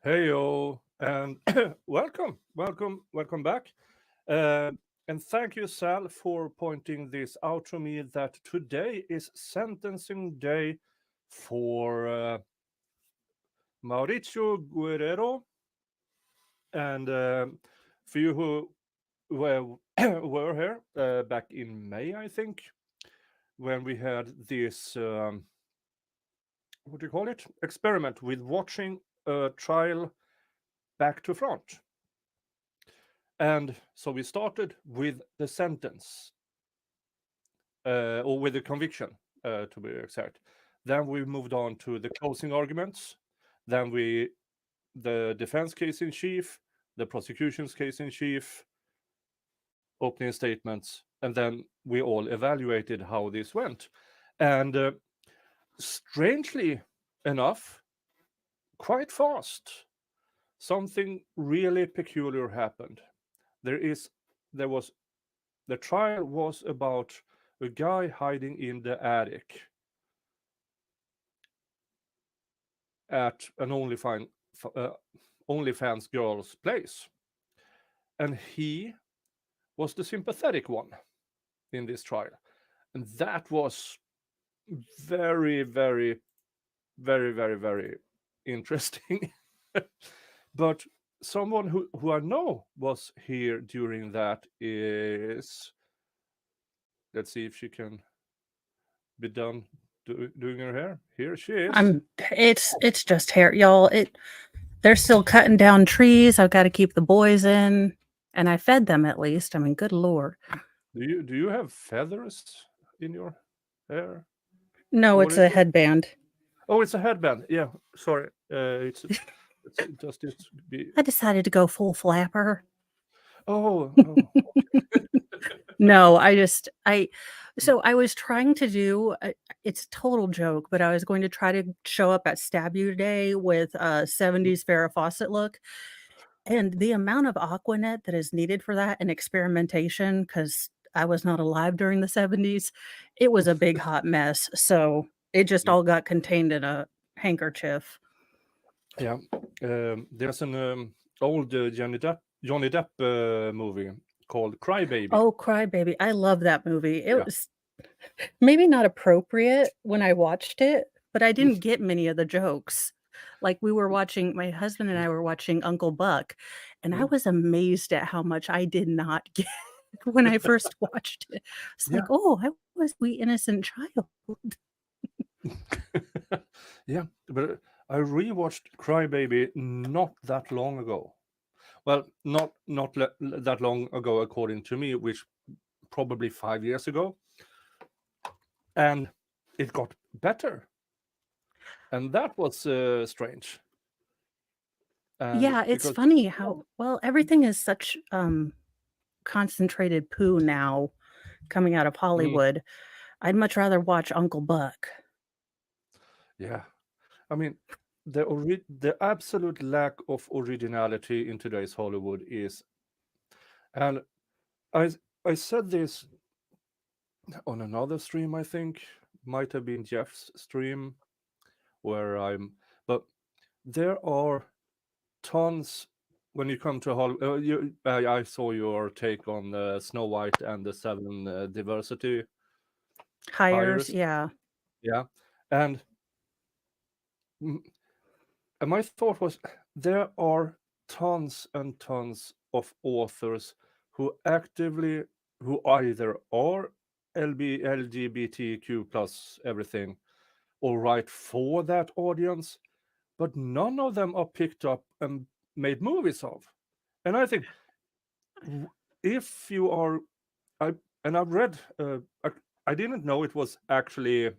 Heyo, and welcome back. Uh, and thank you, Sal, for pointing this out to me that today is sentencing day for Mauricio Guerrero. And for you who were, were here back in May, I think, when we had this, what do you call it? Experiment with watching a trial back to front. And so we started with the sentence, or with the conviction, to be exact. Then we moved on to the closing arguments. Then the defense case in chief, the prosecution's case in chief, opening statements, and then we all evaluated how this went. And strangely enough, quite fast, something really peculiar happened. There was the trial was about a guy hiding in the attic at an OnlyFans girl's place, and he was the sympathetic one in this trial, and that was very, very, very, very, very interesting. But someone who I know was here during that is, let's see if she can be done doing her hair. Here she is. It's just hair, y'all. They're still cutting down trees. I've got to keep the boys in, and I fed them at least. I mean, good lord. Do you have feathers in your hair? No, What it's is a it? headband. Oh, it's a headband. Yeah, sorry. It's just it be. I decided to go full flapper. Oh. No, so I was trying to do, it's a total joke, but I was going to try to show up at Stab You Day with a 70s Farrah Fawcett look. And the amount of Aquanet that is needed for that and experimentation, because I was not alive during the 70s, it was a big hot mess. So it just all got contained in a handkerchief. Yeah, there's an old Johnny Depp movie called Cry Baby. Oh, Cry Baby. I love that movie. It Yeah. was maybe not appropriate when I watched it, but I didn't get many of the jokes. Like my husband and I were watching Uncle Buck, and I was amazed at how much I did not get when I first watched it. It's like, oh, I was a sweet innocent child. Yeah, but I rewatched Cry Baby not that long ago. Well, not that long ago, according to me, which probably 5 years ago, and it got better, and that was strange. And Yeah, it's because funny how everything is such concentrated poo now coming out of Hollywood. I'd much rather watch Uncle Buck. yeah, I mean, the absolute lack of originality in today's Hollywood is, and I I said this on another stream, I think, might have been Jeff's stream, but there are tons when you come to Hollywood. I saw your take on Snow White and the seven diversity Hires, hires. yeah. Yeah, and mm, and my thought was there are tons and tons of authors who either are LGBTQ plus everything or write for that audience, but none of them are picked up and made movies of. And I think if you are, I've read, I didn't know it was actually,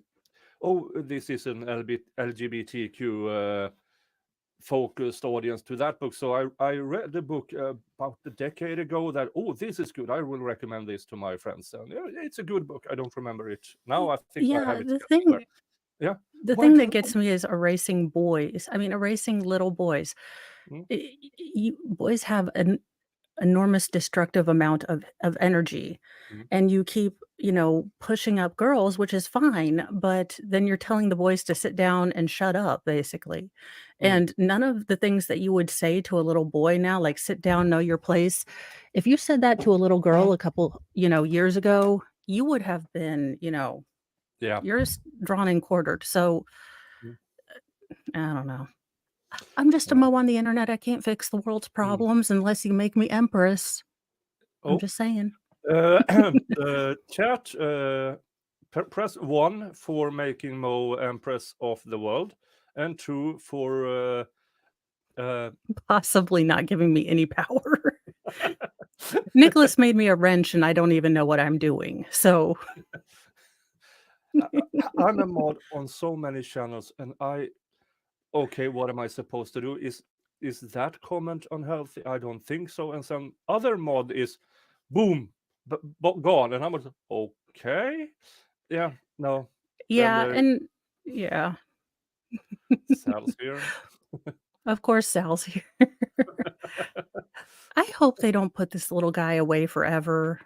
oh, this is an LGBTQ focused audience to that book. So I read the book about a decade ago that, oh, this is good. I will recommend this to my friends. And it's a good book. I don't remember it now. I think I have Yeah, it somewhere. Yeah. the Why thing do that gets me is erasing boys. I mean, erasing little boys. Mm. Boys have enormous destructive amount of energy, Mm, and you keep, pushing up girls, which is fine, but then you're telling the boys to sit down and shut up, basically. mm, And none of the things that you would say to a little boy now, like, "Sit down, know your place," if you said that to a little girl a couple, years ago, you would have been, yeah. yours drawn and quartered. So, Mm, I don't know. I'm just a yeah. mo on the internet. I can't fix the world's Mm. problems unless you make me empress. I'm Oh, just saying. the chat, press 1 for making Mo Empress of the world, and 2 for Possibly not giving me any power. Nicholas made me a wrench, and I don't even know what I'm doing. So, I, I'm a mod on so many channels, and okay, what am I supposed to do? Is that comment unhealthy? I don't think so. And some other mod is boom, gone, and I'm like, okay, yeah, no. Then yeah, the and yeah, cells here. of course, Sal's here. I hope they don't put this little guy away forever.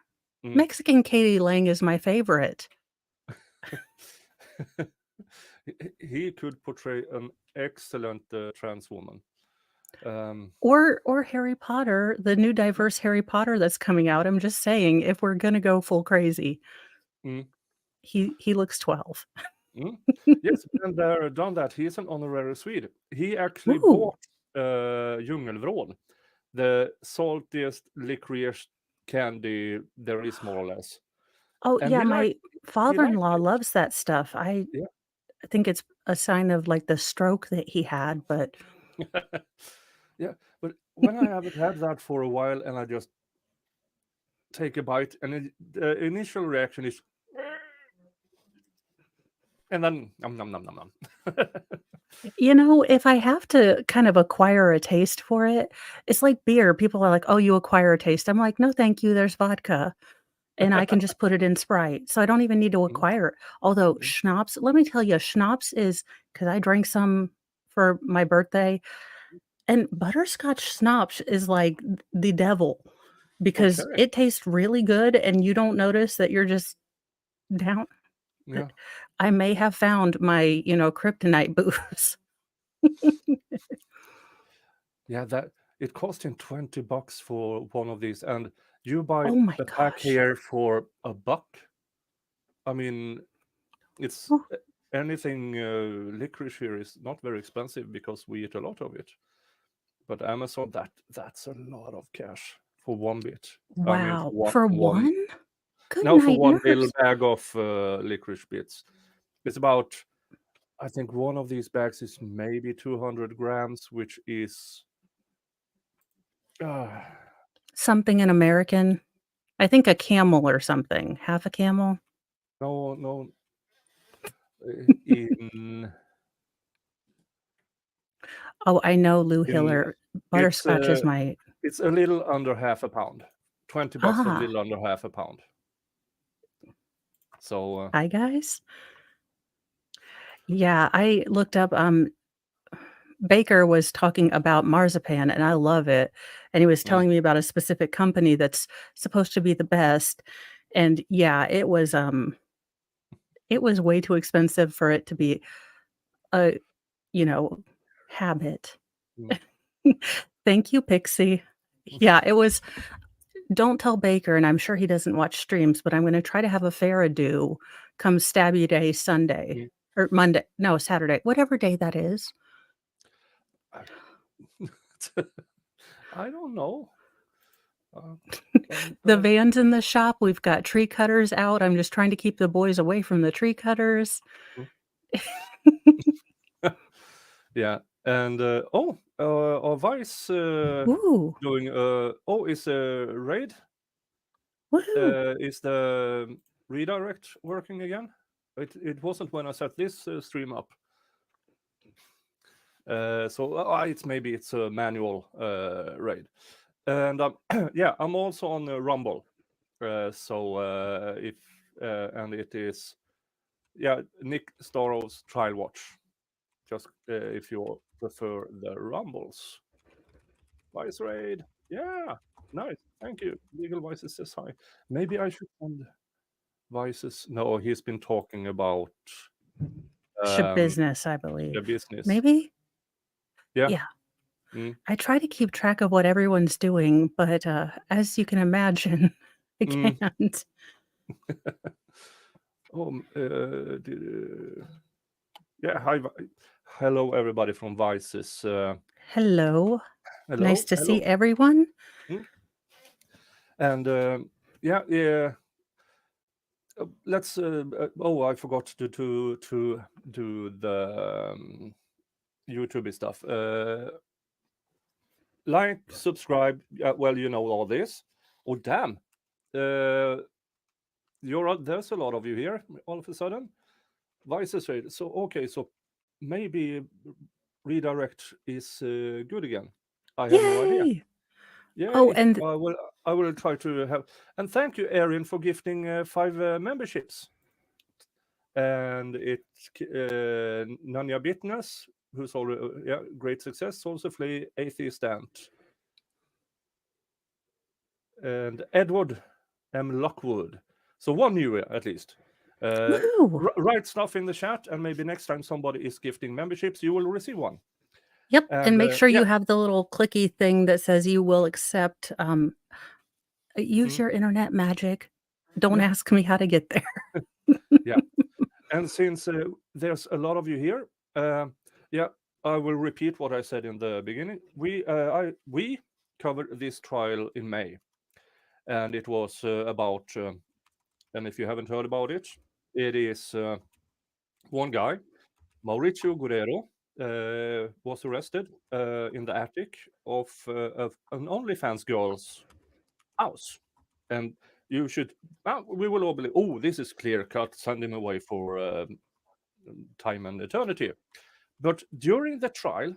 Mm. Mexican Katie Lang is my favorite. He could portray an excellent trans woman. Um, Or Harry Potter, the new diverse Harry Potter that's coming out. I'm just saying, if we're gonna go full crazy, mm, he looks 12. mm. Yes, and done that. He's an honorary Swede. He actually Ooh. bought Djungelvrål, the saltiest licorice candy there is, more or less. Oh, And yeah, my he liked father-in-law it. loves that stuff. I Yeah. think it's a sign of, like, the stroke that he had, but Yeah. But when I haven't had that for a while and I just take a bite, and the initial reaction is, and then nom nom nom nom nom. if I have to kind of acquire a taste for it, it's like beer. People are like, "Oh, you acquire a taste." I'm like, "No, thank you. There's vodka, and I can just put it in Sprite, so I don't even need to Mm, acquire it." Although mm. schnapps, let me tell you, schnapps is because I drank some for my birthday, and butterscotch schnapps is like the devil because Okay. it tastes really good, and you don't notice that you're just down. Yeah. I may have found my, kryptonite booze. Yeah, that it cost him $20 for one of these, and you buy Oh my a pack gosh. here for $1. I mean, it's Ooh, anything licorice here is not very expensive because we eat a lot of it. But Amazon, that's a lot of cash for one bit. I mean, wow. for For one one? Good no, for night, one little nurse. bag of licorice bits. It's about, I think one of these bags is maybe 200 grams, which is uh, Something in American. I think a camel or something. Half a camel? no, in Oh, I know Lou in Hiller. it's Butterscotch is my it's a little under half a pound. $20 for a ah, little under half a pound. So hi, guys. Yeah, I looked up, Baker was talking about marzipan, and I love it, and he was mm, telling me about a specific company that's supposed to be the best, and yeah, it was way too expensive for it to be a, you know, habit. mm, Thank you, Pixie. Yeah, it was don't tell Baker, and I'm sure he doesn't watch streams, but I'm gonna try to have a Farradew come Stabby Day Sunday mm. or Monday no, Saturday, whatever day that is. I, I don't know. Uh, don't, The van's in the shop, we've got tree cutters out, I'm just trying to keep the boys away from the tree cutters. mm. Yeah, and our Vice Ooh, doing is a raid. woohoo. Is the redirect working again? It wasn't when I set this stream up. So it's a manual raid, and yeah, I'm also on Rumble. So if and it is Nick Starrow's Trial Watch. Just if you prefer the Rumbles. Vice raid, yeah. Nice. Thank you. Legal Vices says hi. Maybe I should send Vices. No, he's been talking about Business, I the believe. business. Maybe? Yeah. Yeah. Mm. I try to keep track of what everyone's doing, but, as you can imagine, I Mm. can't. Yeah. Hi. Hello, everybody from Vices. Hello. Hello. Nice to see Hello. everyone. Mm. And yeah. Let's. Oh, I forgot to do the YouTube stuff. Like, subscribe. Well, you know all this. Oh, damn. There's a lot of you here all of a sudden. Vices raid. So okay, so maybe redirect is good again. I have no idea. Yay! Oh, Yay! and I will try to have. And thank you, Erin, for gifting 5 memberships. And it's Nanya Bitness, who's already great success. Also, Flay Atheist Ant. And Edward M. Lockwood. So one new at least. woo! Write stuff in the chat, and maybe next time somebody is gifting memberships, you will receive one. Yep, and make sure yeah. you have the little clicky thing that says you will accept, use your internet magic. Don't Yeah. ask me how to get there. Yeah. And since there's a lot of you here, yeah, I will repeat what I said in the beginning. We covered this trial in May, and it was about, and if you haven't heard about it, it is one guy, Mauricio Guerrero, was arrested in the attic of an OnlyFans girl's house. And you should, we will all believe, oh, this is clear cut, send him away for time and eternity. But during the trial,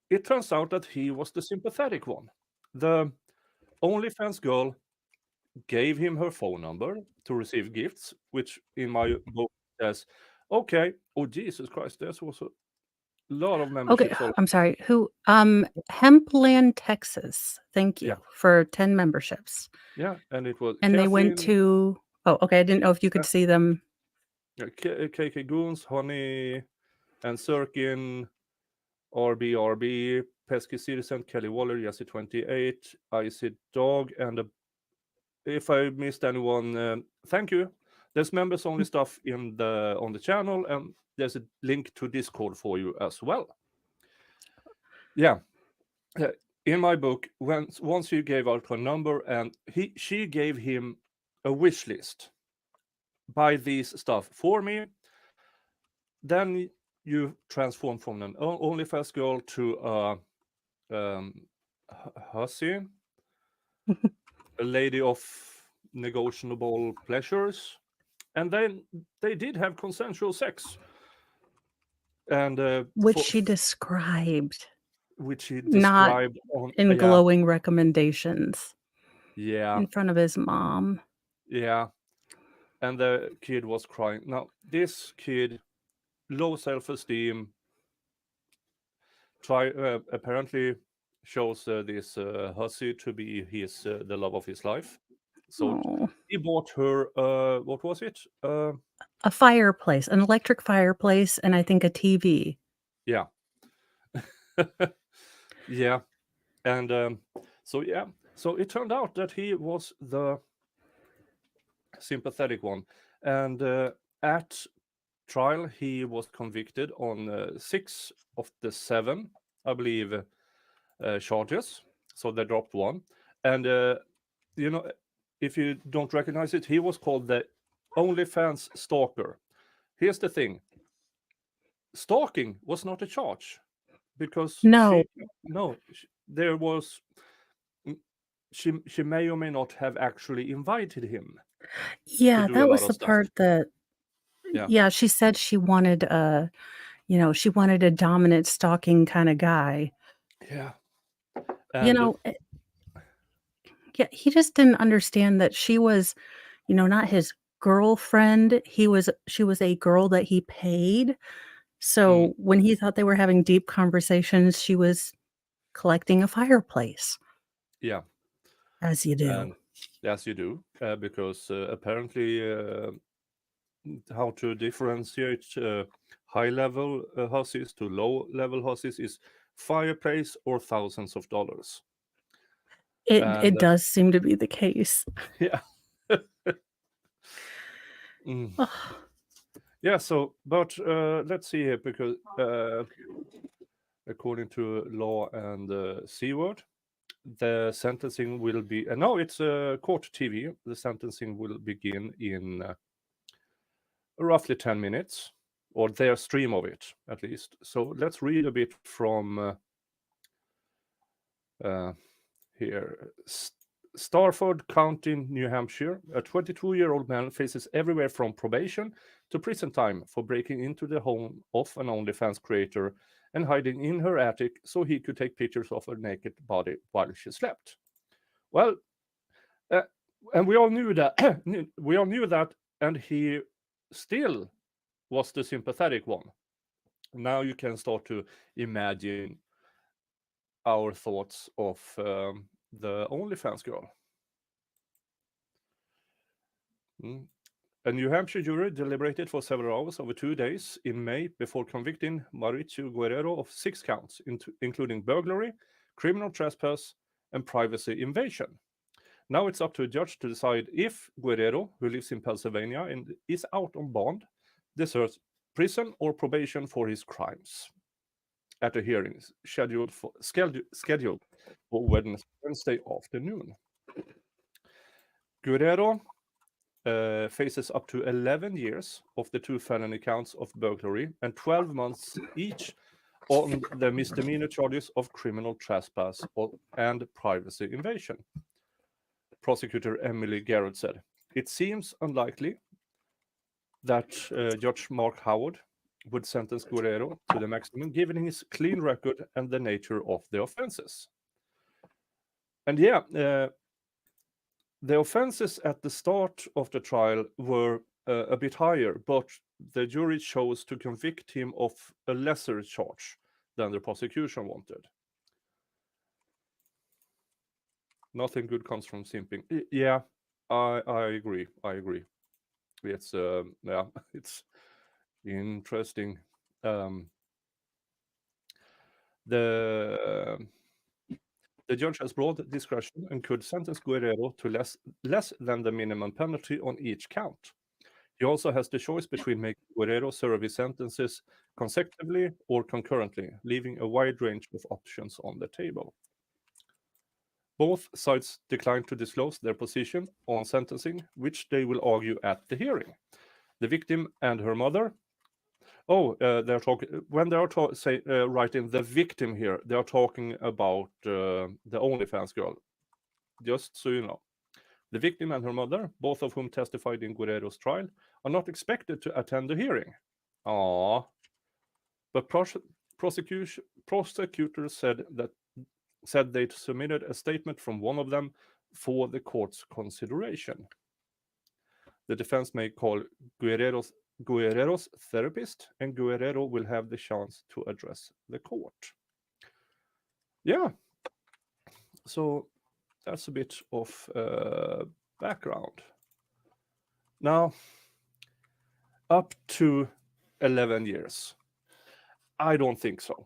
it turns out that he was the sympathetic one. The OnlyFans girl gave him her phone number to receive gifts, which in my book says, okay, oh, Jesus Christ, there's also a lot of Okay, memberships. I'm sorry. Who? Hempland, Texas. Thank you Yeah. for 10 memberships. Yeah, and it was And they went Kathleen, to. Oh, okay. I didn't know if you could see them. KK Goons, Honey, and Sirkin, RBRB, Pesky Citizen, Kelly Waller, Jesse 28, Icy Dog, and if I missed anyone, thank you. There's members only stuff on the channel, and there's a link to Discord for you as well. Yeah. In my book, once you gave out her number, and she gave him a wish list. Buy these stuff for me. Then you transform from an OnlyFans girl to a hussy, a lady of negotiable pleasures, and then they did have consensual sex, and Which she described. which he Not described on in glowing recommendations. Yeah. In front of his mom. Yeah. And the kid was crying. Now, this kid, low self-esteem, apparently shows this hussy to be the love of his life. So he bought her, what was it? A fireplace, an electric fireplace, and I think a TV. Yeah. Yeah. And so it turned out that he was the sympathetic one. And at trial, he was convicted on 6 of the 7, I believe, charges. So they dropped one. And, if you don't recognize it, he was called the OnlyFans Stalker. Here's the thing. Stalking was not a charge because there was, she may or may not have actually invited him. Yeah, that was the part that, yeah, she said she wanted she wanted a dominant stalking kind of guy. Yeah. And yeah, he just didn't understand that she was, not his girlfriend. She was a girl that he paid. So when he thought they were having deep conversations, she was collecting a fireplace. Yeah, As you do. and as you do, because apparently how to differentiate high-level hussies to low-level hussies is fireplace or thousands of dollars. It does seem to be the case. Yeah. Yeah, so, but let's see here, because according to Law and C-Word, the sentencing will be, no, it's court TV. The sentencing will begin in roughly 10 minutes, or their stream of it, at least. So let's read a bit from here. Stafford County, New Hampshire, a 22-year-old man faces everywhere from probation to prison time for breaking into the home of an Onlyfans creator and hiding in her attic so he could take pictures of her naked body while she slept. Well, and we all knew that, and he still was the sympathetic one. Now you can start to imagine our thoughts of the OnlyFans girl. A New Hampshire jury deliberated for several hours over 2 days in May before convicting Mauricio Guerrero of 6 counts, including burglary, criminal trespass, and privacy invasion. Now it's up to a judge to decide if Guerrero, who lives in Pennsylvania and is out on bond, deserves prison or probation for his crimes. At a hearing scheduled for Wednesday afternoon. Guerrero faces up to 11 years of the 2 felony counts of burglary and 12 months each on the misdemeanor charges of criminal trespass and privacy invasion. Prosecutor Emily Garrett said, "It seems unlikely that Judge Mark Howard would sentence Guerrero to the maximum, given his clean record and the nature of the offenses." And yeah, the offenses at the start of the trial were a bit higher, but the jury chose to convict him of a lesser charge than the prosecution wanted. Nothing good comes from simping. Yeah, I agree. It's yeah, it's interesting. The judge has broad discretion and could sentence Guerrero to less than the minimum penalty on each count. He also has the choice between making Guerrero serve his sentences consecutively or concurrently, leaving a wide range of options on the table. Both sides declined to disclose their position on sentencing, which they will argue at the hearing. The victim and her mother. They're talking when they are writing the victim here. They are talking about the OnlyFans girl. Just so you know, the victim and her mother, both of whom testified in Guerrero's trial, are not expected to attend the hearing. But prosecutors said they submitted a statement from one of them for the court's consideration. The defense may call Guerrero's therapist, and Guerrero will have the chance to address the court. Yeah. So that's a bit of background. Now, up to 11 years. I don't think so.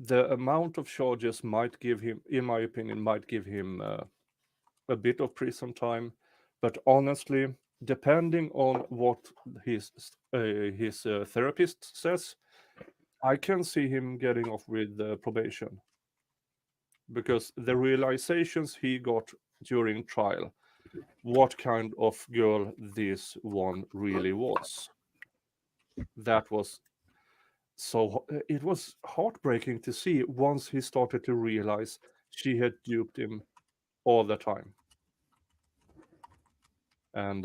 The amount of charges might give him, in my opinion, a bit of prison time. But honestly, depending on what his therapist says, I can see him getting off with probation. Because the realizations he got during trial, what kind of girl this one really was. That was so, it was heartbreaking to see once he started to realize she had duped him all the time. And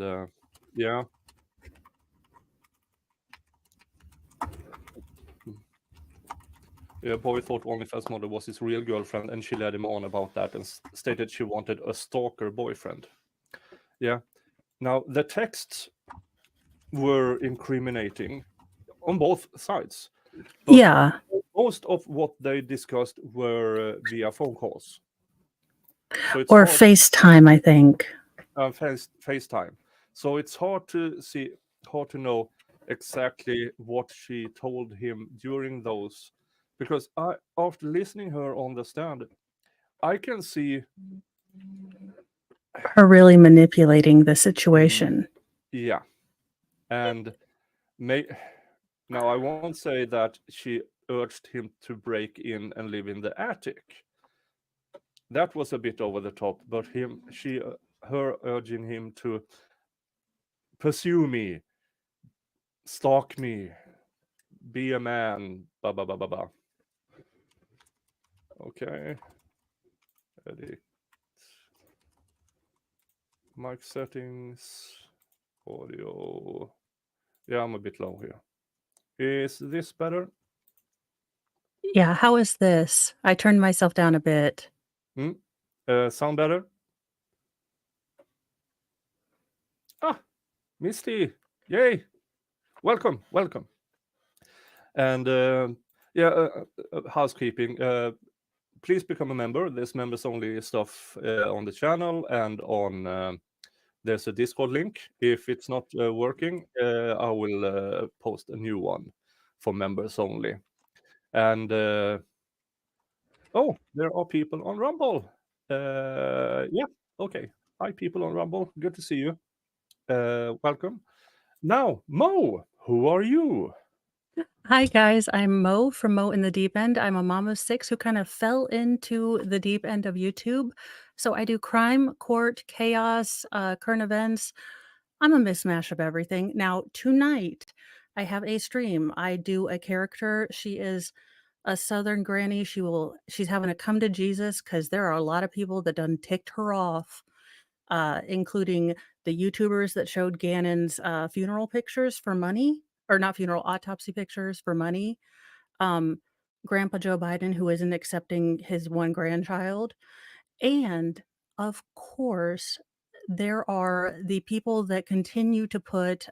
yeah. A boy thought OnlyFans model was his real girlfriend, and she led him on about that and stated she wanted a stalker boyfriend. Yeah. Now, the texts were incriminating on both sides. Yeah. most of what they discussed were via phone calls. So it's Or hard, FaceTime, I think. FaceTime. So it's hard to know exactly what she told him during those, because after listening her on the stand, I can see, Her really manipulating the situation. yeah, and now I won't say that she urged him to break in and live in the attic. That was a bit over the top, but her urging him to pursue me, stalk me, be a man, blah blah blah blah blah. Okay, edit, mic settings, audio. Yeah, I'm a bit low here. Is this better? Yeah, how is this? I turned myself down a bit. Sound better? Ah, Misty, yay! Welcome. And housekeeping. Please become a member. There's members only stuff on the channel, and on there's a Discord link. If it's not working, I will post a new one for members only. And oh, there are people on Rumble. Yeah, okay. Hi, people on Rumble. Good to see you. Welcome. Now, Mo, who are you? Hi, guys. I'm Mo from Mo in the Deep End. I'm a mom of 6 who kind of fell into the deep end of YouTube. So I do crime, court, chaos, current events. I'm a mismatch of everything. Now, tonight, I have a stream. I do a character. She is a Southern granny. She's having a come to Jesus because there are a lot of people that done ticked her off, including the YouTubers that showed Gannon's funeral pictures for money, or not funeral, autopsy pictures for money. Grandpa Joe Biden, who isn't accepting his one grandchild. And of course, there are the people that continue to put,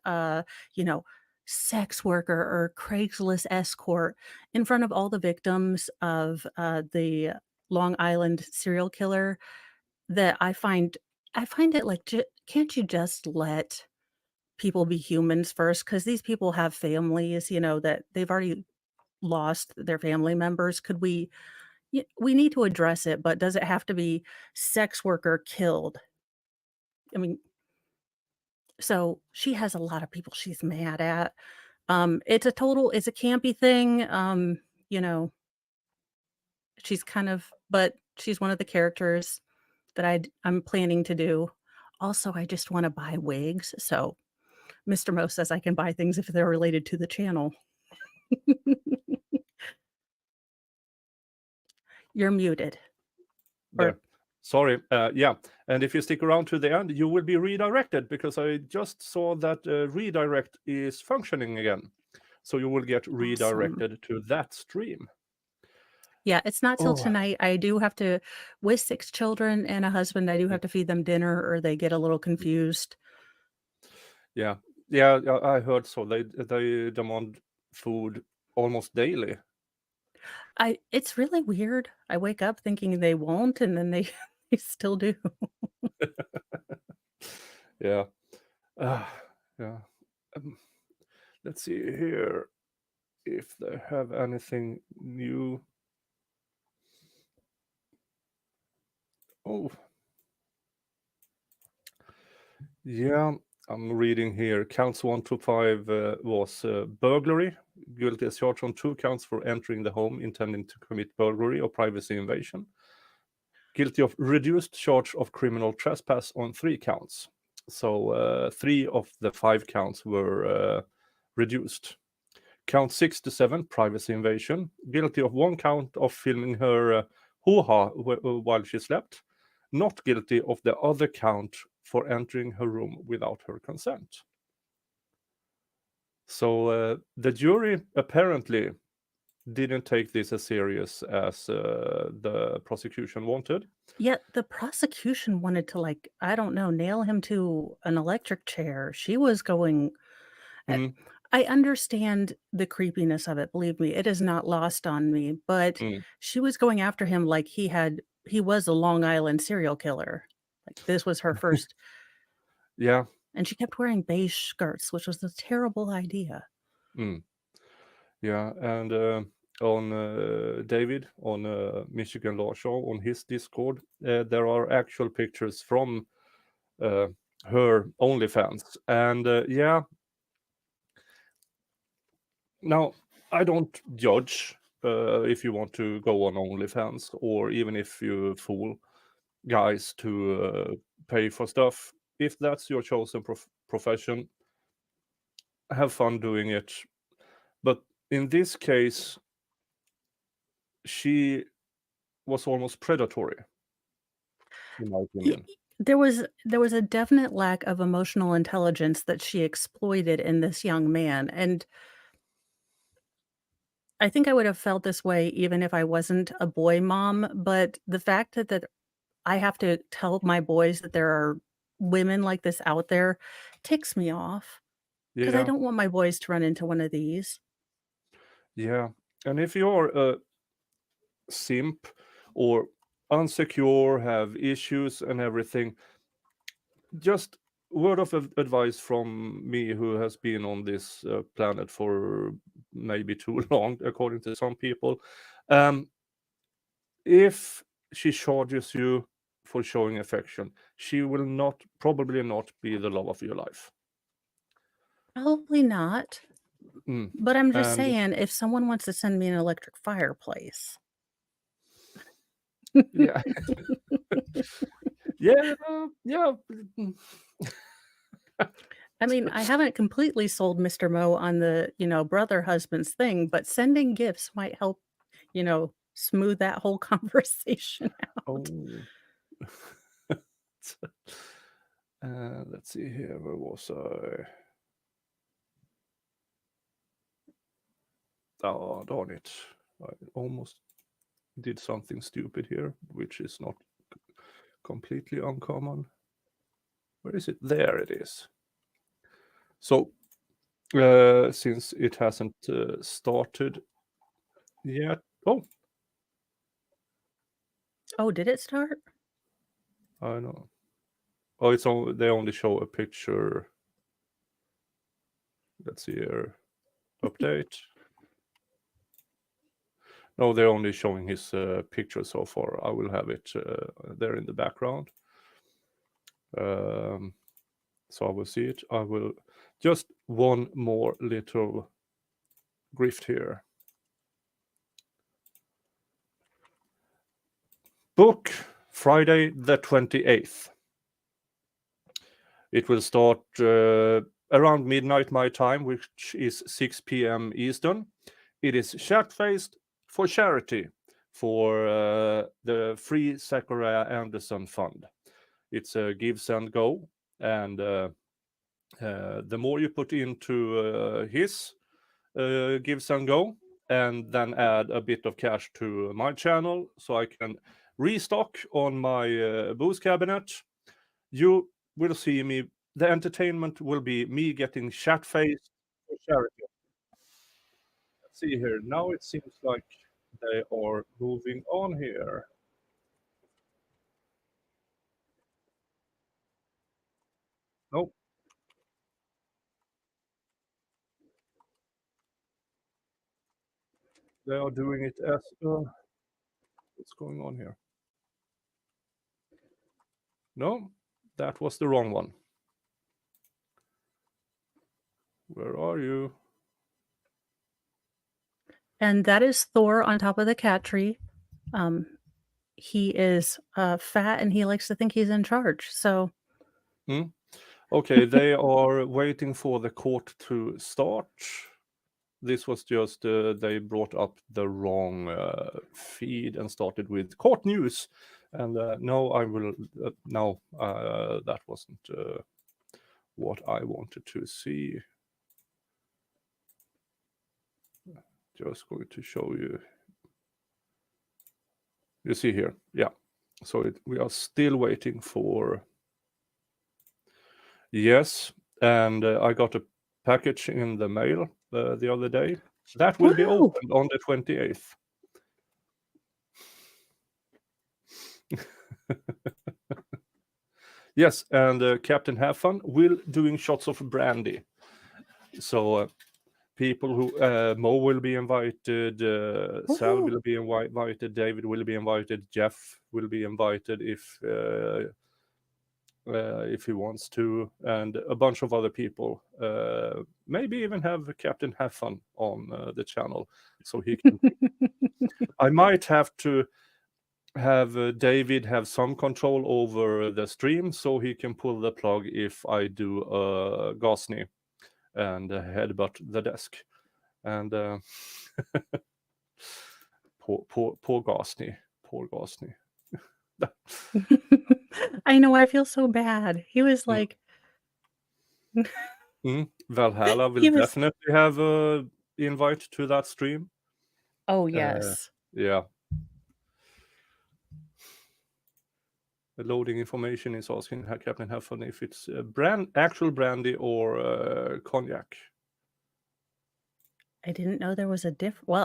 you know, sex worker or Craigslist escort in front of all the victims of the Long Island serial killer. That I find it like, can't you just let people be humans first? Because these people have families, that they've already lost their family members. We need to address it, but does it have to be sex worker killed? I mean, so she has a lot of people she's mad at. It's a campy thing. You know, but she's one of the characters that I'm planning to do. Also, I just want to buy wigs. So Mr. Mo says I can buy things if they're related to the channel. You're muted. There. Sorry. Yeah. And if you stick around to the end, you will be redirected, because I just saw that redirect is functioning again. So you will get redirected to that stream. Yeah, it's not till tonight. I do have to, with 6 children and a husband, I do have to feed them dinner or they get a little confused. Yeah, I heard so. They demand food almost daily. It's really weird. I wake up thinking they won't, and then they they still do. Yeah. Yeah. Let's see here if they have anything new. Oh. Yeah, I'm reading here. Counts 1 to 5 was burglary. Guilty as charged on 2 counts for entering the home intending to commit burglary or privacy invasion. Guilty of reduced charge of criminal trespass on 3 counts. So 3 of the 5 counts were reduced. Count 6 to 7, privacy invasion. Guilty of 1 count of filming her hoo-ha while she slept. Not guilty of the other count for entering her room without her consent. So the jury apparently didn't take this as serious as the prosecution wanted. Yet the prosecution wanted to, like, I don't know, nail him to an electric chair. She was going I understand the creepiness of it, believe me, it is not lost on me, but Mm. she was going after him like he was a Long Island serial killer. Like, this was her first Yeah. and she kept wearing beige skirts, which was a terrible idea. Mm. Yeah, and on David on Michigan Law Show on his Discord, there are actual pictures from her OnlyFans, and yeah. Now, I don't judge if you want to go on OnlyFans or even if you fool guys to pay for stuff. If that's your chosen profession, have fun doing it. But in this case, she was almost predatory, in my Y opinion. there was a definite lack of emotional intelligence that she exploited in this young man, and I think I would have felt this way even if I wasn't a boy mom, but the fact that I have to tell my boys that there are women like this out there ticks me off because I Yeah, don't want my boys to run into one of these. yeah. And if you're a simp or unsecure, have issues and everything, just word of advice from me who has been on this planet for maybe too long according to some people. um, if she charges you for showing affection, she will not probably not be the love of your life. Probably not, Mm. but I'm just And saying if someone wants to send me an electric fireplace. yeah. Yeah, yeah. Mm. I mean, I haven't completely sold Mr. Mo on the, brother husbands thing, but sending gifts might help, smooth that whole conversation out. Oh. Let's see here, where was I? Oh, darn it. I almost did something stupid here, which is not completely uncommon. Where is it? There it is. So, since it hasn't started yet. Oh, Oh, did it start? I know. Oh, it's on. They only show a picture. Let's see here. Update. No, they're only showing his picture so far. I will have it there in the background. So I will see it. I will just one more little grift here. Book Friday the 28th. It will start around midnight my time, which is 6 p.m. Eastern. It is chat-faced for charity for the Free Zachariah Anderson Fund. It's a give, send, go, and the more you put into his give, send, go, and then add a bit of cash to my channel so I can restock on my booze cabinet, you will see me. The entertainment will be me getting chat faced for charity. Let's see here. Now it seems like they are moving on here. Nope, they are doing it as what's going on here? No, that was the wrong one. Where are you? And that is Thor on top of the cat tree. Um, he is fat and he likes to think he's in charge. So, Hmm? Okay, they are waiting for the court to start. This was just they brought up the wrong feed and started with court news. And no, I will no, that wasn't what I wanted to see. Just going to show you. You see here, yeah. So we are still waiting for yes, and I got a package in the mail the other day. That will be Woo! opened on the 28th. Yes, and Captain Have Fun will doing shots of brandy. So people who Mo will be invited, Sal Woo! will be invited, David will be invited, Jeff will be invited if he wants to, and a bunch of other people. Maybe even have Captain Have Fun on the channel, so he can. I might have to have David have some control over the stream, so he can pull the plug if I do a Gosney and headbutt the desk. And poor Gosney, poor Gosney. I know, I feel so bad. He was like Valhalla will he was definitely have a invite to that stream. Oh, yes. Yeah. The loading information is asking Captain Have Fun if it's actual brandy or cognac. I didn't know there was a well,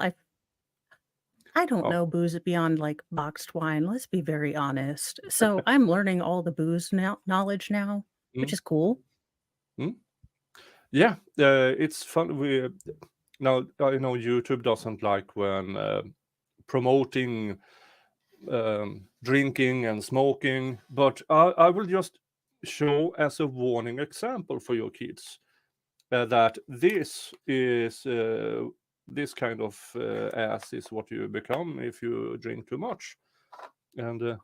I don't Oh. know booze beyond, like, boxed wine, let's be very honest. So, I'm learning all the booze knowledge now, which is cool. Yeah, it's fun. Now I know YouTube doesn't like when promoting drinking and smoking, but I will just show as a warning example for your kids that this is this kind of ass is what you become if you drink too much. And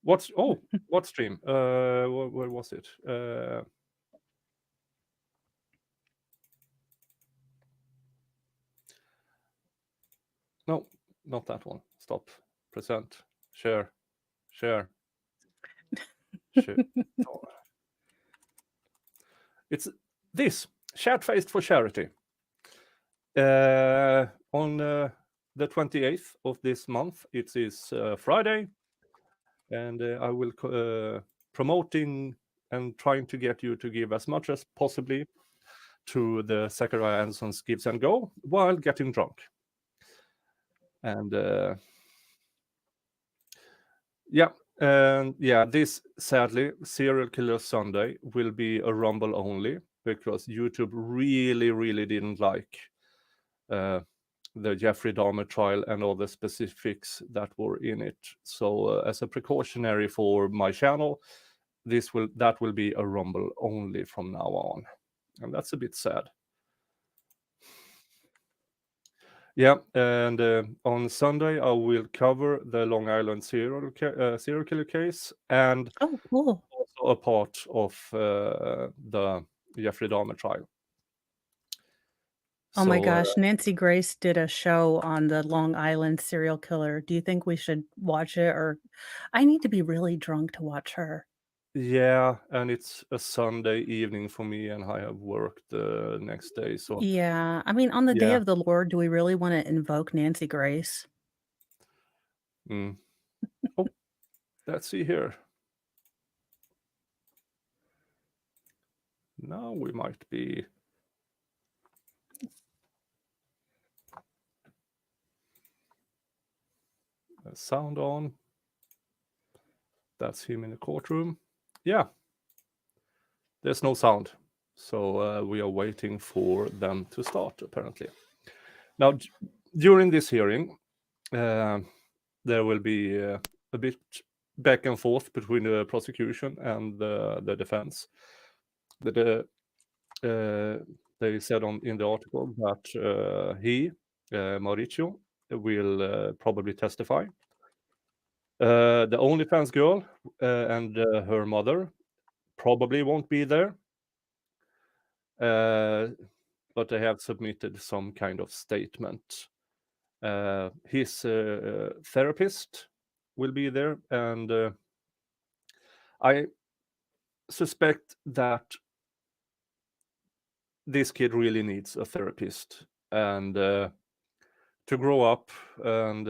what stream? Where was it? No, not that one. Stop. Present. Share. Oh. It's this Chat-Faced for Charity. On the 28th of this month, it is Friday, and I will promoting and trying to get you to give as much as possibly to the Zachariah Anson's Gives and Go while getting drunk. And this sadly Serial Killer Sunday will be a Rumble only because YouTube really didn't like the Jeffrey Dahmer trial and all the specifics that were in it. So as a precautionary for my channel, that will be a Rumble only from now on, and that's a bit sad. Yeah, and on Sunday I will cover the Long Island serial killer case and Oh, cool. also a part of the Jeffrey Dahmer trial. Oh my So, gosh, Nancy Grace did a show on the Long Island serial killer. Do you think we should watch it, or I need to be really drunk to watch her? yeah, and it's a Sunday evening for me, and I have work the next day. So, Yeah, I mean, on the day yeah. of the Lord, do we really wanna invoke Nancy Grace? Oh, let's see here. Now we might be. Sound on. That's him in the courtroom. Yeah. There's no sound. So we are waiting for them to start, apparently. Now, during this hearing, there will be a bit back and forth between the prosecution and the defense. They said in the article that Mauricio, will probably testify. The OnlyFans girl and her mother probably won't be there. But they have submitted some kind of statement. His therapist will be there, and I suspect that this kid really needs a therapist and to grow up, and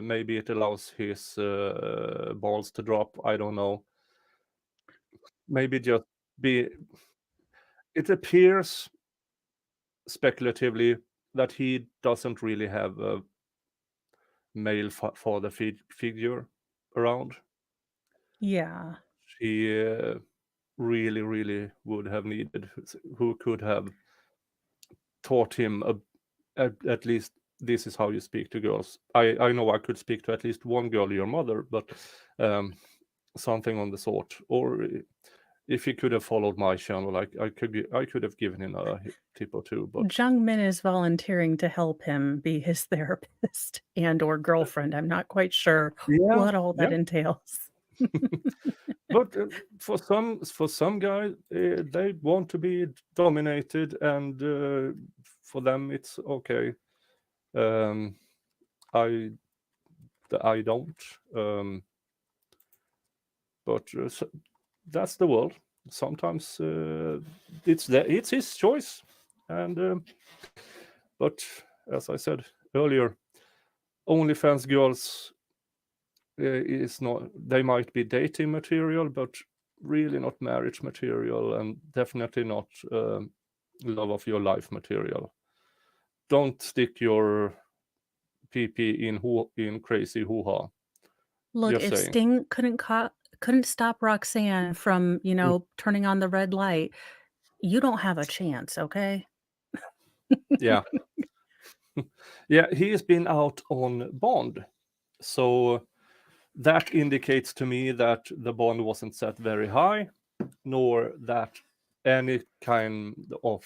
maybe it allows his balls to drop. I don't know. maybe just be. It appears speculatively that he doesn't really have a male father figure around. Yeah. She really, really would have needed who could have taught him at least this is how you speak to girls. I know I could speak to at least one girl, your mother, but something on the sort. Or if he could have followed my channel, I could have given him a tip or two. But Jung Min is volunteering to help him be his therapist and or girlfriend. I'm not quite sure yeah, what all that entails. But for some guys, they want to be dominated, and for them it's okay. I don't. But that's the world. Sometimes it's his choice, and but as I said earlier, OnlyFans girls is not. They might be dating material, but really not marriage material, and definitely not love of your life material. Don't stick your PP in crazy hoo-ha. Look, Just if saying. Sting couldn't stop Roxanne from, turning on the red light, you don't have a chance, okay? Yeah. Yeah, he has been out on bond. So that indicates to me that the bond wasn't set very high, nor that any kind of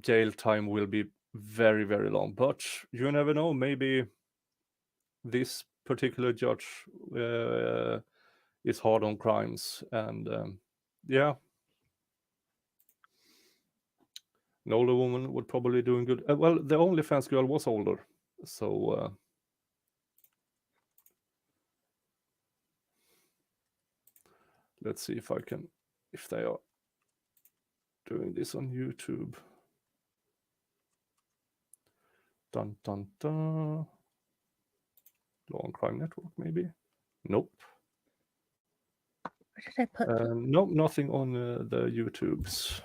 jail time will be very, very long. But you never know. Maybe this particular judge is hard on crimes. And yeah, an older woman would probably doing good. Well, the OnlyFans girl was older. So let's see if they are doing this on YouTube. Dun dun dun. Law and Crime Network, maybe. Nope. Where did I put Nope, nothing on the YouTubes.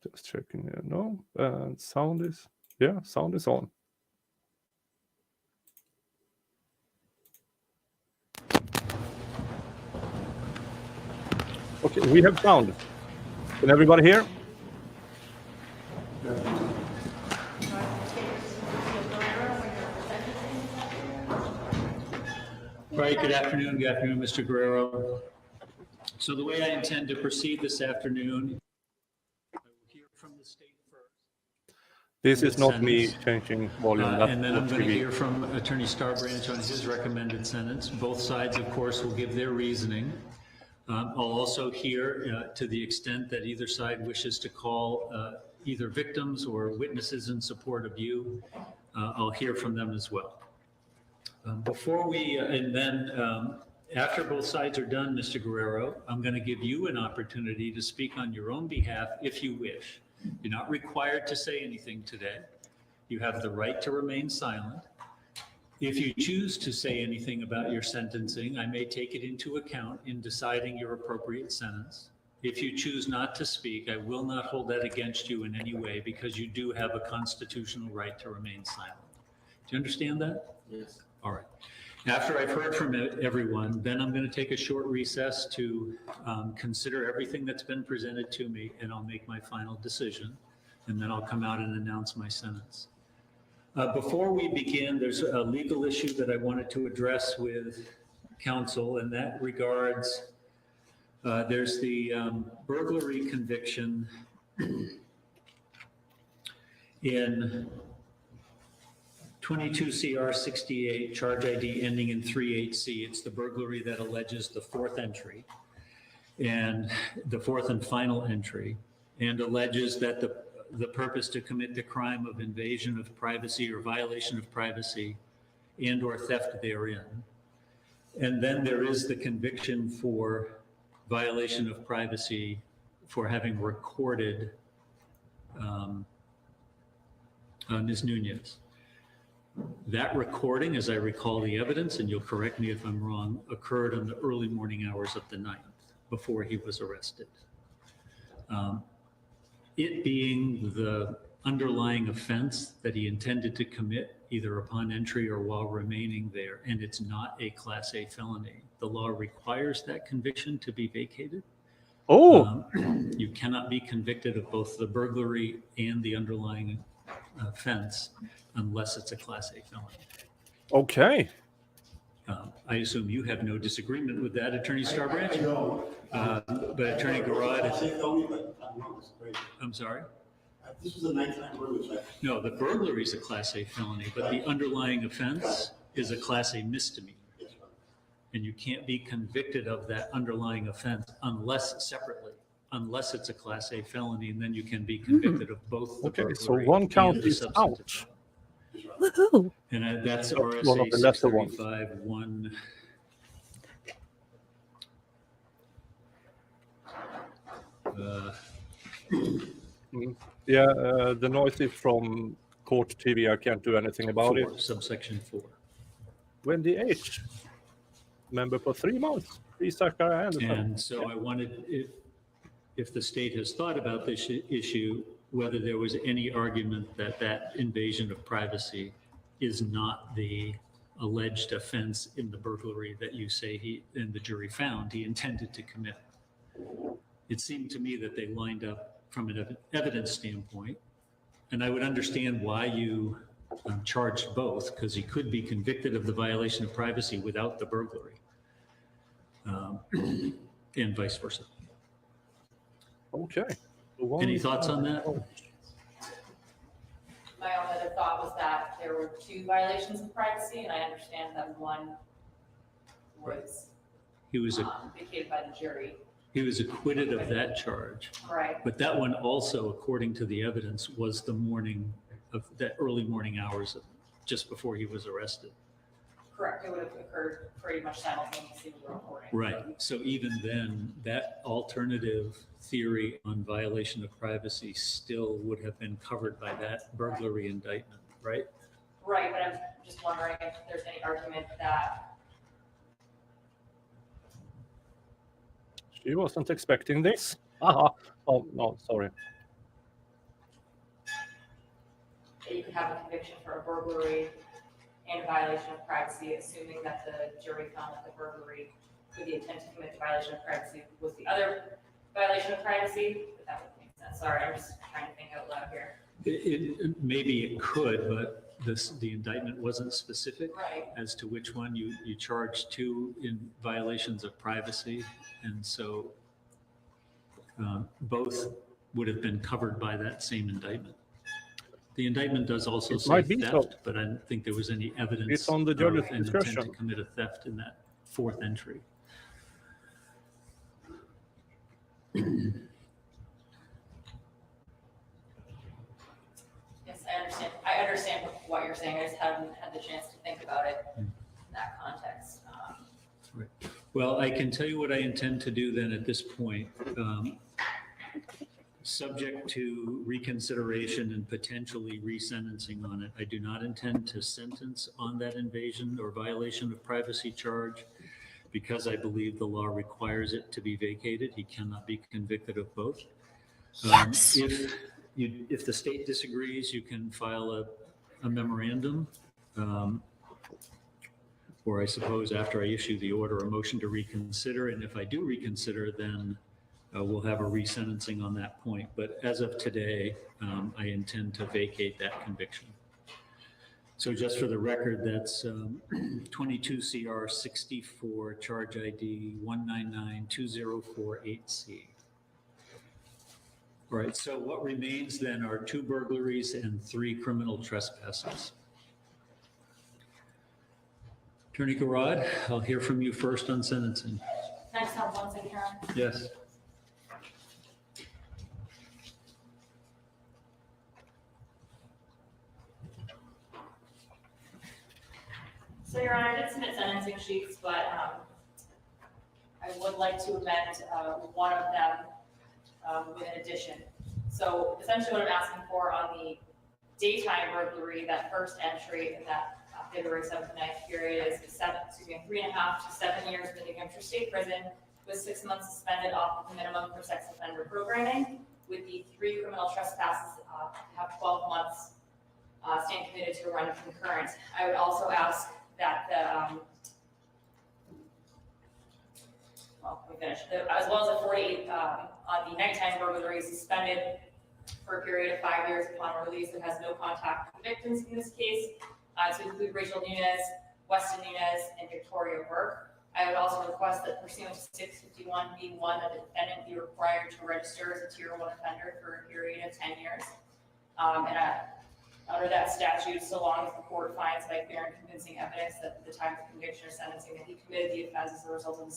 Just checking here. No, sound is on. Okay, we have sound. Can everybody hear? Right, good afternoon, Mr. Guerrero. So the way I intend to proceed this afternoon, I will hear from the state first. This is not me Sentence. changing volume. That's And then I'm for going to TV. hear from Attorney Starbranch on his recommended sentence. Both sides, of course, will give their reasoning. I'll also hear, to the extent that either side wishes to call either victims or witnesses in support of you, I'll hear from them as well. Before we, and then after both sides are done, Mr. Guerrero, I'm going to give you an opportunity to speak on your own behalf if you wish. You're not required to say anything today. You have the right to remain silent. If you choose to say anything about your sentencing, I may take it into account in deciding your appropriate sentence. If you choose not to speak, I will not hold that against you in any way because you do have a constitutional right to remain silent. Do you understand that? Yes. All right. After I've heard from everyone, then I'm going to take a short recess to consider everything that's been presented to me, and I'll make my final decision, and then I'll come out and announce my sentence. Before we begin, there's a legal issue that I wanted to address with counsel, and that regards, there's the burglary conviction in 22 CR 68, charge ID ending in 38C. It's the burglary that alleges the fourth entry and the fourth and final entry, and alleges that the purpose to commit the crime of invasion of privacy or violation of privacy and or theft therein. And then there is the conviction for violation of privacy for having recorded Ms. Nunez. That recording, as I recall the evidence, and you'll correct me if I'm wrong, occurred in the early morning hours of the 9th before he was arrested. It being the underlying offense that he intended to commit either upon entry or while remaining there, and it's not a Class A felony, the law requires that conviction to be vacated. Oh, You cannot be convicted of both the burglary and the underlying offense unless it's a Class A felony. okay. I assume you have no disagreement with that, Attorney Starbranch? No. But Attorney Garrod, I'm sorry? This was a nighttime burglary. No, the burglary is a Class A felony, but the underlying offense is a Class A misdemeanor. And you can't be convicted of that underlying offense unless unless it's a Class A felony, and then you can be convicted of both the Okay, so burglary one count and the is substantive out. felony. Woohoo! And that's One of RSA the lesser ones. 635-1. Yeah, the noise is from court TV. I can't do anything about it. Subsection 4. Wendy H. Member for 3 months. Please, Zachariah Anderson. And so I wanted, if the state has thought about this issue, whether there was any argument that that invasion of privacy is not the alleged offense in the burglary that you say he, and the jury found he intended to commit. It seemed to me that they lined up from an evidence standpoint, and I would understand why you charged both, because he could be convicted of the violation of privacy without the burglary, and vice versa. Okay. Any thoughts on that? My only other thought was that there were 2 violations of privacy, and I understand that one was He was vacated by the jury. he was acquitted of that charge, Right. but that one also, according to the evidence, was the morning of that early morning hours of just before he was arrested. Correct. It would have occurred pretty much simultaneously with the reporting. Right. So even then, that alternative theory on violation of privacy still would have been covered by that burglary indictment, right? Right, but I'm just wondering if there's any argument that She wasn't expecting this. Aha. Oh, no, sorry. you could have a conviction for a burglary and a violation of privacy, assuming that the jury found that the burglary with the intent to commit the violation of privacy was the other violation of privacy, but that would make sense. Sorry, I'm just trying to think out loud here. Maybe it could, but the indictment wasn't specific Right. as to which one you charged 2 in violations of privacy. And so both would have been covered by that same indictment. The indictment does also It say might be so. theft, but I don't think there was any evidence It's on the of judge's an intent to discretion. commit a theft in that 4th entry. Yes, I understand what you're saying. I just haven't had the chance to think about it in that context. Well, I can tell you what I intend to do then at this point. Subject to reconsideration and potentially resentencing on it, I do not intend to sentence on that invasion or violation of privacy charge because I believe the law requires it to be vacated. He cannot be convicted of both. Yes. If the state disagrees, you can file a memorandum. Or I suppose after I issue the order, a motion to reconsider. And if I do reconsider, then we'll have a resentencing on that point. But as of today, I intend to vacate that conviction. So just for the record, that's 22 CR 64, charge ID 1992048C. All right, so what remains then are 2 burglaries and 3 criminal trespasses. Attorney Garrod, I'll hear from you first on sentencing. Can I just have one second, Karen? Yes. So, Your Honor, I did submit sentencing sheets, but I would like to amend one of them with an addition. So essentially what I'm asking for on the daytime burglary, that first entry in that February 7th and 9th period is 3.5 to 7 years in the New Hampshire State Prison with 6 months suspended off of the minimum for sex offender programming, with the 3 criminal trespasses have 12 months stand committed to run concurrent. I would also ask that the, let me finish, as well as the 48 on the nighttime burglary suspended for a period of 5 years upon release that has no contact with victims in this case, to include Rachel Nunez, Weston Nunez, and Victoria Burke. I would also request that pursuant to 651B1 that the defendant be required to register as a Tier 1 offender for a period of 10 years. Under that statute, so long as the court finds by clear and convincing evidence that at the time of conviction or sentencing that he committed the offense as a result of a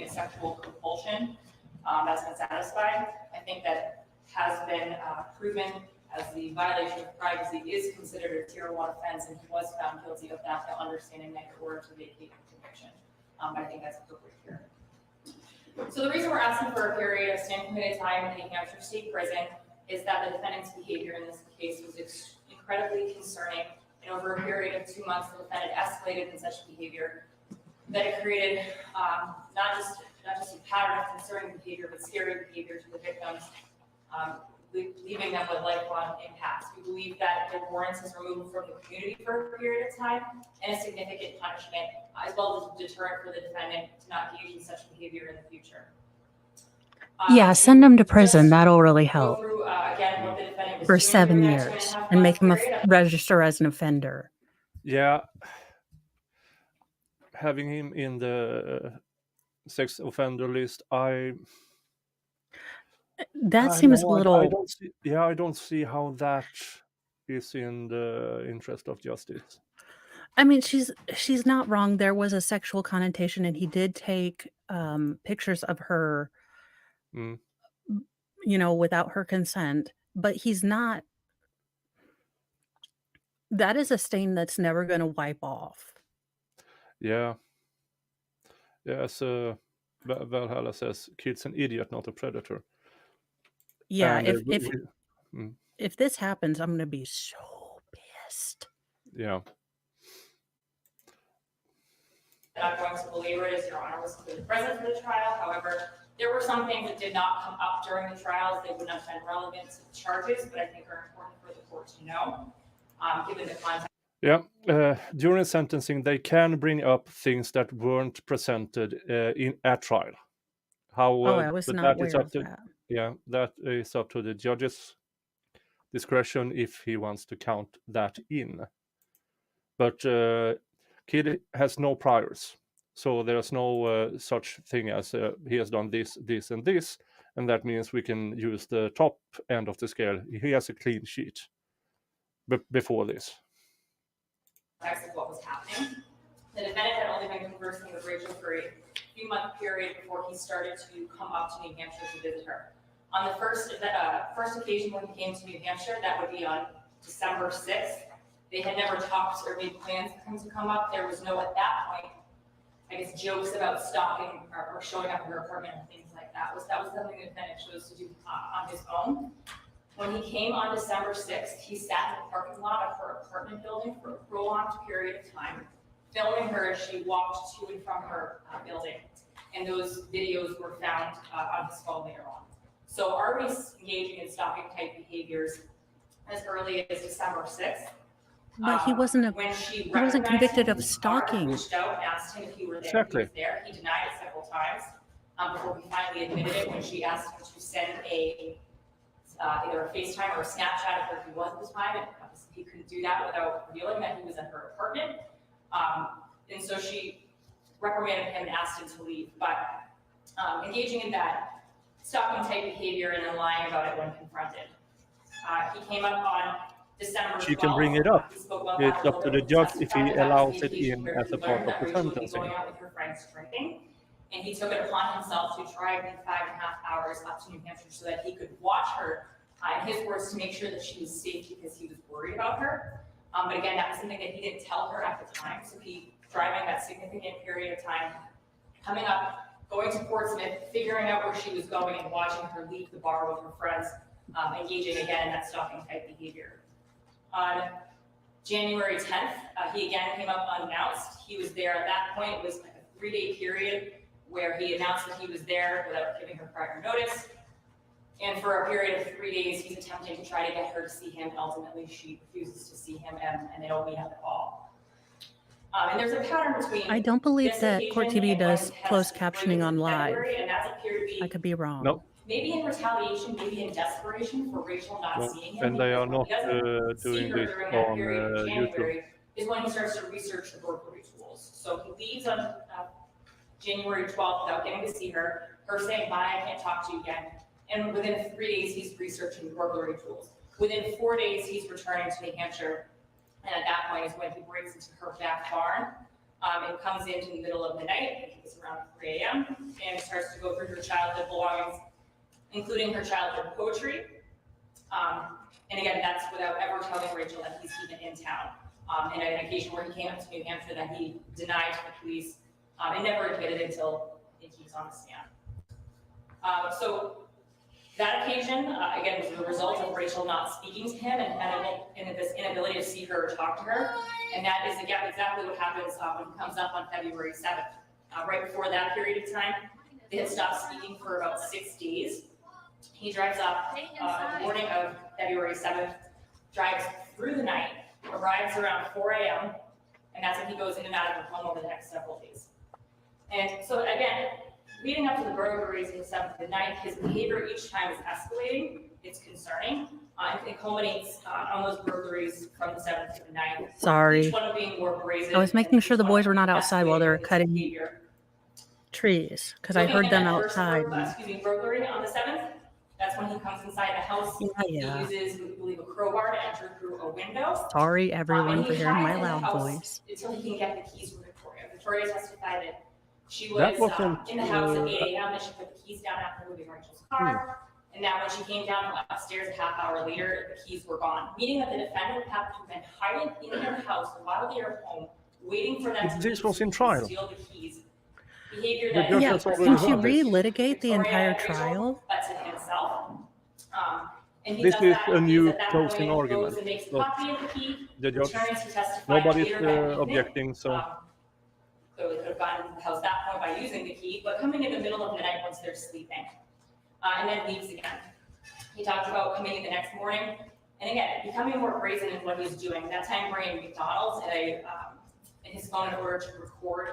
sexual compulsion, that's been satisfied. I think that has been proven as the violation of privacy is considered a Tier 1 offense, and he was found guilty of that by understanding that in order to vacate the conviction. I think that's appropriate here. So the reason we're asking for a period of stand committed time in the New Hampshire State Prison is that the defendant's behavior in this case was incredibly concerning, and over a period of 2 months, the defendant escalated in such behavior that it created not just a pattern of concerning behavior, but scary behavior to the victims, leaving them with lifelong impacts. We believe that it warrants his removal from the community for a period of time and a significant punishment, as well as a deterrent for the defendant to not engage in such behavior in the future. Yeah, send him to prison. That'll really Go help through, again, what the defendant was for doing 7 during that years 2.5 and make him month period. register as an offender. Yeah, having him in the sex offender list, That I seems a know, I little. don't see. Yeah, I don't see how that is in the interest of justice. I mean, she's not wrong. There was a sexual connotation, and he did take pictures of her, Mm. without her consent. But he's not. That is a stain that's never going to wipe off. Yeah. As Valhalla says, kid's an idiot, not a predator. Yeah, And if this happens, I'm going to be so pissed. yeah. I'm not going to belabor it, as Your Honor was present for the trial. However, there were some things that did not come up during the trials. They would not have been relevant to the charges, but I think are important for the court to know, given the context. Yeah, during sentencing, they can bring up things that weren't presented at trial. I was but not that is aware up of to that. yeah, that is up to the judge's discretion if he wants to count that in. But Kid has no priors, so there's no such thing as he has done this, this, and this, and that means we can use the top end of the scale. He has a clean sheet before this. Of what was happening. The defendant had only been conversing with Rachel for a few-month period before he started to come up to New Hampshire to visit her. On the first occasion when he came to New Hampshire, that would be on December 6th. They had never talked or made plans for him to come up. There was no, at that point, I guess, jokes about stalking or showing up at her apartment and things like that. That was something the defendant chose to do on his own. When he came on December 6th, he sat in the parking lot of her apartment building for a prolonged period of time, filming her as she walked to and from her building. And those videos were found on his phone later on. So Arby's engaging in stalking type behaviors as early as December 6th. But he wasn't convicted of stalking. Reached out and asked him if he were there. Exactly. He was there. He denied it several times before he finally admitted it when she asked him to send either a FaceTime or a Snapchat of where he was at the time, and he couldn't do that without revealing that he was in her apartment. And so she reprimanded him and asked him to leave. But engaging in that stalking type behavior and then lying about it when confronted. He came up on December 12th. She can bring it up. It's up to the judge if he allows it in as a part of the sentencing. Going out with her friends drinking. And he took it upon himself to drive the 5.5 hours up to New Hampshire so that he could watch her, in his words, to make sure that she was safe because he was worried about her. But again, that was something that he didn't tell her at the time. So he, driving that significant period of time, coming up going to Portsmouth, figuring out where she was going, and watching her leave the bar with her friends, engaging again in that stalking type behavior. On January 10th, he again came up unannounced. He was there at that point. It was like a 3-day period where he announced that he was there without giving her prior notice. And for a period of 3 days, he's attempting to try to get her to see him. Ultimately, she refuses to see him, and they don't meet at all. And there's a pattern between. I don't believe this that occasion Court TV and does one closed test captioning on in live. February, and that's appeared to be I could be wrong. No, maybe in retaliation, maybe in desperation for Rachel not no, seeing him. and they because are when not he doesn't see doing her this during that on period in YouTube. January is when he starts to research the burglary tools. So he leaves on January 12th without getting to see her saying, bye, I can't talk to you again. And within 3 days, he's researching burglary tools. Within 4 days, he's returning to New Hampshire. And at that point is when he breaks into her back barn and comes into the middle of the night, I think it's around 3 a.m., and starts to go through her childhood belongings, including her childhood poetry. And again, that's without ever telling Rachel that he's even in town. And an occasion where he came up to New Hampshire that he denied to the police and never admitted until I think he was on the stand. So that occasion, again, was the result of Rachel not speaking to him and this inability to see her or talk to her. And that is, again, exactly what happens when he comes up on February 7th. Right before that period of time, they had stopped speaking for about 6 days. He drives up on the morning of February 7th, drives through the night, arrives around 4 a.m., and that's when he goes in and out of her home over the next several days. And so again, leading up to the burglaries in the 7th and 9th, his behavior each time is escalating. It's concerning. It culminates on those burglaries from the 7th to the 9th. Sorry. Each one being more brazen. I was making sure the boys were not outside while they were escalating his cutting behavior. trees because I Looking heard at them that first outside. burglary on the 7th, that's when he comes inside the house. Yeah. He uses, we believe, a crowbar to enter through a window. Sorry, everyone, And for he hearing my hides in the loud house voice. until he can get the keys from Victoria. Victoria testified that she That was wasn't, in the house at 8 a.m. that she put the keys down after moving Rachel's car. And that when she came down from upstairs a half hour later, the keys were gone, meaning that the defendant had to have been hiding in their house while they were home, waiting for them to This was in trial. steal the keys. Behavior The that judge Yeah, has already can she heard this. relitigate the Victoria entire and Rachel, trial? but to himself. And he This does is that, a he new at that closing point argument, goes and makes a but copy of the key, the judge, returns to testify nobody's later that evening. objecting, so Clearly could have gotten into the house that point by using the key, but coming in the middle of the night once they're sleeping, and then leaves again. He talked about coming in the next morning, and again, becoming more brazen in what he's doing. That time bringing McDonald's in his phone in order to record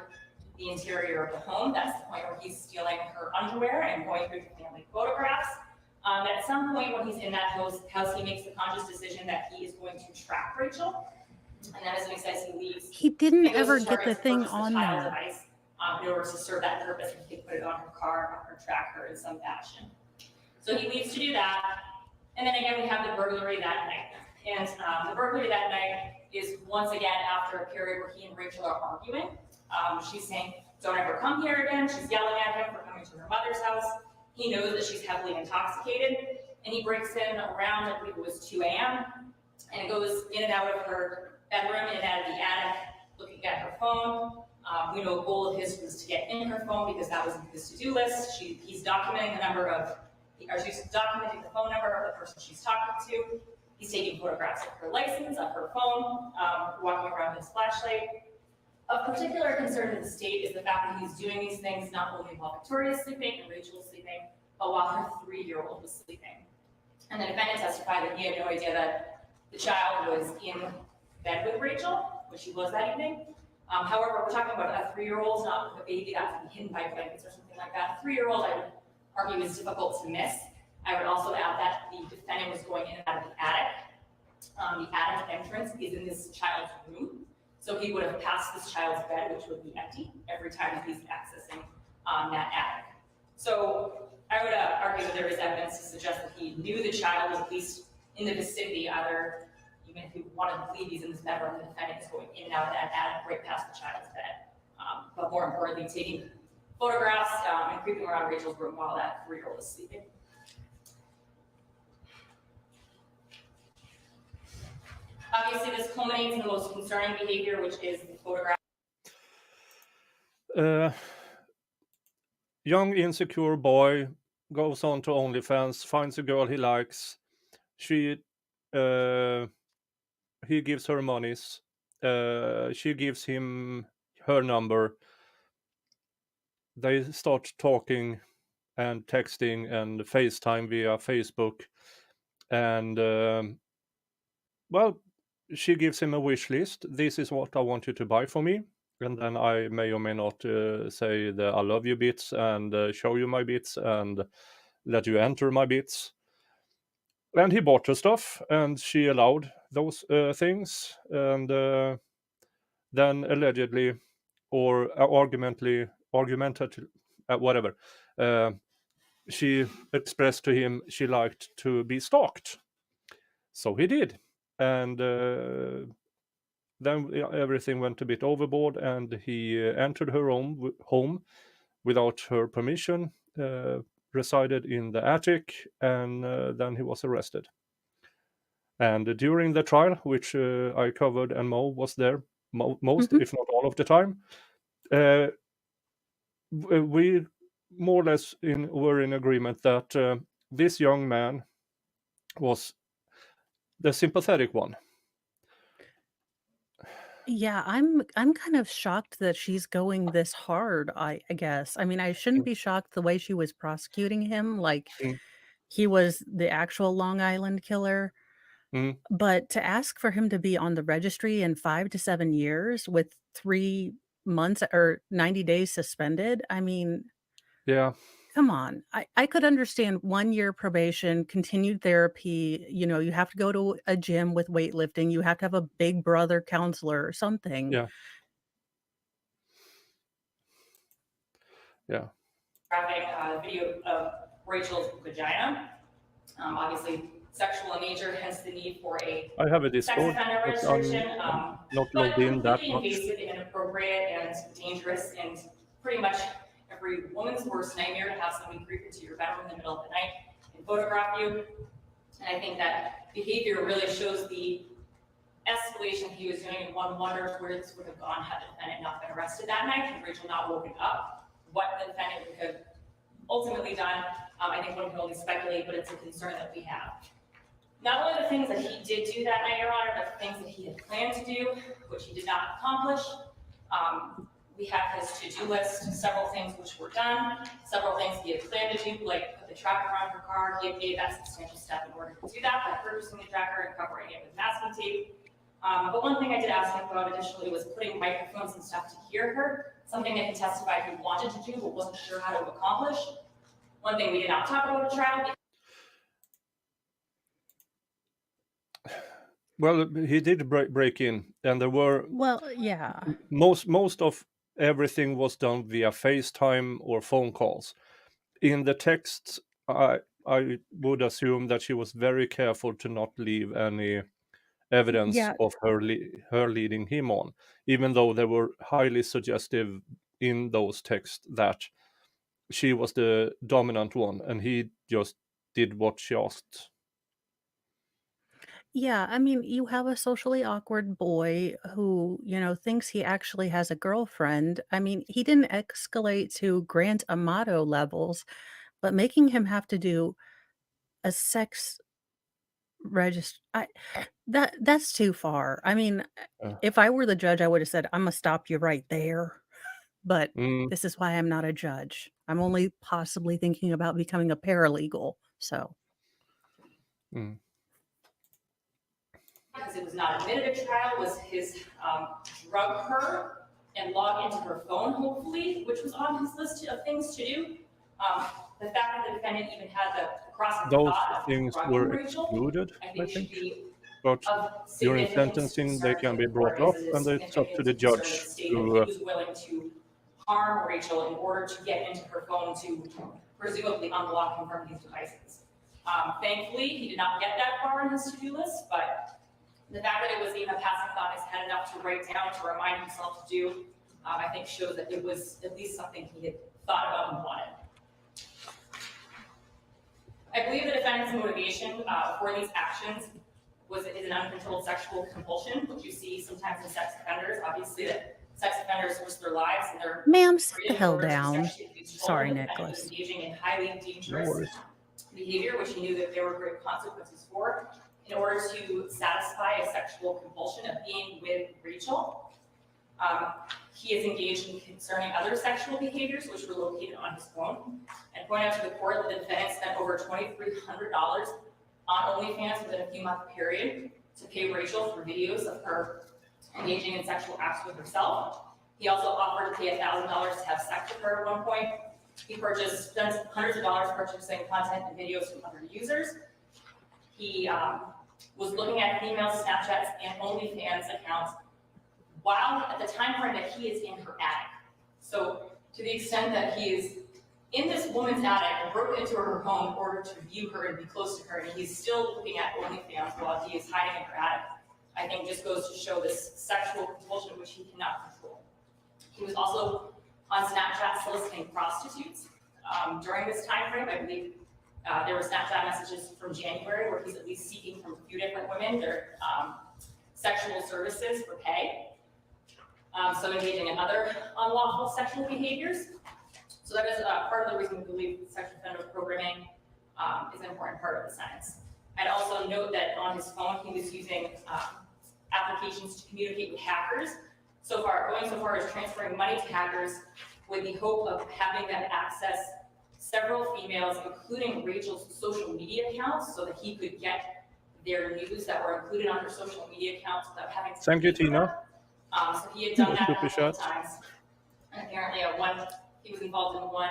the interior of the home. That's the point where he's stealing her underwear and going through the family photographs. At some point when he's in that house, he makes the conscious decision that he is going to track Rachel. And then as Nick says, he leaves. He didn't and goes ever to get Target the to thing purchase the on child there. device, in order to serve that purpose, and he could put it on her car, on her tracker in some fashion. So he leaves to do that. And then again, we have the burglary that night. And the burglary that night is once again after a period where he and Rachel are arguing. She's saying, don't ever come here again. She's yelling at him for coming to her mother's house. He knows that she's heavily intoxicated. And he breaks in around, I believe it was 2 a.m. and goes in and out of her bedroom, in and out of the attic, looking at her phone. We know a goal of his was to get in her phone because that was in his to-do list. He's documenting she's documenting the phone number of the person she's talking to. He's taking photographs of her license, of her phone, walking around with his flashlight. Of particular concern to the state is the fact that he's doing these things not only while Victoria's sleeping and Rachel's sleeping, but while her 3-year-old was sleeping. And the defendant testified that he had no idea that the child was in bed with Rachel, which she was that evening. However, we're talking about a 3-year-old, not a baby that can be hidden by blankets or something like that. A 3-year-old, I would argue, is difficult to miss. I would also add that the defendant was going in and out of the attic. The attic entrance is in this child's room. So he would have passed this child's bed, which would be empty every time that he's accessing that attic. So I would argue that there is evidence to suggest that he knew the child was at least in the vicinity, either even if he wanted to believe he's in this bedroom, the defendant is going in and out of that attic right past the child's bed. But more importantly, taking photographs and creeping around Rachel's room while that 3-year-old is sleeping. Obviously, this culminates in the most concerning behavior, which is the photograph. young insecure boy goes on to OnlyFans, finds a girl he likes. He gives her monies. She gives him her number. They start talking and texting and FaceTime via Facebook. And well, she gives him a wish list. This is what I want you to buy for me. And then I may or may not say the I love you bits and show you my bits and let you enter my bits. And he bought her stuff, and she allowed those things. And then allegedly, or argumentative, whatever, she expressed to him she liked to be stalked. So he did. And then everything went a bit overboard, and he entered her home without her permission, resided in the attic, and then he was arrested. And during the trial, which I covered and Mo was there most, Mhm. if not all of the time, we more or less were in agreement that this young man was the sympathetic one. Yeah, I'm kind of shocked that she's going this hard, I guess. I mean, I shouldn't be shocked the way she was prosecuting him, like Mm, he was the actual Long Island killer. mm, But to ask for him to be on the registry in 5 to 7 years with 3 months or 90 days suspended, I mean, yeah, come on. I could understand 1 year probation, continued therapy, you have to go to a gym with weightlifting, you have to have a big brother counselor or something. yeah, yeah. Graphic video of Rachel's vagina. Obviously sexual in nature, hence the need for a I have a sex Discord, offender but registration, I'm not but logged in that completely much. invasive and inappropriate and dangerous, and pretty much every woman's worst nightmare to have somebody creep into your bedroom in the middle of the night and photograph you. And I think that behavior really shows the escalation he was doing, and one wonders where this would have gone had the defendant not been arrested that night, and Rachel not woken up, what the defendant would have ultimately done. I think one can only speculate, but it's a concern that we have. Not only the things that he did do that night, Your Honor, but the things that he had planned to do, which he did not accomplish. We have his to-do list, several things which were done, several things he had planned to do, like put the tracker on her car. He had made that substantial step in order to do that by purchasing the tracker and covering it with masking tape. But one thing I did ask him about additionally was putting microphones and stuff to hear her, something that he testified he wanted to do but wasn't sure how to accomplish. One thing we did not talk about at trial. Well, he did break in, and there were Well, yeah. most of everything was done via FaceTime or phone calls. In the text, I would assume that she was very careful to not leave any evidence Yeah, of her leading him on, even though they were highly suggestive in those texts that she was the dominant one, and he just did what she asked. yeah, I mean, you have a socially awkward boy who, thinks he actually has a girlfriend. I mean, he didn't escalate to Grant Amato levels, but making him have to do a sex register that's too far. I mean, Uh, if I were the judge, I would have said, "Imma stop you right there." But mm, this is why I'm not a judge. I'm only possibly thinking about becoming a paralegal, so mm. Because it was not admitted at trial, was his drug her and log into her phone, hopefully, which was on his list of things to do. The fact that the defendant even had the crossing Those thought of things drugging were Rachel, excluded, I I think should think, be but of during significant sentencing they concern can to be the court, brought up, as it is and it's up to the significant concern of the judge state that he to was willing to harm Rachel in order to get into her phone to presumably unblock him from these devices. Thankfully, he did not get that far on his to-do list, but the fact that it was even a passing thought in his head enough to write down to remind himself to do, I think shows that it was at least something he had thought about and wanted. I believe the defendant's motivation for these actions is an uncontrolled sexual compulsion, which you see sometimes in sex offenders. Obviously, that sex offenders risk their lives and their Ma'am, sit the freedom in hell order to down. sexually abuse Sorry, children. The defendant was Nicholas. engaging in highly No dangerous worries. behavior, which he knew that there were great consequences for, in order to satisfy a sexual compulsion of being with Rachel. He is engaged in concerning other sexual behaviors, which were located on his phone, and point out to the court that the defendant spent over $2,300 on OnlyFans within a few-month period to pay Rachel for videos of her engaging in sexual acts with herself. He also offered to pay $1,000 to have sex with her at one point. He spent hundreds of dollars purchasing content and videos from other users. He was looking at female Snapchats and OnlyFans accounts while at the time frame that he is in her attic. So to the extent that he is in this woman's attic and broke into her home in order to view her and be close to her, and he's still looking at OnlyFans while he is hiding in her attic, I think just goes to show this sexual compulsion which he cannot control. He was also on Snapchat soliciting prostitutes. During this time frame, I believe there were Snapchat messages from January where he's at least seeking from a few different women their sexual services for pay. So engaging in other unlawful sexual behaviors. So that is part of the reason we believe sexual offender programming is an important part of the sentence. I'd also note that on his phone, he was using applications to communicate with hackers. Going so far as transferring money to hackers with the hope of having them access several females, including Rachel's social media accounts, so that he could get their news that were included on her social media accounts without having to Thank you, pay for Tina. them. So he had done that a Super couple of chat. times. And apparently he was involved in one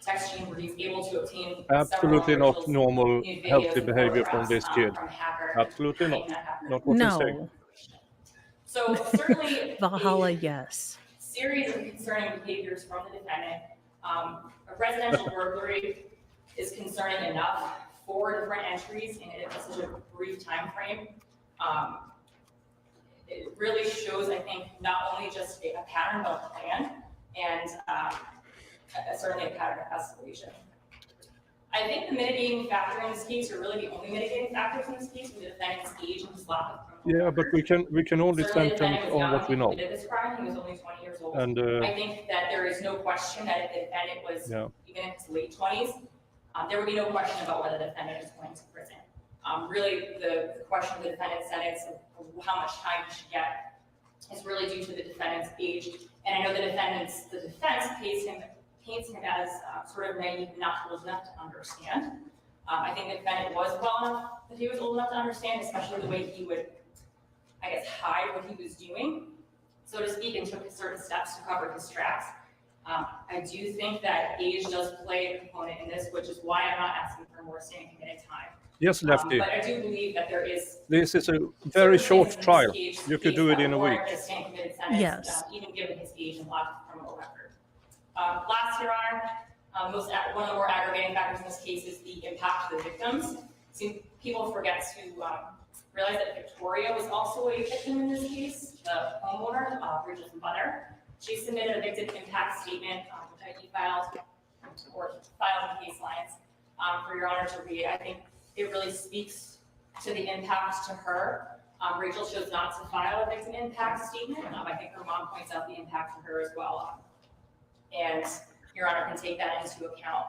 text chain where he's able to obtain Absolutely several not Rachel's normal, nude healthy videos and behavior from photographs, this kid. from a hacker, Absolutely claiming not. that hacker. Not what he's saying. No. So certainly Valhalla, a yes. series of concerning behaviors from the defendant. A residential burglary is concerning enough. 4 different entries in such a brief time frame. It really shows, I think, not only just a pattern but a plan, and certainly a pattern of escalation. I think the mitigating factor in this case, or really the only mitigating factors in this case, was the defendant's age and his lack of criminal Yeah, but record. we can only Certainly the sentence defendant was on young what we when he know. committed this crime. He was only 20 years old. And I think that there is no question that if the defendant was even in his late 20s, there would be no question about whether the defendant is going to prison. Really, the question of the defendant's sentence of how much time he should get is really due to the defendant's age. And I know the defense paints him as sort of naive, not old enough to understand. I think the defendant was well enough that he was old enough to understand, especially the way he would, I guess, hide what he was doing, so to speak, and took certain steps to cover his tracks. I do think that age does play a component in this, which is why I'm not asking for more staying committed time. yes, Lefty. But I do believe that there is This is a very short things in this trial. case You could do it that in a week. warrant a staying committed sentence, Yes. Even given his age and lack of criminal record. Last, Your Honor, one of the more aggravating factors in this case is the impact to the victims. See, people forget to realize that Victoria was also a victim in this case, the homeowner, Rachel's mother. She submitted a victim impact statement, which I filed in case lines for Your Honor to read. I think it really speaks to the impact to her. Rachel chose not to file a victim impact statement. I think her mom points out the impact to her as well. And Your Honor can take that into account.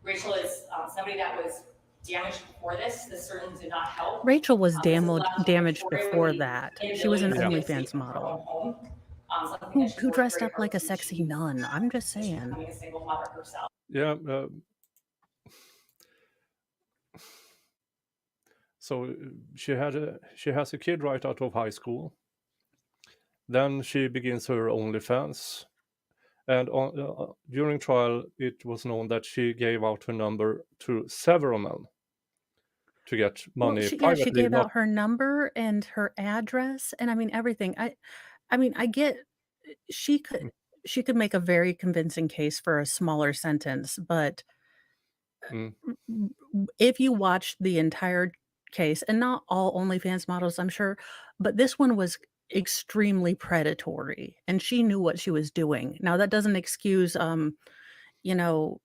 Rachel is somebody that was damaged before this. This certainly did not help. Rachel was This is left to damaged Victoria before with the that. She was an inability to OnlyFans escape from her model own home. Something that she who worked dressed very up like a hard to sexy achieve. nun. I'm just She's saying. becoming a single mother herself. Yeah. So she has a kid right out of high school. Then she begins her OnlyFans, and during trial, it was known that she gave out her number to several men to get money She privately. gave out her number and her address, and I mean everything. I mean, I get she could make a very convincing case for a smaller sentence, but if you watch the entire case, and not all OnlyFans models, I'm sure, but this one was extremely predatory, and she knew what she was doing. Now, that doesn't excuse,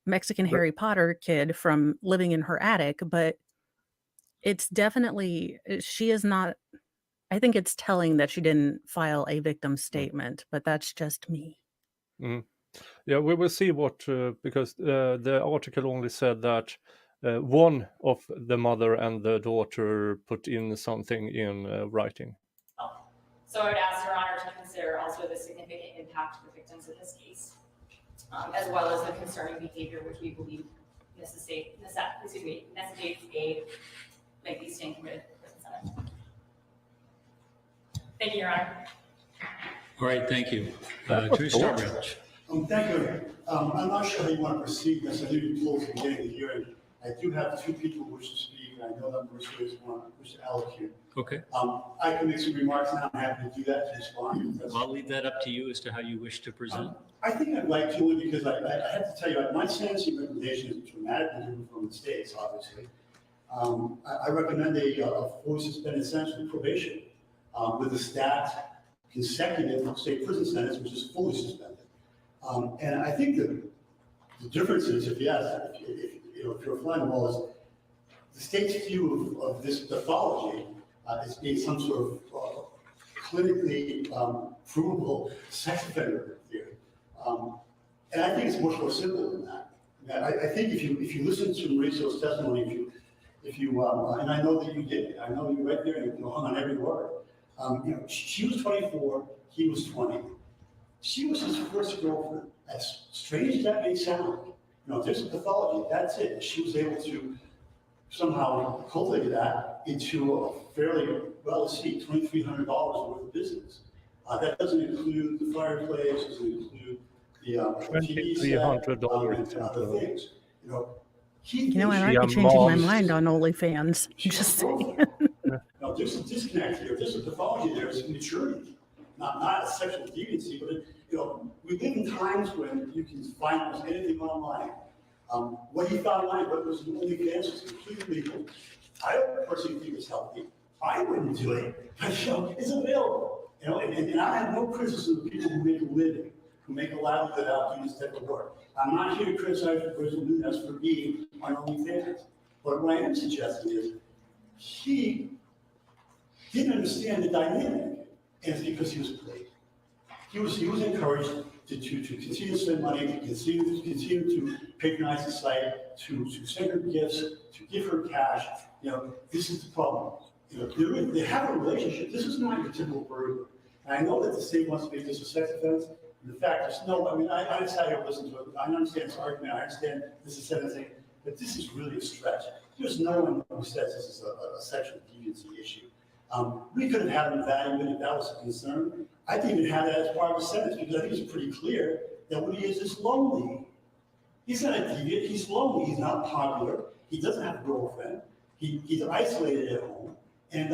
Mexican Harry Potter kid from living in her attic, but it's definitely, she is not, I think it's telling that she didn't file a victim statement, but that's just me. Mhm. Yeah, we will see what, because the article only said that one of the mother and the daughter put in something in writing. So I would ask Your Honor to consider also the significant impact to the victims in this case, as well as the concerning behavior which we believe necessitates a lengthy stay committed prison sentence. Thank you, Your Honor. All right, thank you. That was Teresa short. Starbridge. Thank you. I'm not sure how you want to proceed this. I knew you closed the beginning of the hearing. I do have two people who wish to speak, and I know that Mauricio is one, wish to allocute. Okay, I can make some remarks now. I'm happy to do that to respond. well, I'll leave that up to you as to how you wish to present. I think I'd like to, because I have to tell you, my sentencing recommendation is dramatically different from the state's, obviously. I recommend a fully suspended sentence with probation, with a stacked consecutive state prison sentence, which is fully suspended. And I think the difference is, if you're flying the wall, is the state's view of this pathology as being some sort of clinically provable sex offender theory. And I think it's much more simple than that. I think if you listen to Mauricio's testimony, and I know that you did, I know you read there and you hung on every word. She was 24, he was 20. She was his first girlfriend. As strange as that may sound, there's a pathology, that's it. She was able to somehow cultivate that into a fairly, well, let's see, $2,300 worth of business. That doesn't include the fireplace, doesn't include the TV set, $2,300 and other things. I might be changing my mind on OnlyFans. Just saying. No, there's a disconnect here. There's a pathology there. It's immaturity, not a sexual deviancy, but we live in times when you can find almost anything online. What he found online, what was in OnlyFans, was completely legal. I don't personally think it's healthy. I wouldn't do it, but it's available. And I have no criticism of people who make a living, who make a livelihood out doing this type of work. I'm not here to criticize the person who does for being on OnlyFans. But what I am suggesting is he didn't understand the dynamic, and it's because he was played. He was encouraged to continue to spend money, to continue to patronize the site, to send her gifts, to give her cash. This is the problem. They have a relationship. This is not your typical burglar. And I know that the state wants to make this a sex offense. In fact, I decided to listen to it. I understand this argument. I understand this is sentencing, but this is really a stretch. There's no one who says this is a sexual deviancy issue. We could have had him evaluated if that was a concern. I didn't even have that as part of the sentence because I think it's pretty clear that what he is lonely. He's not a deviant, he's lonely, he's not popular, he doesn't have a girlfriend, he's isolated at home, and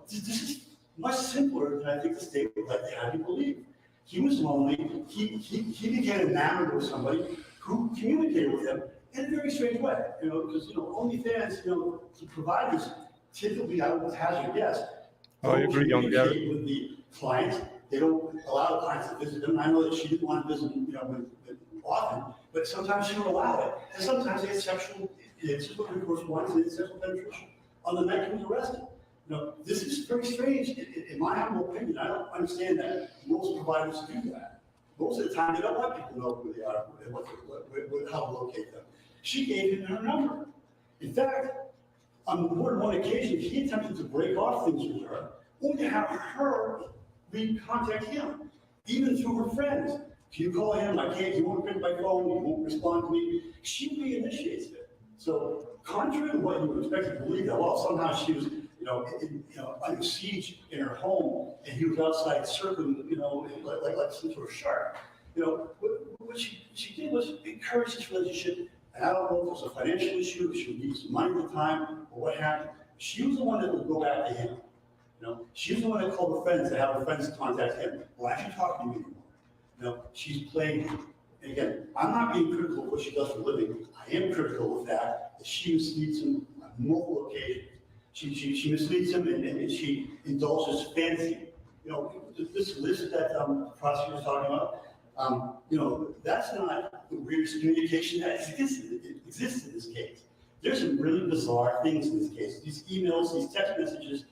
this is much simpler than I think the state would like to have you believe. He was lonely, he became enamored with somebody who communicated with him in a very strange way, because OnlyFans, the providers typically, I would hazard a guess, I agree on that. with the clients. They don't allow the clients to visit them. I know that she didn't want to visit them, often, but sometimes she would allow it. And sometimes they had sexual, recourse ones, and sexual penetration on the night he was arrested. This is very strange. In my humble opinion, I don't understand that most providers do that. Most of the time, they don't let people know who they are and how to locate them. She gave him her number. In fact, on more than one occasion, he attempted to break off things with her, only to have her contact him, even through her friends. If you call him, he won't pick my phone, he won't respond to me. She reinitiates it. So, contrary to what you would expect to believe, that somehow she was, under siege in her home, and he was outside circling, like some sort of shark. What she did was encourage this relationship. And I don't know if it was a financial issue, if she would need some money at the time, or what happened. She was the one that would go back to him. She was the one that called her friends to have her friends contact him. Why aren't you talking to me anymore? She's playing him. And again, I'm not being critical of what she does for a living. I am critical of that she misleads him on multiple occasions. She misleads him and she indulges fantasy. This list that the prosecutor was talking about, that's not the weirdest communication that exists in this case. There's some really bizarre things in this case. These emails, these text messages,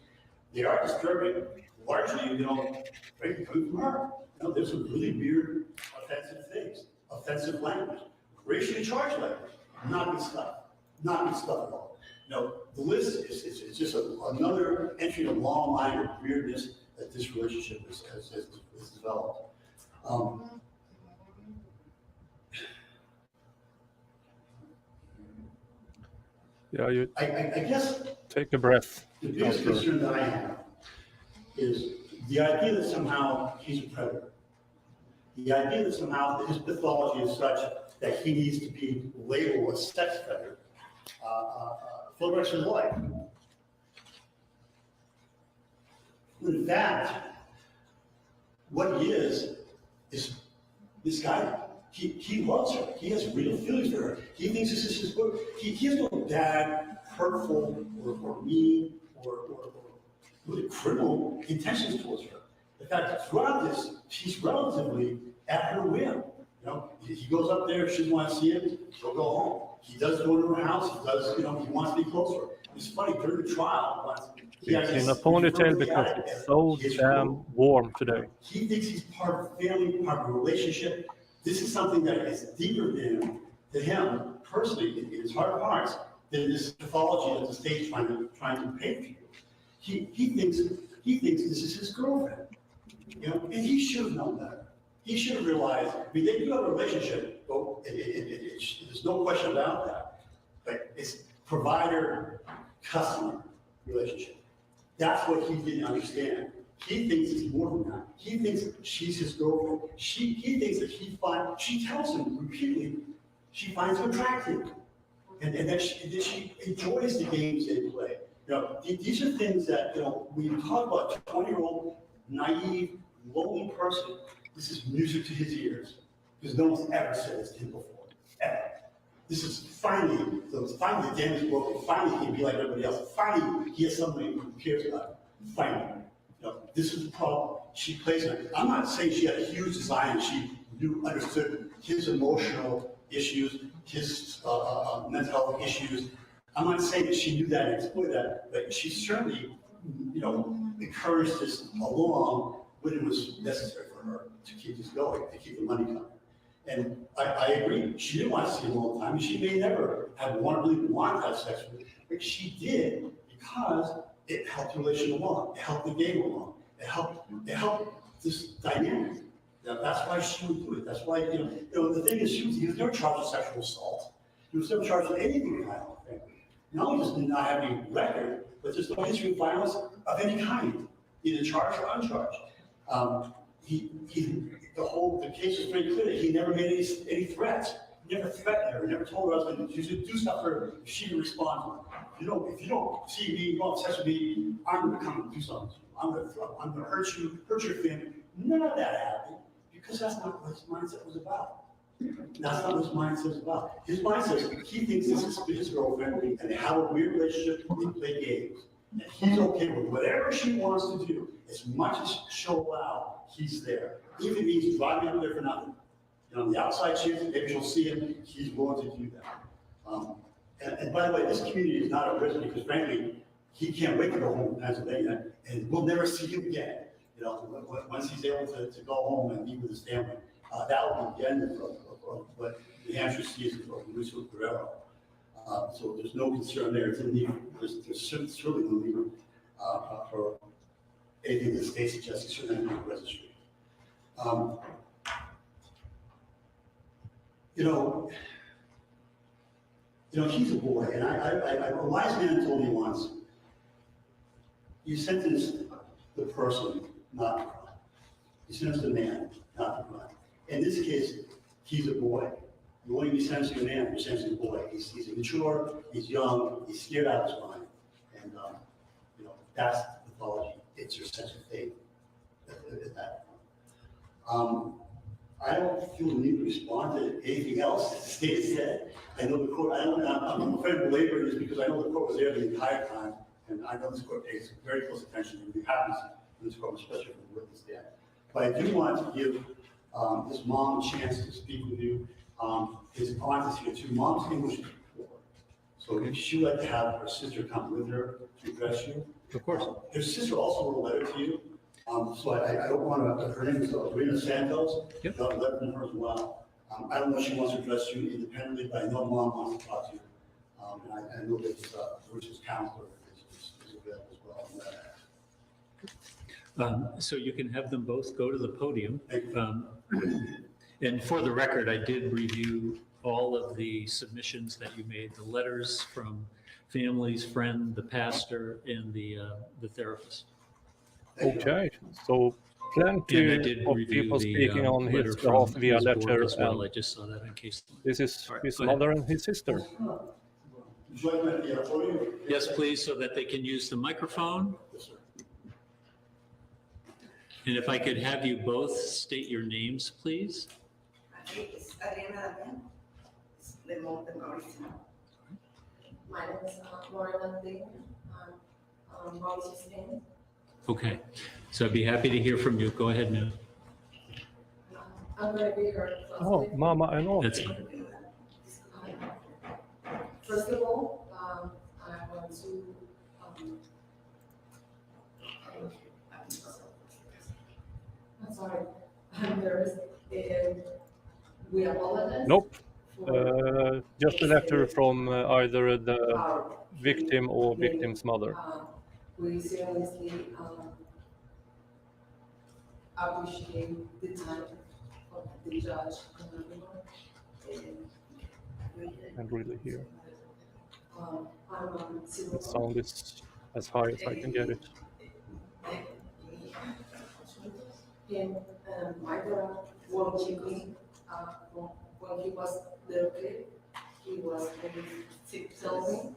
They are disturbing, largely, right, coming from her. There's some really weird, offensive things, offensive language, racially charged language, not good stuff, not good stuff at all. The list is just another entry in a long line of weirdness that this relationship has developed. Yeah, I guess take a breath. the biggest after. concern that I have is the idea that somehow he's a predator. The idea that somehow his pathology is such that he needs to be labeled a sex predator for the rest of his life. In fact, what he is misguided. He loves her. He has real feelings for her. He thinks this is his book. He has no bad, hurtful, or mean, or really criminal intentions towards her. In fact, throughout this, she's relatively at her whim. He goes up there, she doesn't want to see him, she'll go home. He does go to her house, he does, he wants to be closer. It's funny, during the trial, He's in a ponytail because it's so damn warm today. He thinks he's part of a family, part of a relationship. This is something that is deeper to him personally, in his heart of hearts, than this pathology that the state's trying to paint for you. He thinks this is his girlfriend, and he should have known better. He should have realized. They do have a relationship. There's no question about that. But it's provider-customer relationship. That's what he didn't understand. He thinks it's more than that. He thinks she's his girlfriend. He thinks that she tells him repeatedly she finds him attractive, and that she enjoys the games they play. These are things that, when you talk about a 20-year-old, naive, lonely person, this is music to his ears, because no one's ever said this to him before, ever. This is finally the dam is broken. Finally, he can be like everybody else. Finally, he has somebody who cares about him. Finally. This is the problem. She plays it. I'm not saying she had a huge design and she understood his emotional issues, his mental health issues. I'm not saying that she knew that and exploited that, but she certainly, encouraged this along when it was necessary for her to keep this going, to keep the money coming. And I agree. She didn't want to see him all the time. She may never have really wanted to have sex with him, but she did because it helped the relationship along. It helped the game along. It helped this dynamic. That's why she would do it. That's why, the thing is, he was never charged with sexual assault. He was never charged with anything violent. Not only does he not have any record, but there's no history of violence of any kind, either charged or uncharged. The case is very clear that he never made any threats. He never threatened her. He never told her husband she should do stuff for her if she didn't respond to him. If you don't see me, you don't have sex with me, I'm going to come and do something to you. I'm going to hurt you, hurt your family. None of that happened because that's not what his mindset was about. That's not what his mindset is about. His mindset, he thinks this is his girlfriend and they have a weird relationship, they play games. And he's okay with whatever she wants to do. As much as she'll allow, he's there. Even if it means driving up there for nothing. On the outside chance, maybe she'll see him, he's willing to do that. And by the way, this community is not a risk because frankly, he can't wait to go home to Pennsylvania and we'll never see him again. Once he's able to go home and be with his family, that will be the end of what New Hampshire sees as Mauricio Guerrero. So there's no concern there. There's certainly no need for anything that state suggests. It's certainly not registry. He's a boy, and a wise man told me once, you sentence the person, not the crime. You sentence the man, not the crime. In this case, he's a boy. You won't even be sentencing a man, you're sentencing a boy. He's immature, he's young, he's scared out of his mind. And, that's the pathology. It's your sense of faith at that point. I don't feel the need to respond to anything else that the state said. I know the court, I'm afraid of belaboring this because I know the court was there the entire time, and I know this court pays very close attention to what happens in this court, especially for the witness stand. But I do want to give this mom a chance to speak with you. His aunt is here too. Mom's English is poor, So if she'd like to have her sister come with her to address you. Of course. Her sister also wrote a letter to you, so I don't want to, her name is Rena Santos. Yep. Got a letter from her as well. I don't know if she wants to address you independently, but I know Mom wants to talk to you. And I know that Richard's counselor is available as well on that. So you can have them both go to the podium. Thank you. And for the record, I did review all of the submissions that you made, the letters from families, friend, the pastor, and the therapist. Okay, so And I plenty did of review people the speaking on letter his from behalf via his board letter, as well. I and just saw that in case. this is All right, his go ahead. mother and his sister. Would you like me to get a podium? Yes, please, so that they can use the microphone. Yes, sir. And if I could have you both state your names, please. It's Adriana Damian. It's the mom of Mauricio. My name is Morena Damian. I'm Mauricio's friend. Okay, so I'd be happy to hear from you. Go ahead, ma'am. I'm going to be her Oh, translator. Mama and all. That's First of all, I want to I'm sorry, I'm nervous. And we apologize. Nope, for just a letter from either the our victim or victim's mother. We seriously appreciate the time of the judge and everyone. And really here, I'm on zero. the sound is as high as I can get it. Him and my brother working with me when he was little kid. He was very tell me.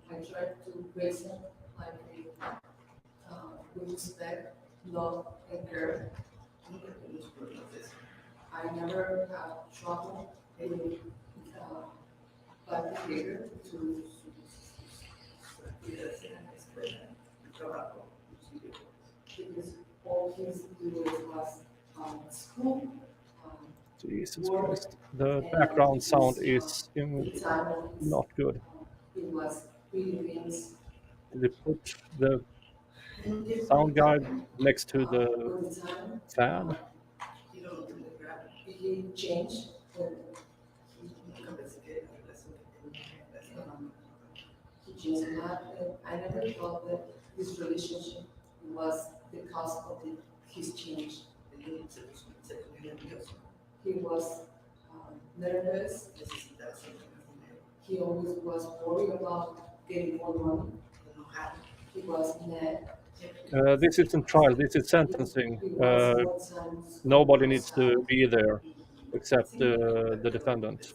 I tried to raise him like with respect, love, and care. I never had trouble in bad behavior to because all he's doing was school. Jesus Christ, the background sound is not good. It was video games. They put the sound guide next to the With the time, fan. he changed when he changed a lot. And I never thought that this relationship was the cause of his change. He was nervous. He always was worried about getting more money. He was mad. This isn't trial, this is sentencing. He was more times- Nobody needs to be there except the defendant.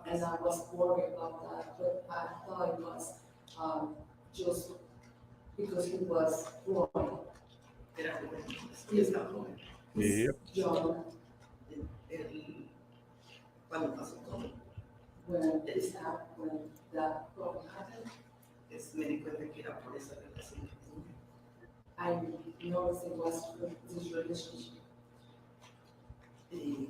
And I was worried about that, but I thought it was just because he was growing. He's Yep. young when this happened, when that problem happened. I noticed it was for this relationship. He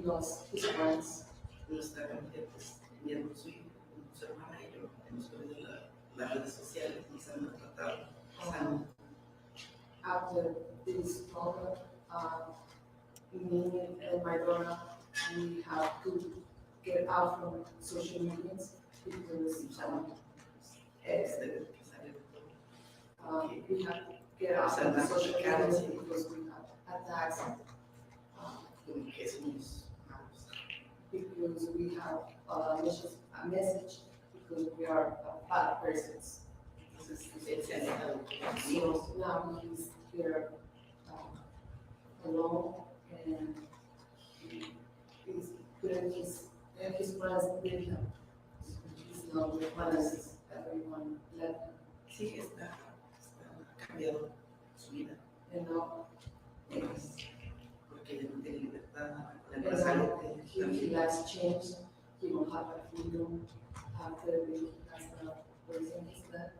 lost his friends. After this problem, me and my brother, we have to get out from social media because we have to get out from social media because we have attacks. Because we have a message because we are bad persons. So now he's here alone and he's putting his friends with him. He's not with friends, everyone left him. You know, he has changed, he will have a freedom after he has the person he's left.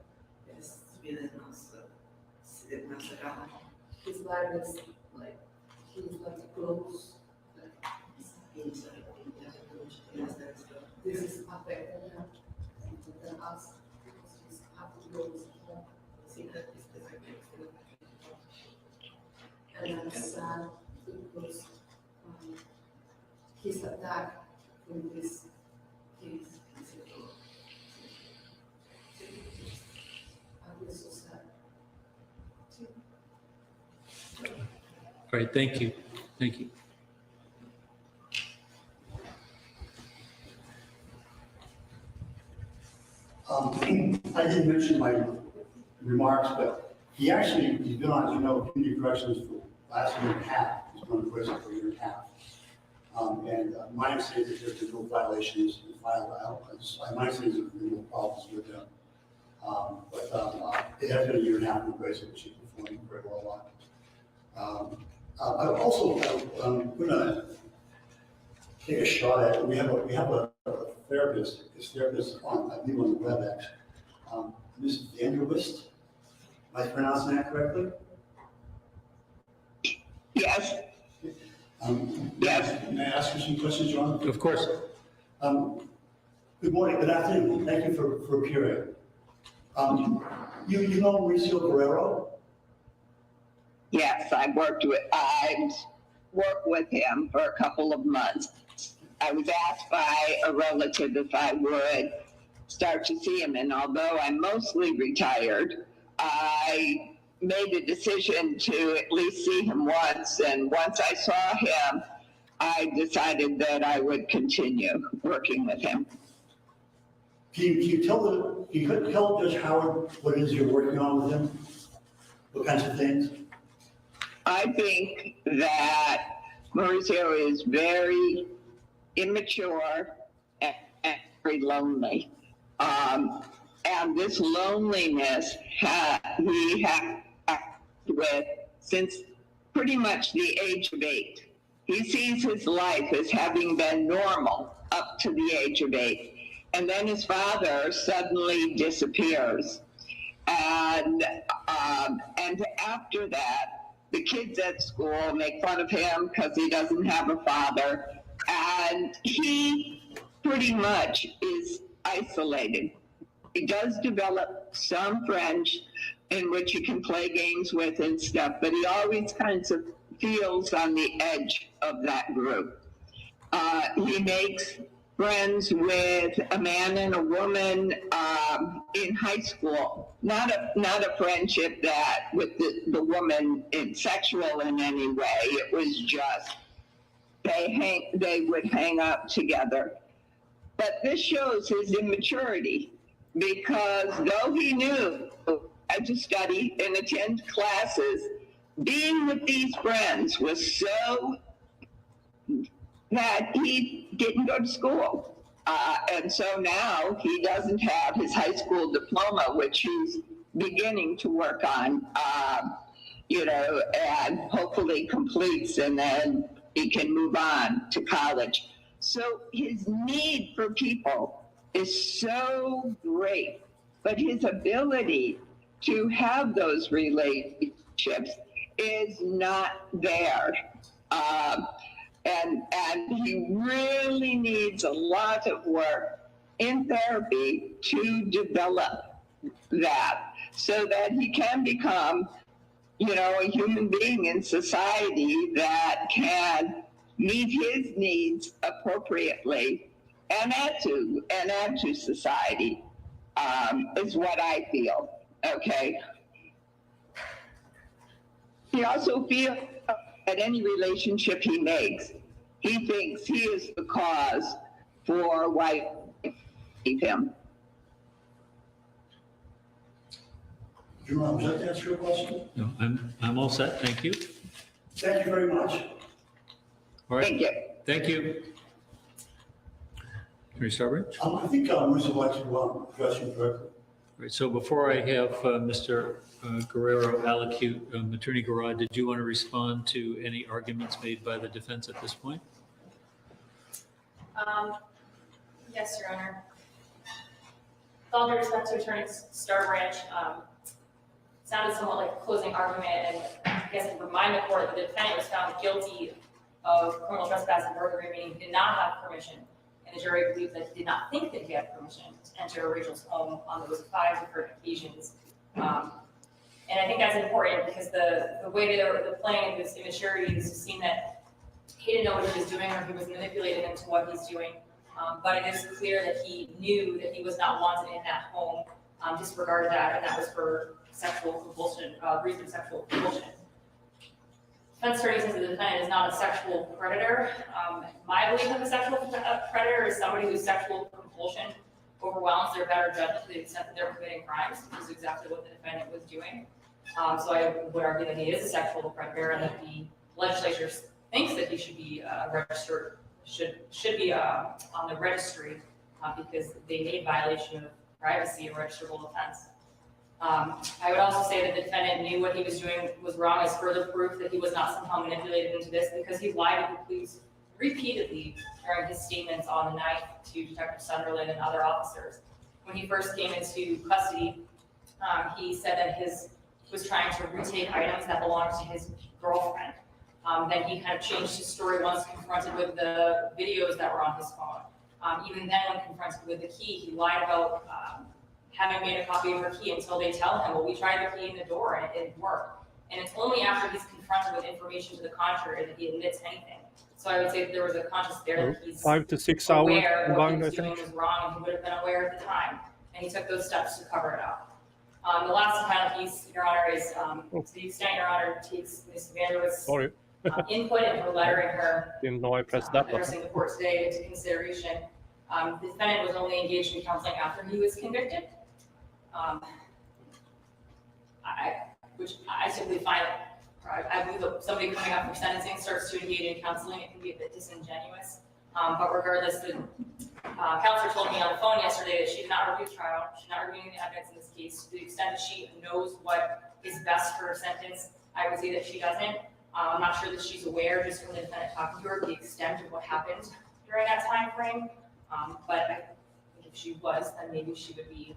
his life is like, he's like close, like, this is affecting him than us, because he's have to go to home, see that this is and I'm sad because his attack in this case is I feel so sad. All right, thank you. Thank you. I didn't mention my remarks, but he's been on, as you know, community corrections for the last year and a half. He's been in prison for a year and a half. My understanding is there's been no violations filed out. My understanding is there's been no problems with them. It has been a year and a half in prison, which he's performing very well on. I also, I'm gonna take a shot at, we have a therapist, his therapist on, I believe on the WebEx, Ms. Vanderwist. Am I pronouncing that correctly? Yes, yes. May I ask you some questions, John? Of course. Good morning, good afternoon. Thank you for appearing. You know Mauricio Guerrero? Yes, I worked with him for a couple of months. I was asked by a relative if I would start to see him, and although I'm mostly retired, I made a decision to at least see him once, and once I saw him, I decided that I would continue working with him. Can you tell Judge Howard what it is you're working on with him? What kinds of things? I think that Mauricio is very immature and very lonely. And this loneliness he has with since pretty much the age of 8. He sees his life as having been normal up to the age of 8. And then his father suddenly disappears. And after that, the kids at school make fun of him because he doesn't have a father. And he pretty much is isolated. He does develop some friends in which he can play games with and stuff, but he always kind of feels on the edge of that group. He makes friends with a man and a woman in high school. Not a friendship that with the woman in sexual in any way. It was just they would hang out together. But this shows his immaturity, because though he knew how to study and attend classes, being with these friends was so that he didn't go to school. And so now he doesn't have his high school diploma, which he's beginning to work on, and hopefully completes, and then he can move on to college. So his need for people is so great, but his ability to have those relationships is not there. And he really needs a lot of work in therapy to develop that so that he can become, a human being in society that can meet his needs appropriately and add to society, is what I feel, okay? He also feels that any relationship he makes, he thinks he is the cause for why he leave him. Do you want to answer your question? No, I'm all set. Thank you. Thank you very much. All right. Thank you. Thank you. Attorney Starbridge? I think Marissa would like to address you directly. All right, so before I have Mr. Guerrero allocute, Attorney Garrod, did you want to respond to any arguments made by the defense at this point? Yes, Your Honor. With all due respect to Attorney Starbridge, sounded somewhat like a closing argument, and I guess to remind the court that the defendant was found guilty of criminal trespass and burglary, meaning he did not have permission, and the jury believed that he did not think that he had permission to enter Rachel's home on those 5 different occasions. And I think that's important because the way they're playing this immaturity is to seem that he didn't know what he was doing or he was manipulated into what he's doing. But it is clear that he knew that he was not wanted in that home, disregarded that, and that was for sexual compulsion, reason of sexual compulsion. Defense attorney says the defendant is not a sexual predator. My belief of a sexual predator is somebody whose sexual compulsion overwhelms their better judgment to the extent that they're committing crimes, which is exactly what the defendant was doing. So I would argue that he is a sexual predator and that the legislature thinks that he should be registered, should be on the registry because they made violation of privacy a registrable offense. I would also say that the defendant knew what he was doing was wrong as further proof that he was not somehow manipulated into this because he lied to the police repeatedly during his statements on the night to Detective Sunderland and other officers. When he first came into custody, he said that he was trying to retake items that belonged to his girlfriend. Then he kind of changed his story once confronted with the videos that were on his phone. Even then, when confronted with the key, he lied about having made a copy of her key until they tell him, well, we tried the key in the door and it didn't work. And it's only after he's confronted with information to the contrary that he admits anything. So I would say that there was a conscious there that he's 5 to 6 hours aware what he combined, I was doing think. was wrong and he would have been aware at the time. And he took those steps to cover it up. The last and final piece, Your Honor, is to the extent Your Honor takes Ms. Vanderwitz's Sorry, input and her letter in her didn't know I pressed that button. addressing the court today into consideration. The defendant was only engaged in counseling after he was convicted. Which I simply find, I believe that somebody coming up from sentencing starts to engage in counseling, it can be a bit disingenuous. But regardless, the counselor told me on the phone yesterday that she did not review the trial, she's not reviewing the evidence in this case. To the extent that she knows what is best for her sentence, I would say that she doesn't. I'm not sure that she's aware, just from the defendant talking to her, the extent of what happened during that time frame. But I think if she was, then maybe she would be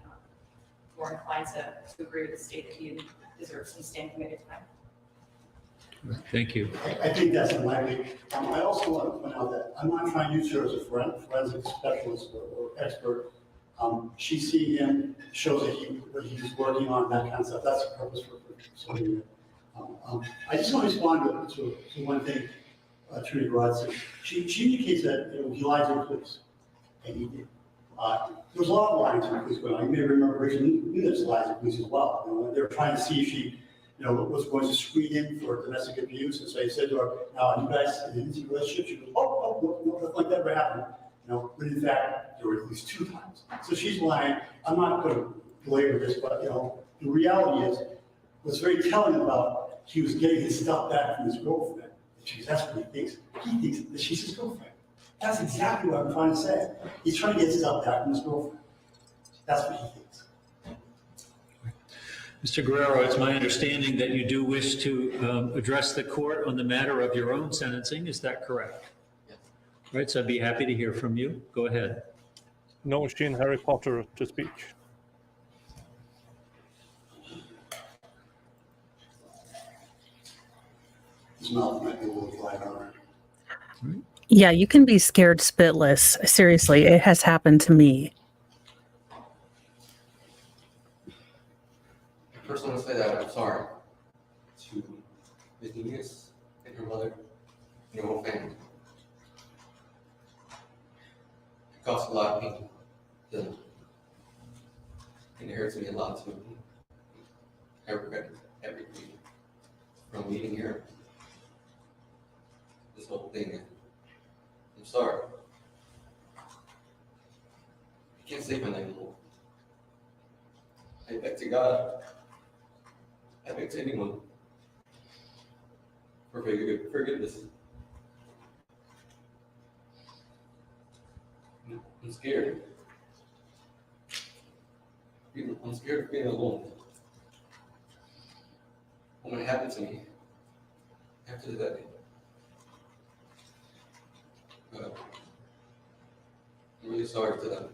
more inclined to agree with the state that he deserves some staying committed time. Thank you. I think that's unlikely. I also want to point out that I'm not trying to use her as a forensic specialist or expert. She's seen him, shows that what he's working on, that kind of stuff. That's the purpose for somebody. I just want to respond to one thing Attorney Rod said. She indicates that he lied to the police, and he did. There's a lot of lying to the police going on. You may remember Rachel Nunez lied to the police as well. They were trying to see if she was going to screen in for domestic abuse, and so he said to her, "Now, you guys in an intimate relationship?" She goes, "Oh, no, nothing like that ever happened." But in fact, there were at least 2 times. So she's lying. I'm not going to belabor this, but the reality is, what's very telling about he was getting his stuff back from his girlfriend. That's what he thinks. He thinks that she's his girlfriend. That's exactly what I'm trying to say. He's trying to get stuff back from his girlfriend. That's what he thinks. Mr. Guerrero, it's my understanding that you do wish to address the court on the matter of your own sentencing. Is that correct? Yes. Right, so I'd be happy to hear from you. Go ahead. No Shin Harry Potter to speak. His mouth might be a little dry, however. Yeah, you can be scared spitless. Seriously, it has happened to me. First, I want to say that I'm sorry to Ms. Nunez and her mother and her whole family. It costs a lot of pain to them. And it hurts me a lot too. I regret everything from meeting here. This whole thing. I'm sorry. I can't sleep at night anymore. I beg to God, I beg to anyone for forgiveness. I'm scared. I'm scared of being alone. What might happen to me after that? I'm really sorry to them,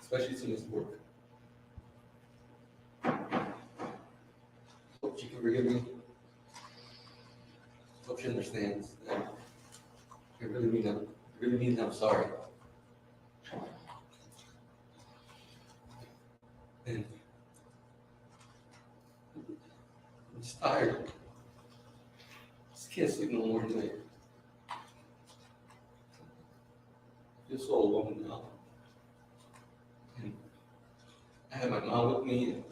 especially to Ms. Work. hope she can forgive me. Hope she understands that I really mean that I'm sorry. And I'm just tired. Just can't sleep no more tonight. I feel so alone now. And I have my mom with me. It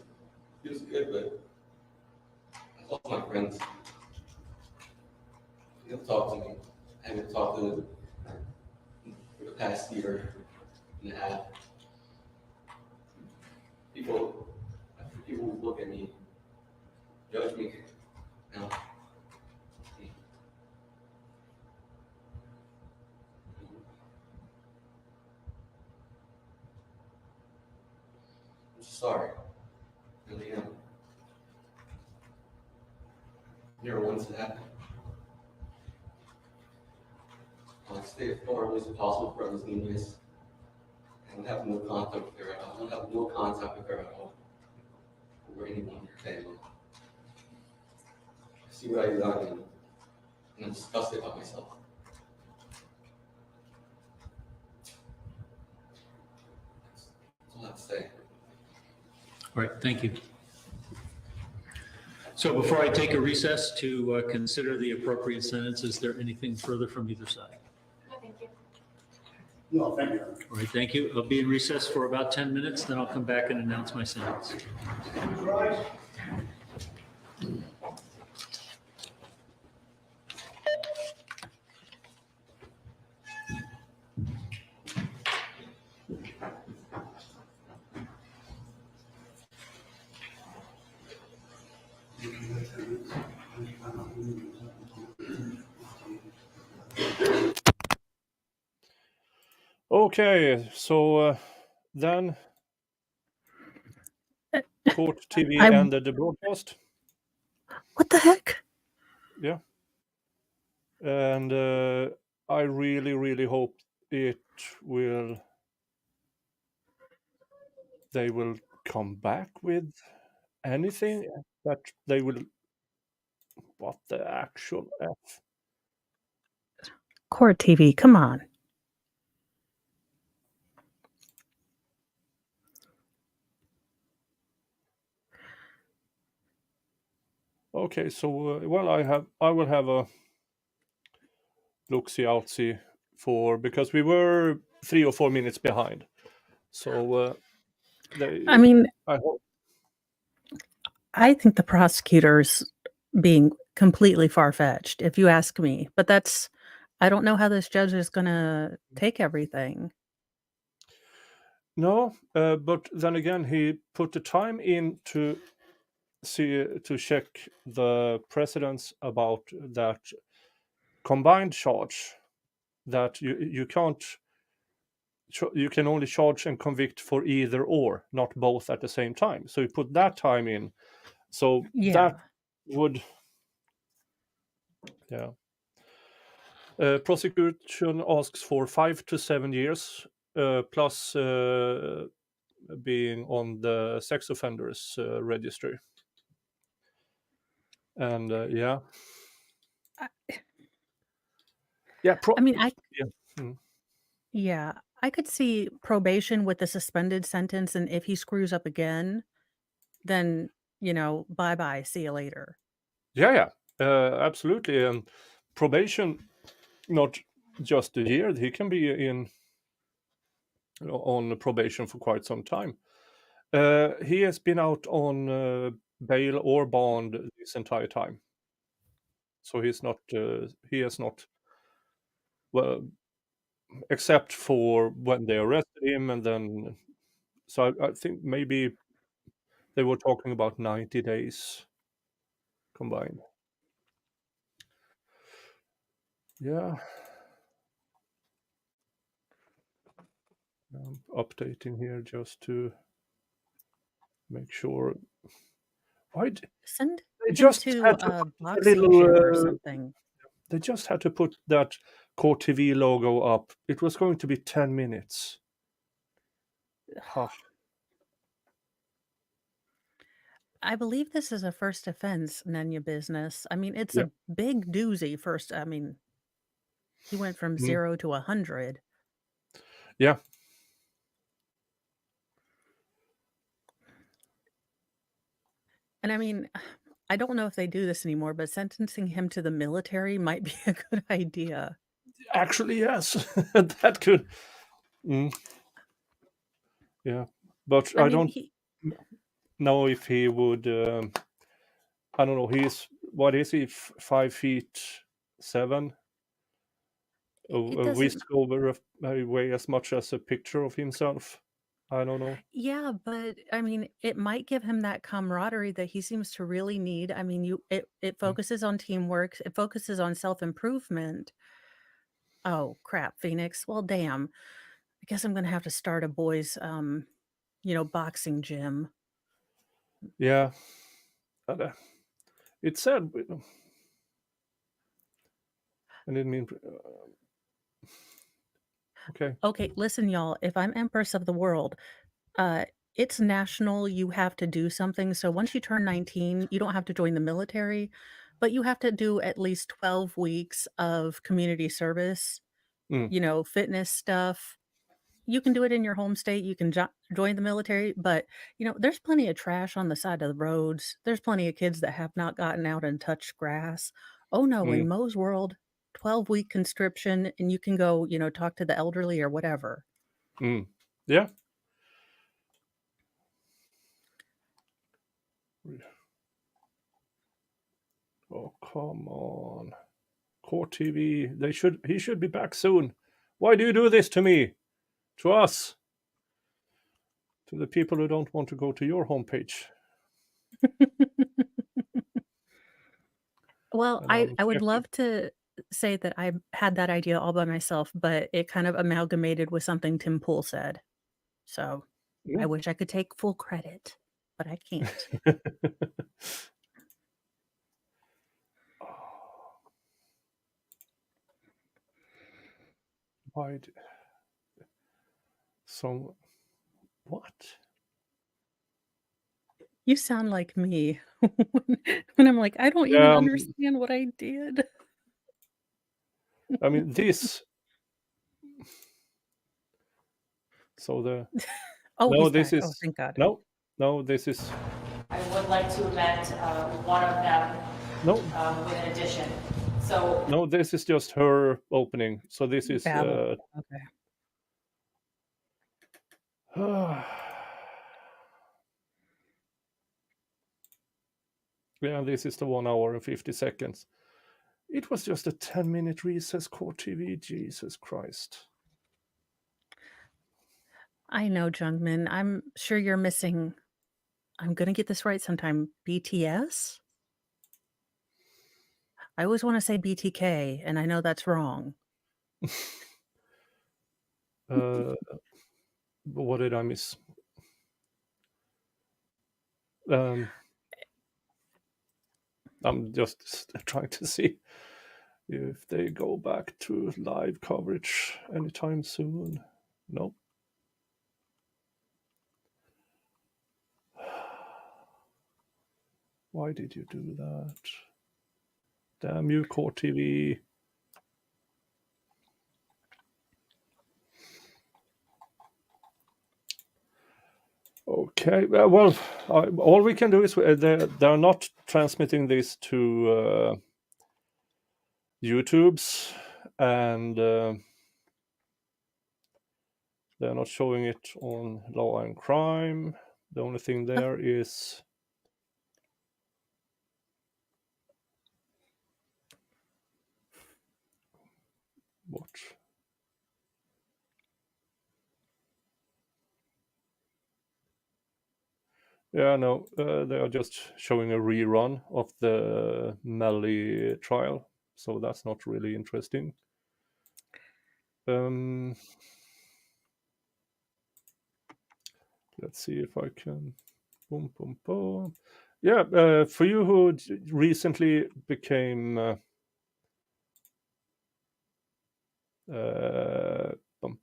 feels good, but I lost my friends. They don't talk to me. I haven't talked to them for the past year and a half. People look at me, judge me. Now, I'm sorry. I really am. Never wants to happen. I'll stay as far away as possible from this news. I don't have no contact with her at all. I don't have no contact with her at all. Or anyone in her family. I see what I've done and I'm disgusted about myself. That's all I have to say. All right, thank you. So before I take a recess to consider the appropriate sentence, is there anything further from either side? No, thank you. No, thank you. All right, thank you. I'll be in recess for about 10 minutes, then I'll come back and announce my sentence. Okay, so then Court TV I- ended the broadcast. What the heck? Yeah. And I really, really hope they will come back with anything that they will. What the actual F? Court TV, come on. Okay, so well, I will have a look-see-outsee for, because we were 3 or 4 minutes behind. So I mean, I hope. I think the prosecutor's being completely far-fetched, if you ask me. But I don't know how this judge is going to take everything. No, but then again, he put the time in to check the precedents about that combined charge, that you can't. You can only charge and convict for either or, not both at the same time. So you put that time in. So Yeah. that would, yeah. Prosecution asks for 5 to 7 years, plus being on the sex offenders registry. And yeah. Yeah. I mean, Yeah. I could see probation with the suspended sentence, and if he screws up again, then, bye-bye, see you later. Yeah. Absolutely. And probation, not just a year. He can be on probation for quite some time. He has been out on bail or bond this entire time. So he has not, well, except for when they arrested him, and then, so I think maybe they were talking about 90 days combined. Yeah. I'm updating here just to make sure. Send They him just to had to a put a boxing little, gym or something. They just had to put that Court TV logo up. It was going to be 10 minutes. Huh. I believe this is a first offense, none your business. I mean, it's Yeah. a big doozy first. I mean, he went from Mm. 0 to 100. Yeah. And I mean, I don't know if they do this anymore, but sentencing him to the military might be a good idea. Actually, yes. That could. Mm, yeah. But I I mean, don't know if he would. I don't know. What is he? 5'7"? it A doesn't. whisk over weigh as much as a picture of himself. I don't know. Yeah, but I mean, it might give him that camaraderie that he seems to really need. I mean, it focuses on teamwork, it focuses on self-improvement. Oh, crap, Phoenix. Well, damn. I guess I'm gonna have to start a boys boxing gym. Yeah. And, it said. I didn't mean. Okay. Okay, listen, y'all, if I'm Empress of the world, uh, it's national, you have to do something. So once you turn 19, you don't have to join the military, but you have to do at least 12 weeks of community service, Mm. Fitness stuff. You can do it in your home state, you can join the military, but, there's plenty of trash on the side of the roads. There's plenty of kids that have not gotten out and touched grass. Oh no, in Mm. Mo's world, 12-week conscription, and you can go, talk to the elderly or whatever. Mm. Yeah. Oh, come on. Court TV. He should be back soon. Why do you do this to me? To us? To the people who don't want to go to your homepage. Well, And I I'm I would checking. love to say that I had that idea all by myself, but it kind of amalgamated with something Tim Pool said. So, I Mm. wish I could take full credit, but I can't. Why? So what? You sound like me when I'm like, "I don't even Yeah. understand what I did." I mean this. So the Oh, no, he's this back. Oh, is thank God. no. This is I would like to amend one of them no. with an addition. So No, this is just her opening. So this is Babble. Okay. yeah, this is the 1 hour and 50 seconds. It was just a 10-minute recess, Court TV. Jesus Christ. I know, Jungman. I'm sure you're missing I'm gonna get this right sometime, BTS? I always wanna say BTK, and I know that's wrong. What did I miss? I'm just trying to see if they go back to live coverage anytime soon. No. Why did you do that? Damn you, Court TV. Okay, well, all we can do is they're not transmitting this to YouTube's, and they're not showing it on Law and Crime. The only thing there is what? Yeah, no, they are just showing a rerun of the Melly trial, so that's not really interesting. Let's see if I can. Boom, boom, boom. Yeah, for you who recently became bum.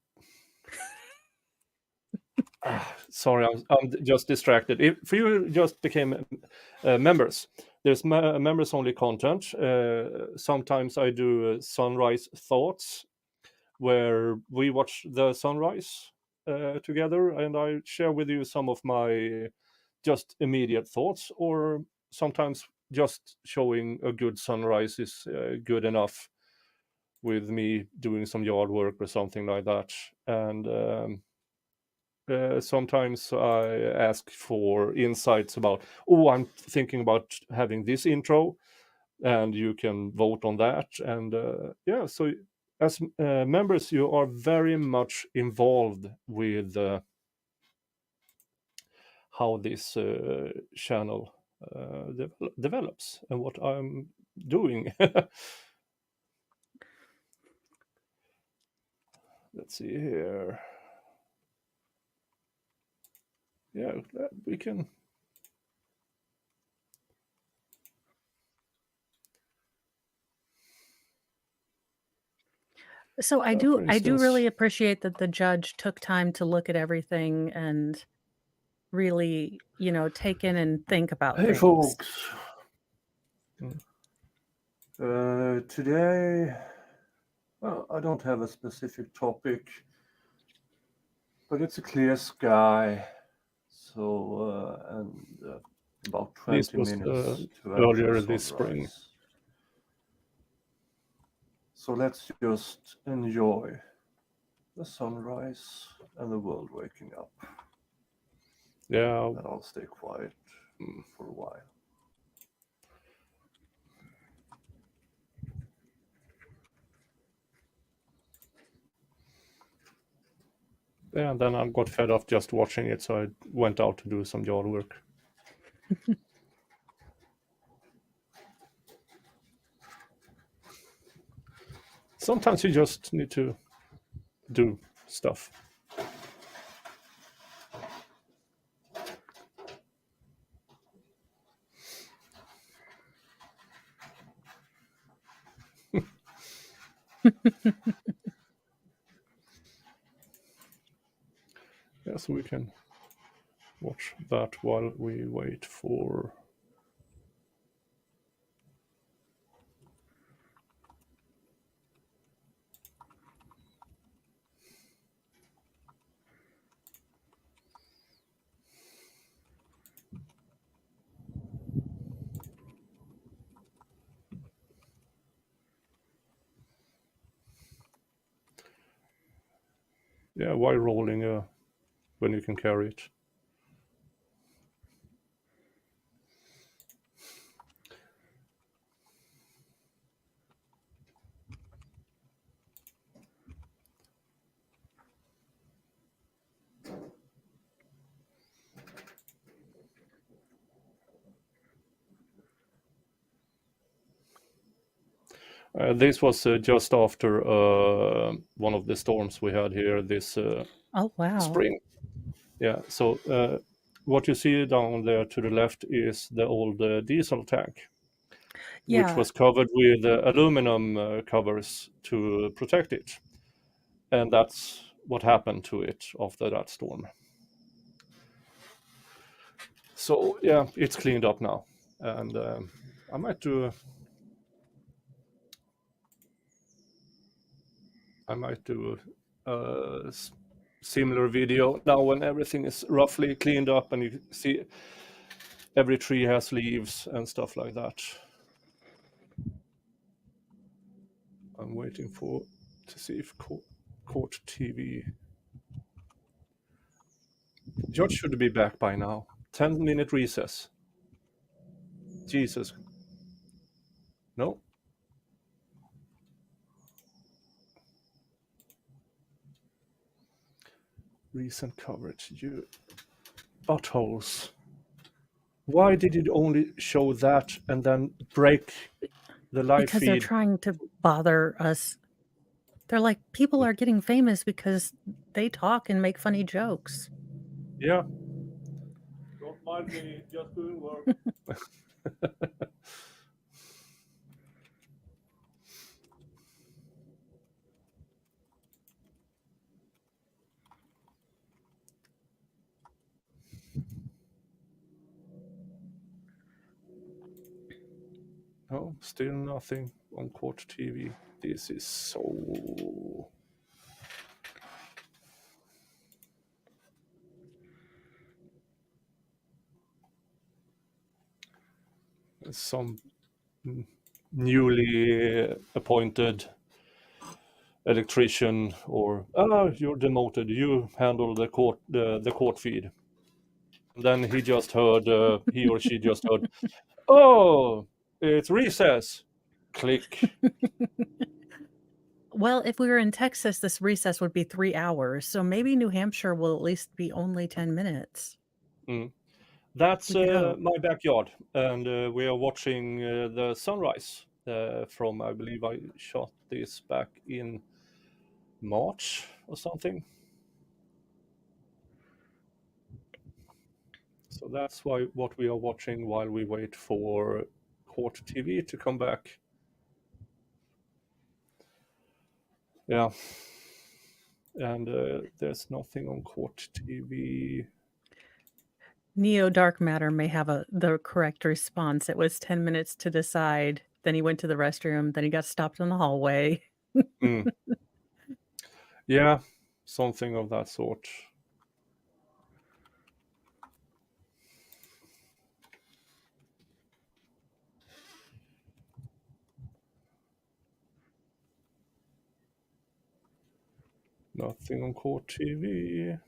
Sorry, I'm just distracted. If you just became members, there's members only content. Sometimes I do sunrise thoughts where we watch the sunrise together, and I share with you some of my just immediate thoughts, or sometimes just showing a good sunrise is good enough with me doing some yard work or something like that. And sometimes I ask for insights about, oh, I'm thinking about having this intro, and you can vote on that. And yeah, so as members, you are very much involved with how this channel develops and what I'm doing. Let's see here. Yeah, we can. So I for do instance, really appreciate that the judge took time to look at everything and really, take in and think about Hey, things. folks. Today, well, I don't have a specific topic, but it's a clear sky. So, and about 20 minutes to earlier actual this spring. sunrise. So let's just enjoy the sunrise and the world waking up. Yeah. And I'll stay quiet for a while. Yeah, and then I got fed up just watching it, so I went out to do some yard work. Sometimes you just need to do stuff. Yeah, so we can watch that while we wait for. Yeah, why rolling when you can carry it? This was just after one of the storms we had here this Oh, wow. spring. Yeah, so what you see down there to the left is the old diesel tank, which Yeah. was covered with aluminum covers to protect it. And that's what happened to it after that storm. So yeah, it's cleaned up now. And I might do a similar video now when everything is roughly cleaned up and you see every tree has leaves and stuff like that. I'm waiting to see if court TV. George should be back by now. 10-minute recess. Jesus. No. Recent coverage. You buttholes. Why did it only show that and then break the live Because feed? they're trying to bother us. They're like, people are getting famous because they talk and make funny jokes. Yeah. Don't mind me, just doing work. No, still nothing on court TV. This is so... Some newly appointed electrician, or you're demoted, you handle the court feed. And then he or she just heard, oh, it's recess. Click. Well, if we were in Texas, this recess would be 3 hours. So maybe New Hampshire will at least be only 10 minutes. That's We could hope. my backyard, and we are watching the sunrise from, I believe I shot this back in March or something. So that's what we are watching while we wait for court TV to come back. Yeah. And there's nothing on court TV. Neo Dark Matter may have the correct response. It was 10 minutes to decide. Then he went to the restroom. Then he got stopped in the hallway. Yeah, something of that sort. Nothing on court TV.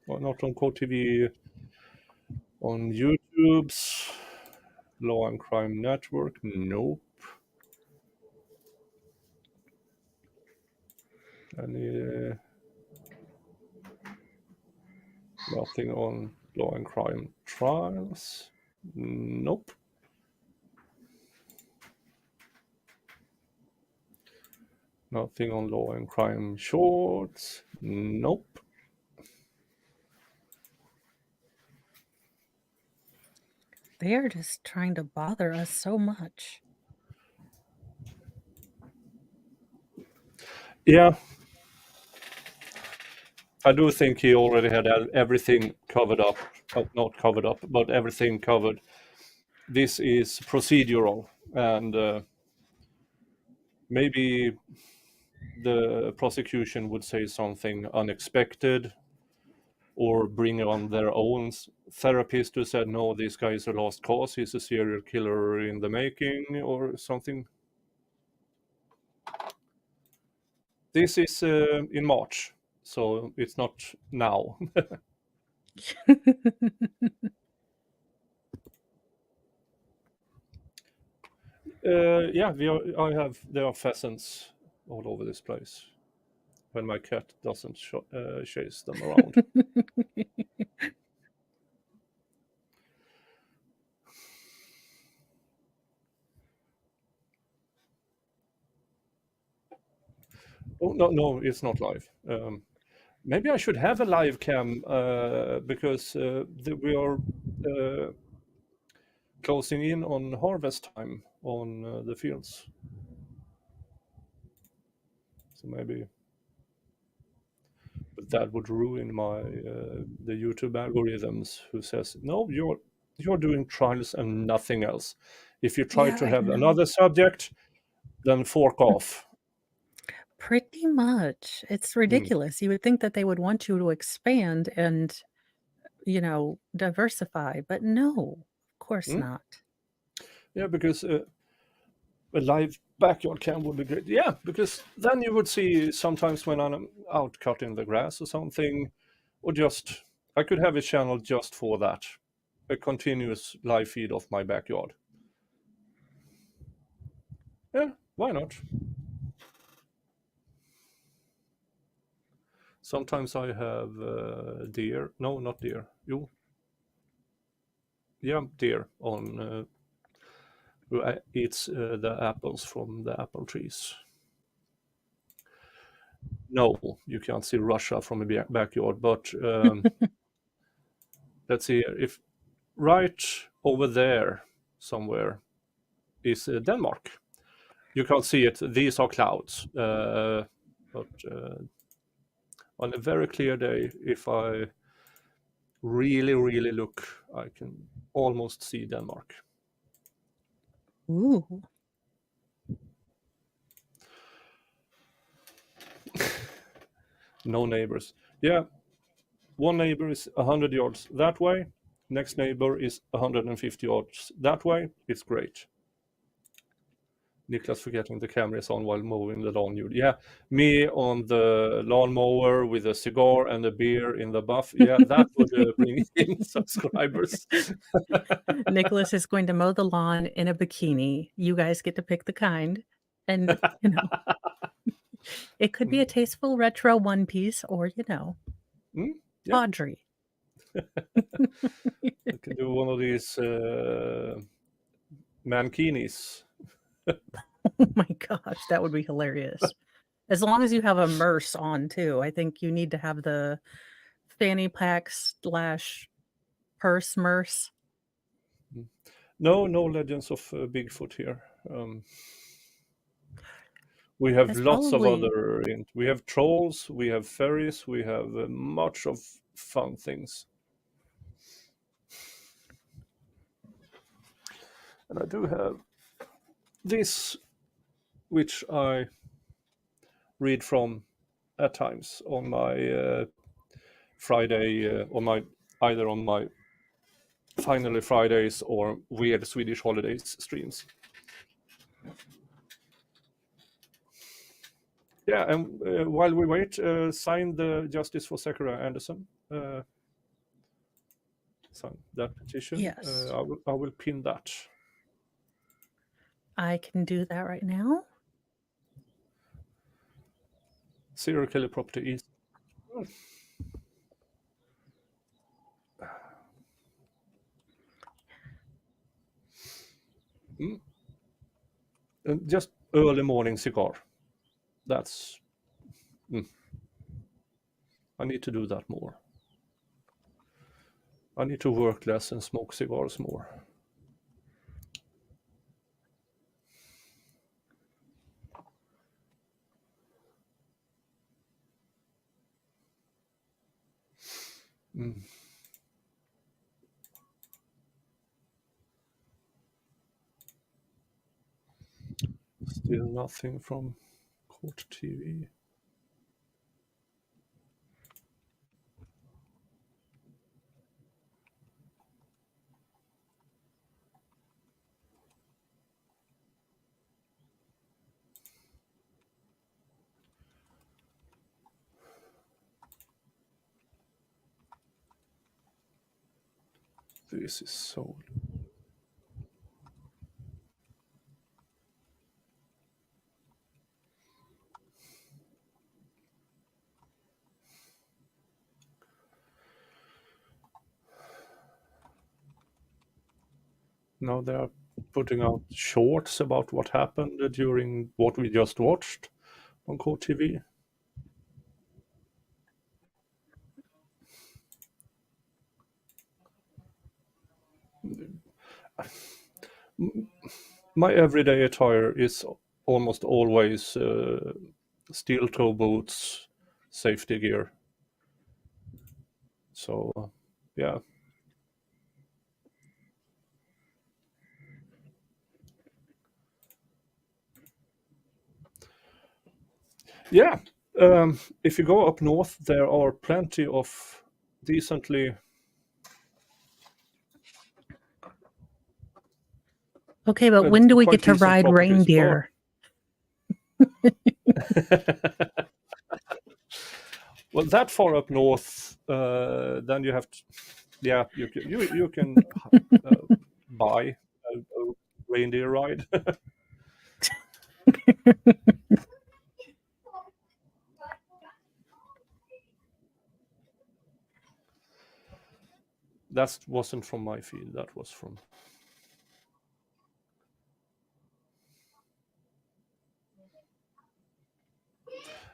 Well, not on court TV. On YouTube's Law and Crime Network. Nope. Any nothing on Law and Crime Trials. Nope. Nothing on Law and Crime Shorts. Nope. They are just trying to bother us so much. Yeah. I do think he already had everything covered up. Not covered up, but everything covered. This is procedural, and maybe the prosecution would say something unexpected or bring on their own therapist who said, no, this guy is a lost cause, he's a serial killer in the making, or something. This is in March, so it's not now. Yeah, there are pheasants all over this place when my cat doesn't chase them around. Oh, no, it's not live. Maybe I should have a live cam because we are closing in on harvest time on the fields. So maybe, but that would ruin my the YouTube algorithms who says, no, you're doing trials and nothing else. If you try Yeah, to I have know. another subject, then fork off. Pretty much. It's ridiculous. You would think that they would want you to expand and, diversify, but no, of course not. Yeah, because a live backyard cam would be great. Yeah, because then you would see sometimes when I'm out cutting the grass or something, or just, I could have a channel just for that. A continuous live feed of my backyard. Yeah, why not? Sometimes I have deer. No, not deer. Yeah, deer on who eats the apples from the apple trees. No, you can't see Russia from a backyard, but let's see here. If right over there somewhere is Denmark. You can't see it. These are clouds, but on a very clear day, if I really, really look, I can almost see Denmark. Ooh. No neighbors. Yeah, one neighbor is 100 yards that way. Next neighbor is 150 yards that way. It's great. Niklas forgetting the camera is on while mowing the lawn. Yeah, me on the lawnmower with a cigar and a beer in the buff. Yeah, that would bring in subscribers. Nicholas is going to mow the lawn in a bikini. You guys get to pick the kind. And, it could be a tasteful retro one piece or, Yeah. tawdry. I can do one of these mankinis. Oh my gosh, that would be hilarious. As long as you have a merce on too. I think you need to have the fanny pack / purse merce. No legends of Bigfoot here. We have That's lots of probably- other. We have trolls, we have fairies, we have much of fun things. And I do have this, which I read from at times on my Friday, either on my Finally Fridays or Weird Swedish Holidays streams. Yeah, and while we wait, sign the Justice for Sakura Anderson. Sign that petition. Yes. I will pin that. I can do that right now. Serial killer property is. Just early morning cigar. That's. I need to do that more. I need to work less and smoke cigars more. Still nothing from Court TV. This is so. Now they are putting out shorts about what happened during what we just watched on Court TV. My everyday attire is almost always steel toe boots, safety gear. So, yeah. Yeah, if you go up north, there are plenty of decently. Okay, but when do we quite get to decent ride properties. reindeer? Well, that far up north, then you have to. Yeah, you can buy a reindeer ride. That wasn't from my feed. That was from.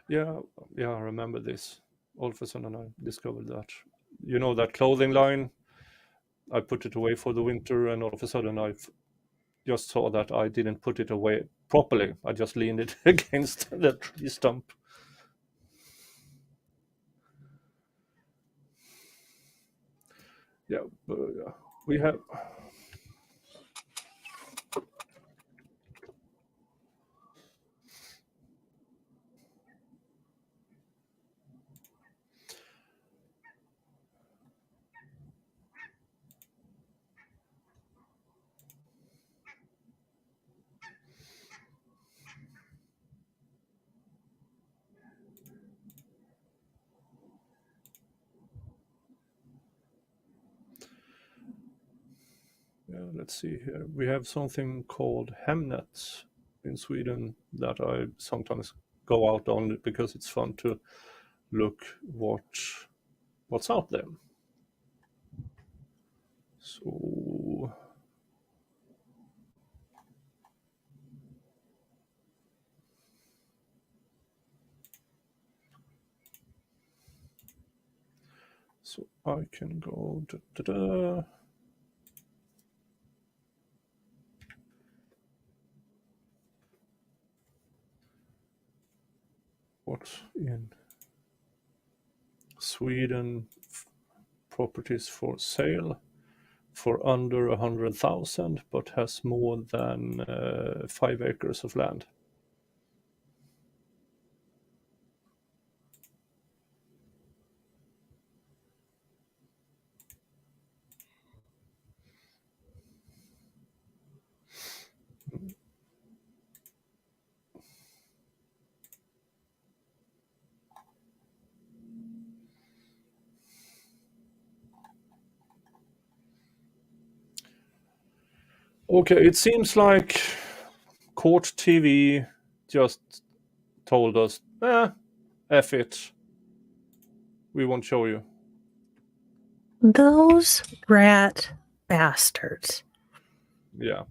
Yeah, I remember this. All of a sudden, I discovered that. You know that clothing line? I put it away for the winter, and all of a sudden, I just saw that I didn't put it away properly. I just leaned it against the tree stump. Yeah, we have. Yeah, let's see here. We have something called Hemnet in Sweden that I sometimes go out on because it's fun to look what's out there. So I can go what's in Sweden properties for sale for under 100,000 but has more than 5 acres of land. Okay, it seems like Court TV just told us, F it. We won't show you. Those rat bastards. Yeah.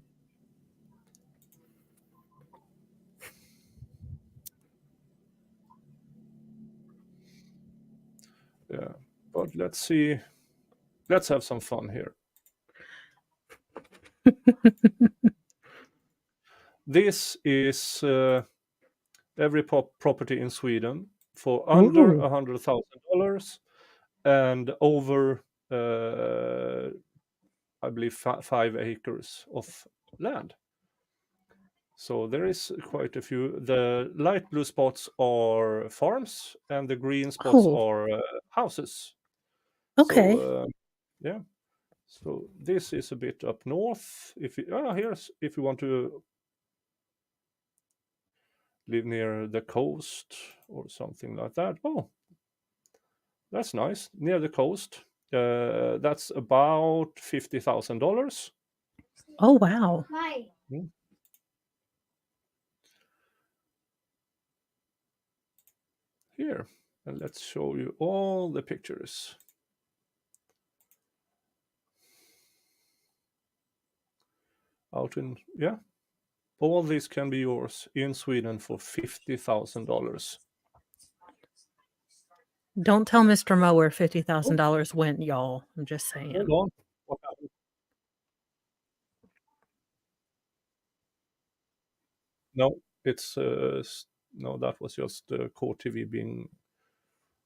Yeah. But let's see. Let's have some fun here. This is every property in Sweden for under Ooh. $100,000 and over, I believe, 5 acres of land. So there is quite a few. The light blue spots are farms, and the green spots Oh. are houses. Okay. So yeah. So this is a bit up north. If you want to live near the coast or something like that. Oh, that's nice. Near the coast. That's about $50,000. Oh, wow. Here, and let's show you all the pictures. Out in, yeah, all these can be yours in Sweden for $50,000. Don't tell Mr. Mo where $50,000 went, y'all. I'm just saying. Hold on. What happened? No, it's no, that was just Core TV being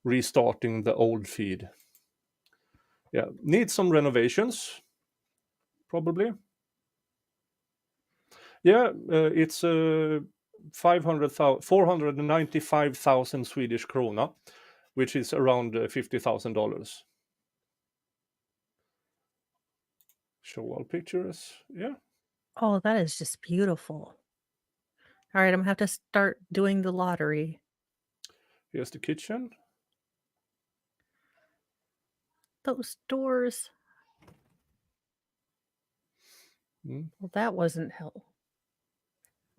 restarting the old feed. Yeah, need some renovations, probably. Yeah, it's 495,000 Swedish krona, which is around $50,000. Show all pictures. Yeah. Oh, that is just beautiful. All right, I'm gonna have to start doing the lottery. Here's the kitchen. Those doors. Mm. Well, that wasn't hell.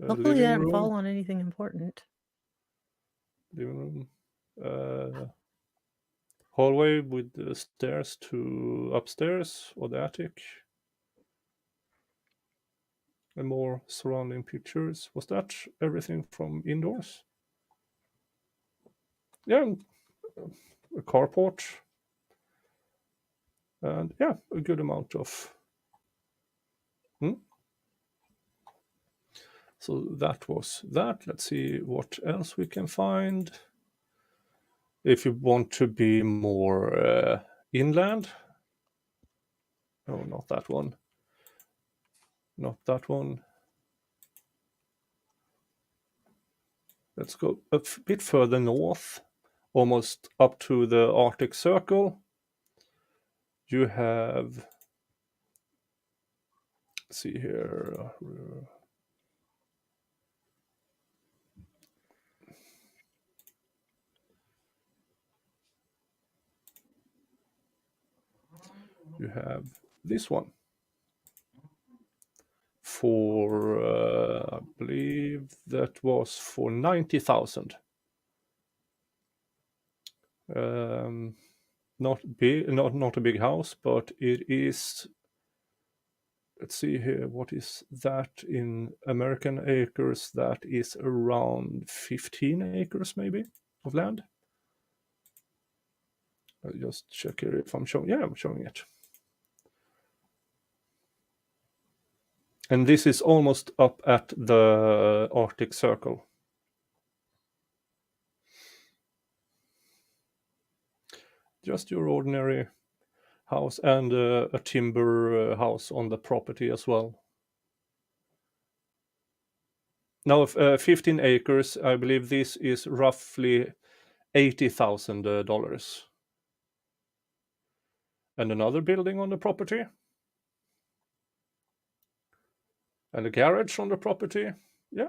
Hopefully Living that didn't room. fall on anything important. Living room. Hallway with the stairs to upstairs or the attic. And more surrounding pictures. Was that everything from indoors? Yeah, a carport. And yeah, a good amount of. So that was that. Let's see what else we can find. If you want to be more inland. Oh, not that one. Not that one. Let's go a bit further north, almost up to the Arctic Circle. You have, let's see here. You have this one. for, I believe that was for 90,000. Not big, not a big house, but it is. Let's see here. What is that in American acres? That is around 15 acres, maybe, of land. I'll just check here if I'm showing. Yeah, I'm showing it. And this is almost up at the Arctic Circle. Just your ordinary house, and a timber house on the property as well. Now, 15 acres, I believe this is roughly $80,000. And another building on the property. And a garage on the property. Yeah.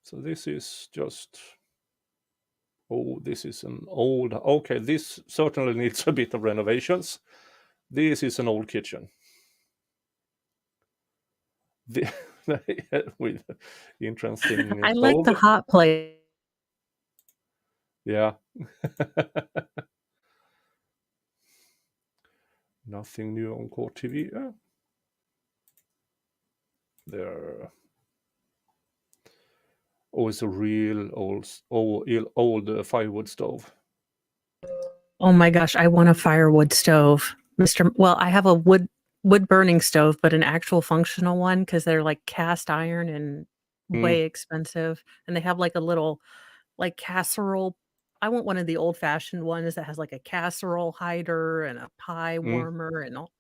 So this is just... Oh, this is an old... Okay, this certainly needs a bit of renovations. This is an old kitchen. With interesting... I like the hot plate. Yeah. Nothing new on Court TV. Yeah. There. Oh, it's a real old firewood stove. Oh my gosh, I want a firewood stove, Mr. Well, I have a wood burning stove, but an actual functional one, because they're like cast iron and way expensive, and they have like a little like casserole. I want one of the old fashioned ones that has like a casserole hider and a pie warmer and all.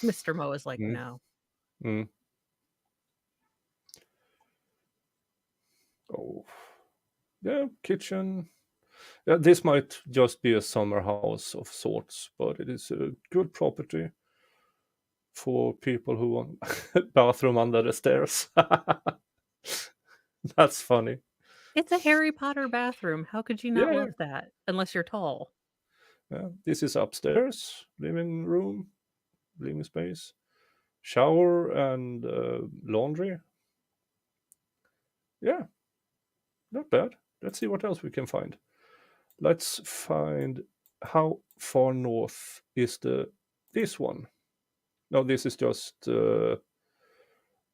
Mr. Mo is like, no. Oh, yeah, kitchen. Yeah, this might just be a summer house of sorts, but it is a good property for people who want bathroom under the stairs. That's funny. It's a Harry Potter bathroom. How could you not Yeah. love that? Unless you're tall. Yeah, this is upstairs, living room, living space, shower, and laundry. Yeah, not bad. Let's see what else we can find. Let's find how far north is this one. No, this is just a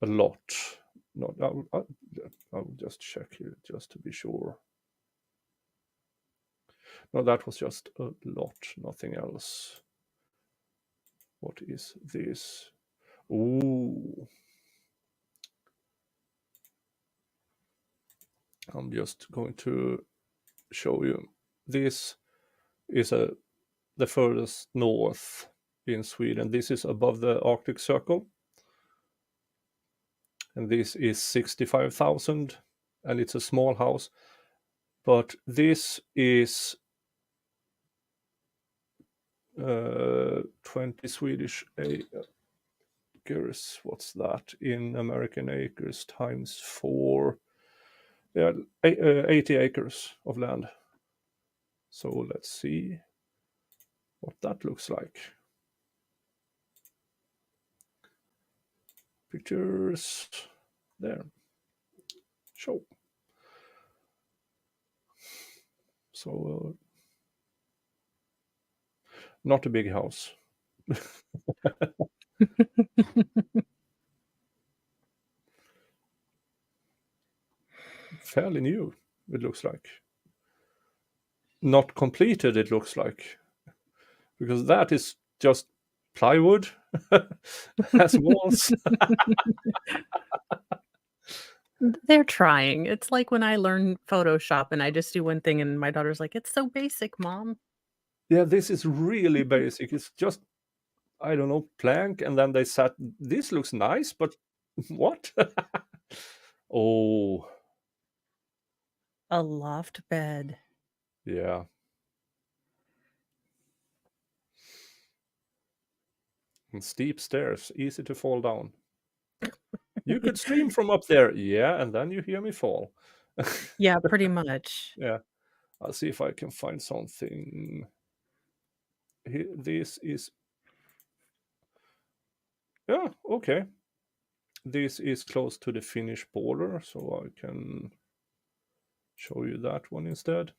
lot. No, I'll just check here just to be sure. No, that was just a lot, nothing else. What is this? Ooh. I'm just going to show you. This is the furthest north in Sweden. This is above the Arctic Circle. And this is 65,000, and it's a small house. But this is 20 Swedish acres. What's that in American acres times 4? Yeah, 80 acres of land. So let's see what that looks like. Pictures there. Show. So not a big house. Fairly new, it looks like. Not completed, it looks like. Because that is just plywood as walls. They're trying. It's like when I learn Photoshop and I just do one thing and my daughter's like, it's so basic, Mom. Yeah, this is really basic. It's just, I don't know, plank, and then they said, this looks nice, but what? Oh. A loft bed. Yeah. And steep stairs, easy to fall down. You could stream from up there. Yeah, and then you hear me fall. Yeah, pretty much. Yeah. I'll see if I can find something. Here, this is Yeah, okay. This is close to the Finnish border, so I can show you that one instead.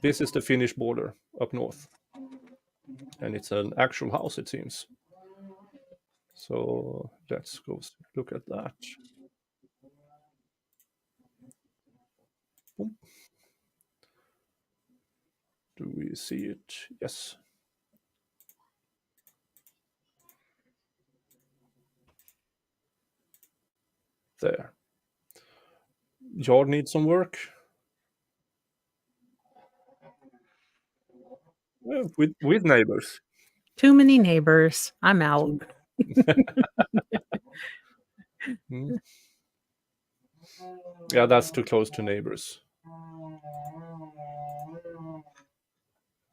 This is the Finnish border up north. And it's an actual house, it seems. So let's go look at that. Boom. Do we see it? Yes. There. Yard needs some work. Yeah, with neighbors. Too many neighbors. I'm out. Mm. Yeah, that's too close to neighbors.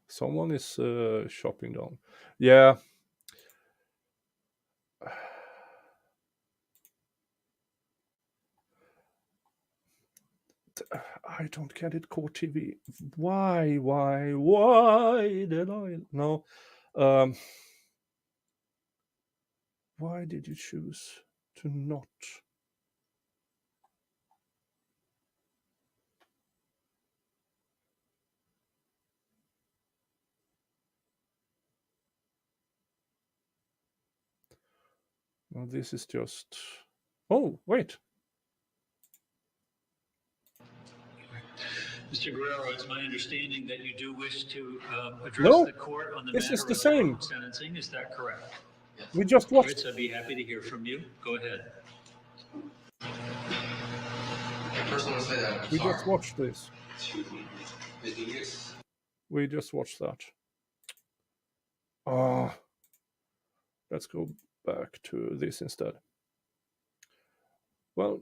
Someone is chopping down. Yeah. I don't get it, Core TV. Why did I? No. Why did you choose to not? Well, this is just. Oh, wait. Mr. Guerrero, it's my understanding that you do wish to address No, the court on the this matter is the of same. sentencing. Is that correct? We just All right, watched. so I'd be happy to hear from you. Go ahead. I first want to say that I'm We sorry. just watched this. Excuse me. Yes. We just watched that. Ah, let's go back to this instead. Well,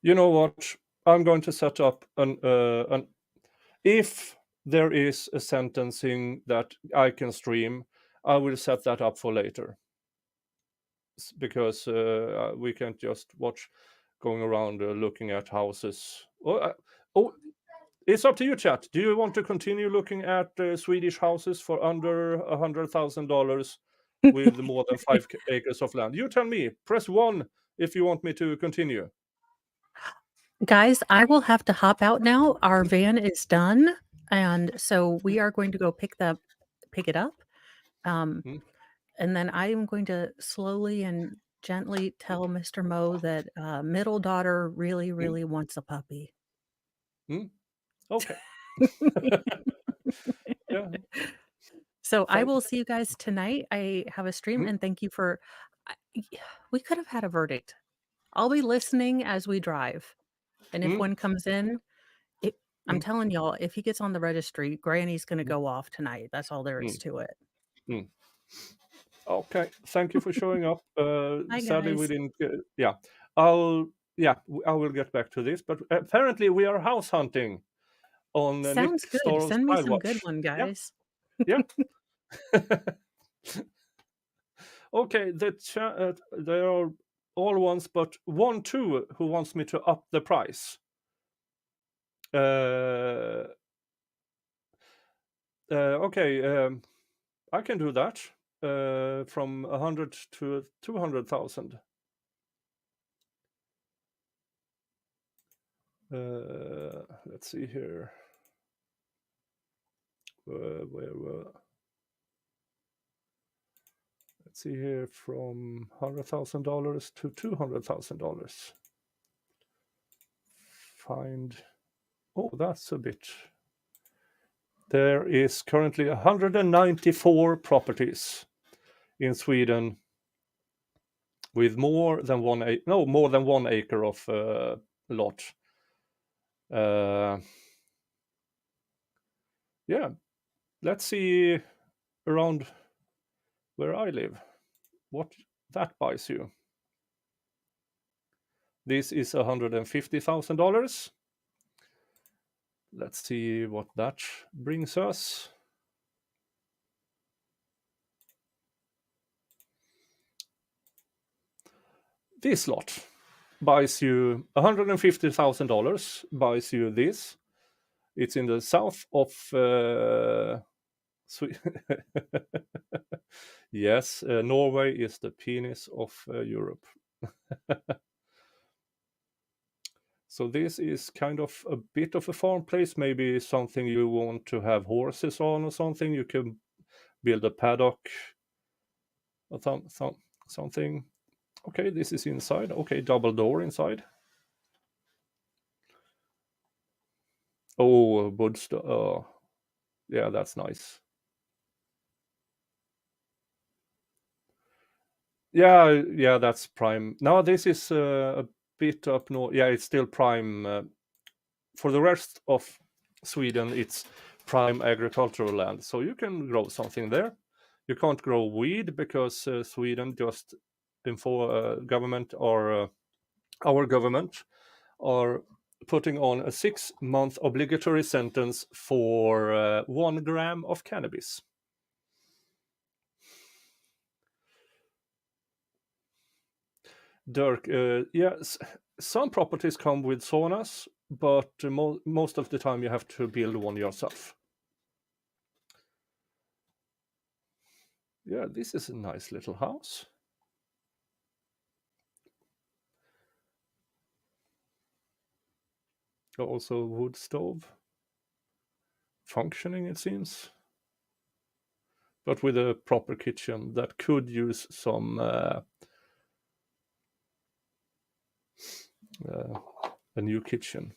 you know what? I'm going to set up an if there is a sentencing that I can stream, I will set that up for later. Because we can't just watch going around looking at houses. Oh, it's up to you, chat. Do you want to continue looking at Swedish houses for under $100,000 with more than 5 acres of land? You tell me. Press 1 if you want me to continue. Guys, I will have to hop out now. Our van is done, and so we are going to go pick it up. Mm. And then I am going to slowly and gently tell Mr. Mo that middle daughter really, really wants a puppy. Okay. Yeah. So I Thank will see you guys tonight. I have a stream, and thank you for. We could have had a verdict. I'll be listening as we drive, and if one comes in, I'm telling y'all, if he gets on the registry, Granny's going to go off tonight. That's all there is to it. Okay, thank you for showing up. Hi, Sadly, we guys. didn't. I will get back to this. But apparently, we are house hunting on Sounds Nick good. Storrow's Send me Pile some good Watch. one, guys. Yeah. Okay, there are all ones, but 1-2 who wants me to up the price. Okay, I can do that from 100 to 200,000. Let's see here. Let's see here, from $100,000 to $200,000. Find. Oh, that's a bit. There is currently 194 properties in Sweden with more than 1 acre of lot. Yeah, let's see around where I live what that buys you. This is $150,000. Let's see what that brings us. This lot buys you $150,000, buys you this. It's in the south of Sweden. Yes, Norway is the penis of Europe. So this is kind of a bit of a farm place, maybe something you want to have horses on or something. You can build a paddock or something. Okay, this is inside. Okay, double door inside. Oh, wood yeah, that's nice. Yeah, that's prime. Now this is a bit up north. Yeah, it's still prime. For the rest of Sweden, it's prime agricultural land, so you can grow something there. You can't grow weed because Sweden just government or our government are putting on a 6-month obligatory sentence for 1 gram of cannabis. Dirk, yes, some properties come with saunas, but most of the time you have to build one yourself. Yeah, this is a nice little house. Also wood stove. Functioning, it seems. But with a proper kitchen that could use some a new kitchen.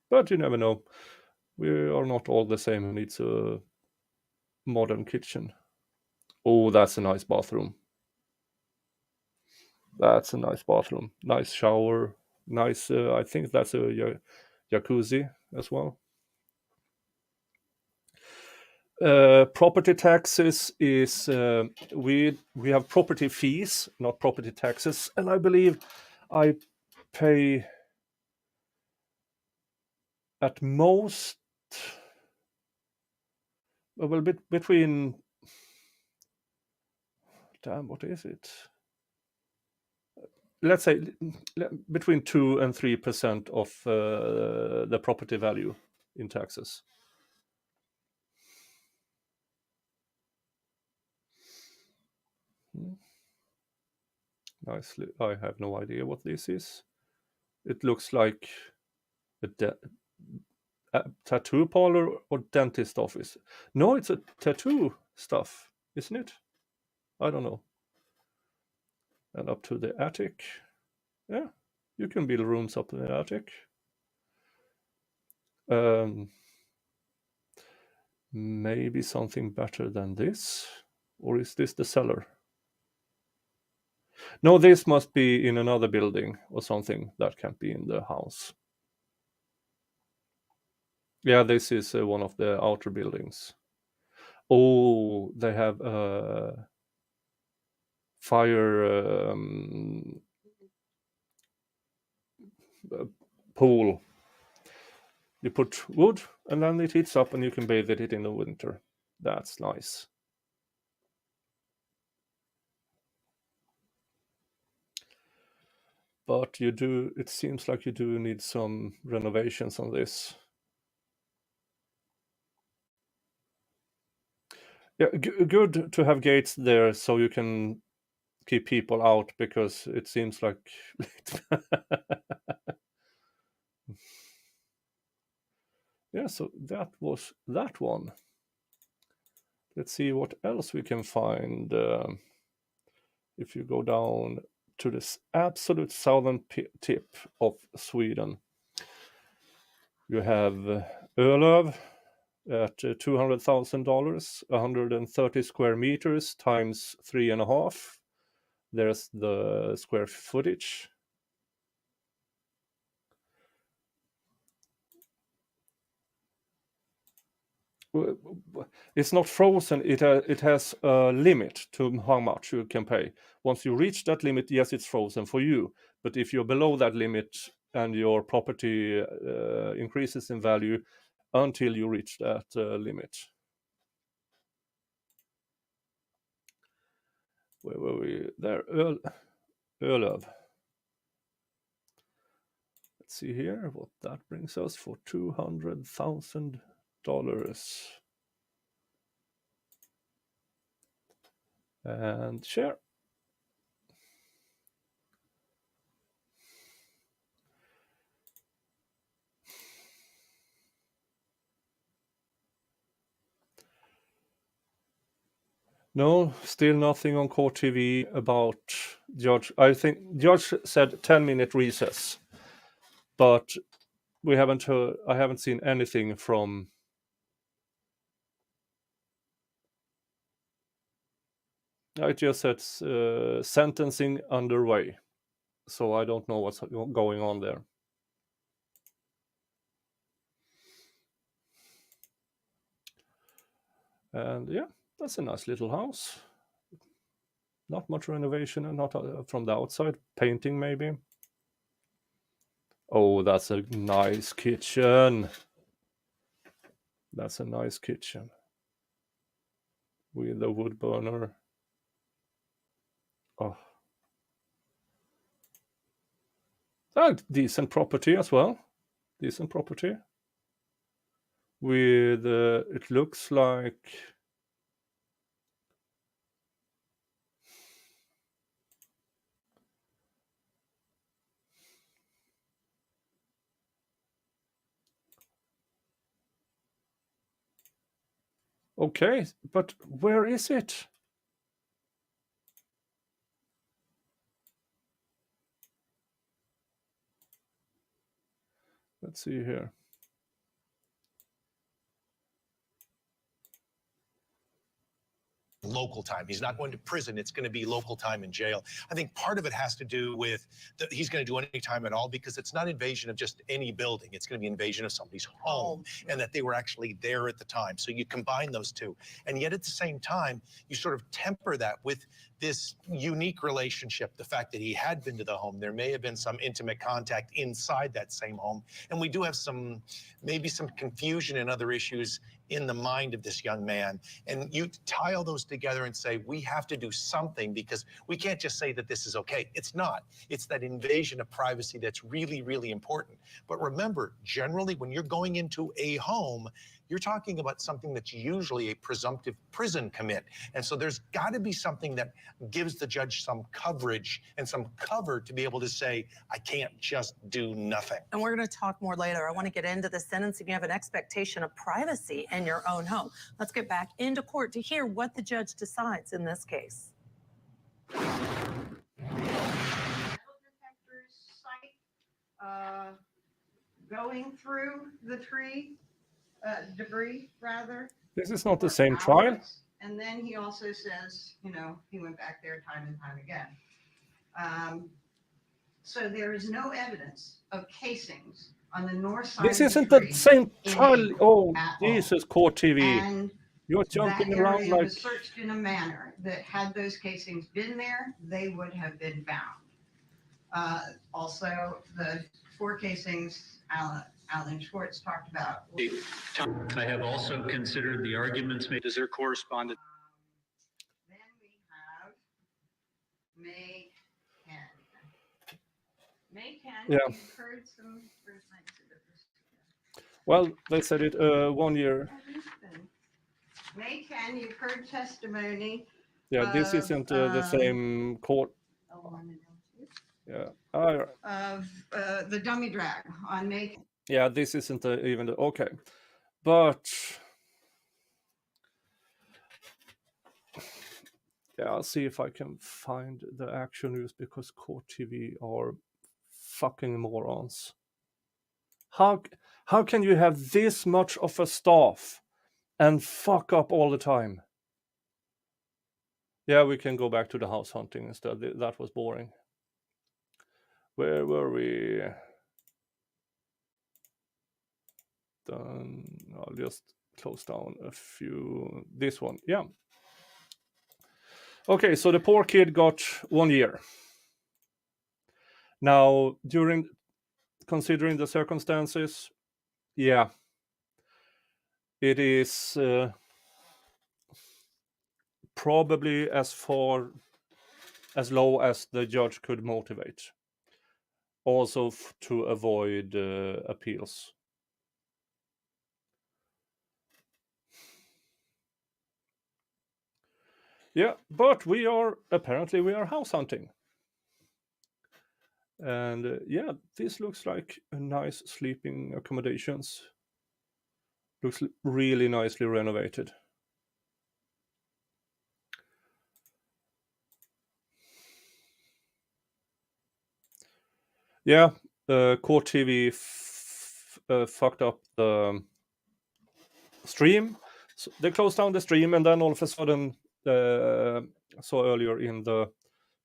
But you never know. We are not all the same who needs a modern kitchen. Oh, that's a nice bathroom. That's a nice bathroom. Nice shower. Nice, I think that's a jacuzzi as well. Property taxes is we have property fees, not property taxes, and I believe I pay at most well between what is it? Let's say between 2 and 3% of the property value in taxes. Nicely, I have no idea what this is. It looks like a tattoo parlor or dentist office. No, it's a tattoo stuff, isn't it? I don't know. And up to the attic. Yeah, you can build rooms up in the attic. Maybe something better than this, or is this the cellar? No, this must be in another building or something that can't be in the house. Yeah, this is one of the outer buildings. Oh, they have fire pool. You put wood and then it heats up and you can bathe it in the winter. That's nice. But it seems like you do need some renovations on this. Yeah, good to have gates there so you can keep people out, because it seems like yeah, so that was that one. Let's see what else we can find. If you go down to this absolute southern tip of Sweden, you have Ölöv at $200,000, 130 square meters times 3.5. There's the square footage. It's not frozen. It has a limit to how much you can pay. Once you reach that limit, yes, it's frozen for you. But if you're below that limit and your property increases in value until you reach that limit. Where were we? There, Ölöv. Let's see here what that brings us for $200,000. And share. No, still nothing on Court TV about Judge. I think Judge said 10-minute recess, but we haven't heard. I haven't seen anything from. It just said sentencing underway, so I don't know what's going on there. And yeah, that's a nice little house. Not much renovation, and not from the outside. Painting maybe. Oh, that's a nice kitchen. That's a nice kitchen with a wood burner. Oh, decent property as well. Decent property. With it looks like. Okay, but where is it? Let's see here. Local time. He's not going to prison. It's going to be local time in jail. I think part of it has to do with he's going to do any time at all because it's not invasion of just any building. It's going to be invasion of somebody's home and that they were actually there at the time. So you combine those two. And yet at the same time, you sort of temper that with this unique relationship, the fact that he had been to the home. There may have been some intimate contact inside that same home. And we do have maybe some confusion and other issues in the mind of this young man. And you tie all those together and say, we have to do something because we can't just say that this is okay. It's not. It's that invasion of privacy that's really, really important. But remember, generally, when you're going into a home, you're talking about something that's usually a presumptive prison commit. And so there's got to be something that gives the judge some coverage and some cover to be able to say, I can't just do nothing. And we're going to talk more later. I want to get into the sentencing. You have an expectation of privacy in your own home. Let's get back into court to hear what the judge decides in this case. Going through the tree, debris rather. This is not the for same trial. hours. And then he also says, he went back there time and time again. So there is no evidence of casings on the north side. This of isn't tree the same in trial. April Oh, at all. Jesus, Court TV. And You're that jumping around area like. was searched in a manner that had those casings been there, they would have been found. Also, the 4 casings Alan Schwartz talked about. I have also considered the arguments made. Does there correspond? Then we have May 10. May 10, Yeah. you've heard some, where's my exhibit? Well, they said it 1 year. May 10, you've heard testimony. Yeah, this isn't the same court. Yeah. Of the dummy drag on May. Yeah, this isn't even the okay, but yeah, I'll see if I can find the actual news because Court TV are fucking morons. How can you have this much of a staff and fuck up all the time? Yeah, we can go back to the house hunting instead. That was boring. Where were we? Done. I'll just close down a few. This one, yeah. Okay, so the poor kid got 1 year. Now, considering the circumstances, yeah, it is probably as low as the judge could motivate. Also to avoid appeals. Yeah, but we are house hunting. And yeah, this looks like a nice sleeping accommodations. Looks really nicely renovated. Yeah, Court TV fucked up the stream. So they closed down the stream, and then all of a sudden, saw earlier in the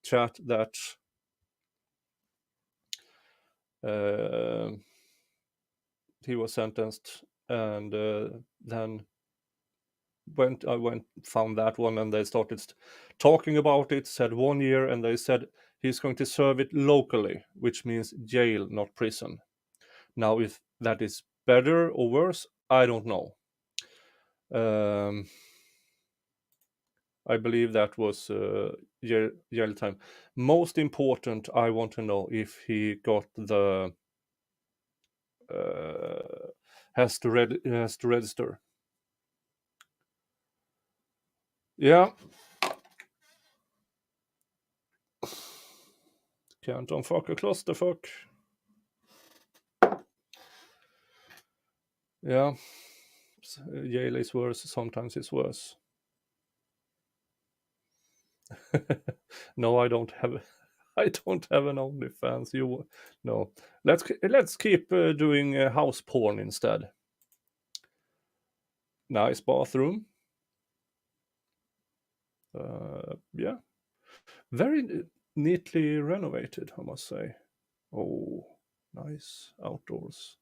chat that he was sentenced, and then found that one, and they started talking about it. Said 1 year, and they said he's going to serve it locally, which means jail, not prison. Now, if that is better or worse, I don't know. I believe that was jail time. Most important, I want to know if he got the has to register. Yeah. Can't unfuck a clusterfuck. Yeah. Jail is worse. Sometimes it's worse. No, I don't have an OnlyFans. No. Let's keep doing house porn instead. Nice bathroom. Yeah. Very neatly renovated, I must say. Oh, nice outdoors.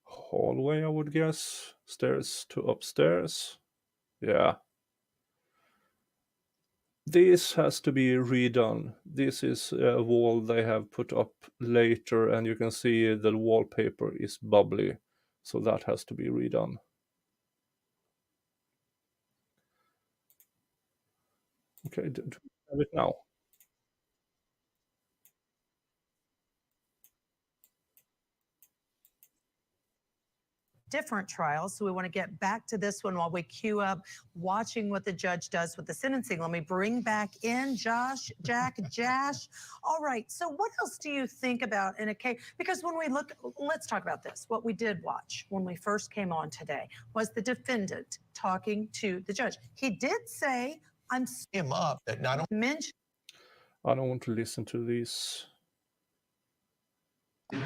Hallway, I would guess. Stairs to upstairs. Yeah. This has to be redone. This is a wall they have put up later, and you can see the wallpaper is bubbly. So that has to be redone. Okay, do we have it now? Different trials. So we want to get back to this one while we queue up watching what the judge does with the sentencing. Let me bring back in Josh. All right. So what else do you think about in a case? Because when we look, let's talk about this. What we did watch when we first came on today was the defendant talking to the judge. He did say, I'm Him up that not only mentioned. I don't want to listen to these.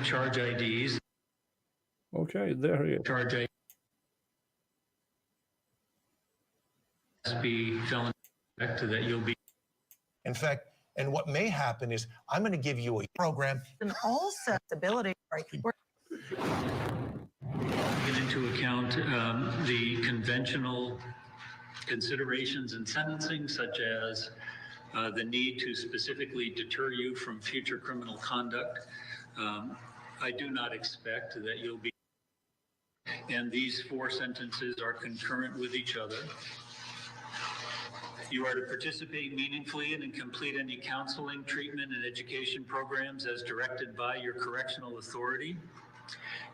Charge IDs. Okay, there he is. Charge IDs. Be felony that you'll be. in fact, and what may happen is I'm going to give you a program. And also ability. Get into account the conventional considerations in sentencing, such as the need to specifically deter you from future criminal conduct. I do not expect that you'll be, and these 4 sentences are concurrent with each other. You are to participate meaningfully in and complete any counseling, treatment, and education programs as directed by your correctional authority.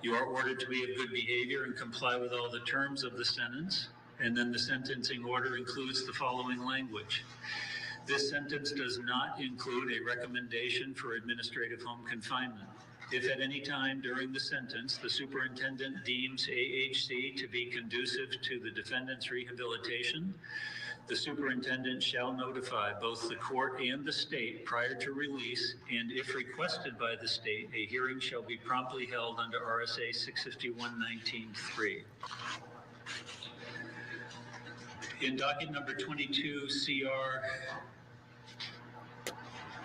You are ordered to be of good behavior and comply with all the terms of the sentence. And then the sentencing order includes the following language. This sentence does not include a recommendation for administrative home confinement. If at any time during the sentence the superintendent deems AHC to be conducive to the defendant's rehabilitation, the superintendent shall notify both the court and the state prior to release, and if requested by the state, a hearing shall be promptly held under RSA 651-19-3. In docket number 22 CR,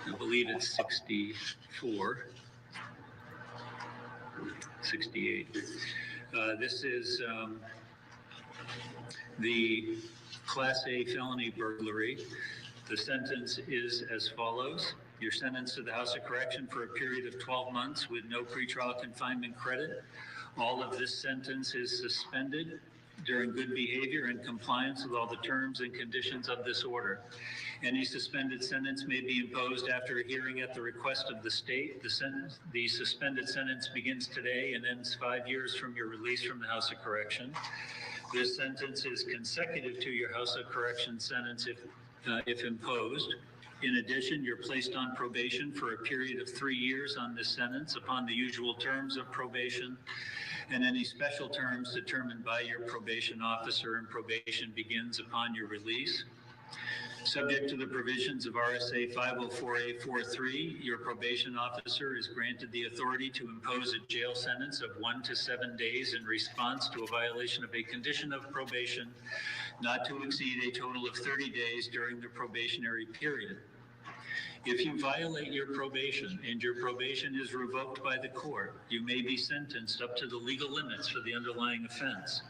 I believe it's 64, 68. This is the Class A felony burglary. The sentence is as follows. You're sentenced to the House of Correction for a period of 12 months with no pretrial confinement credit. All of this sentence is suspended during good behavior and compliance with all the terms and conditions of this order. Any suspended sentence may be imposed after a hearing at the request of the state. The suspended sentence begins today and ends 5 years from your release from the House of Correction. This sentence is consecutive to your House of Correction sentence if imposed. In addition, you're placed on probation for a period of 3 years on this sentence upon the usual terms of probation and any special terms determined by your probation officer, and probation begins upon your release. Subject to the provisions of RSA 504A43, your probation officer is granted the authority to impose a jail sentence of 1 to 7 days in response to a violation of a condition of probation not to exceed a total of 30 days during the probationary period. If you violate your probation and your probation is revoked by the court, you may be sentenced up to the legal limits for the underlying offense.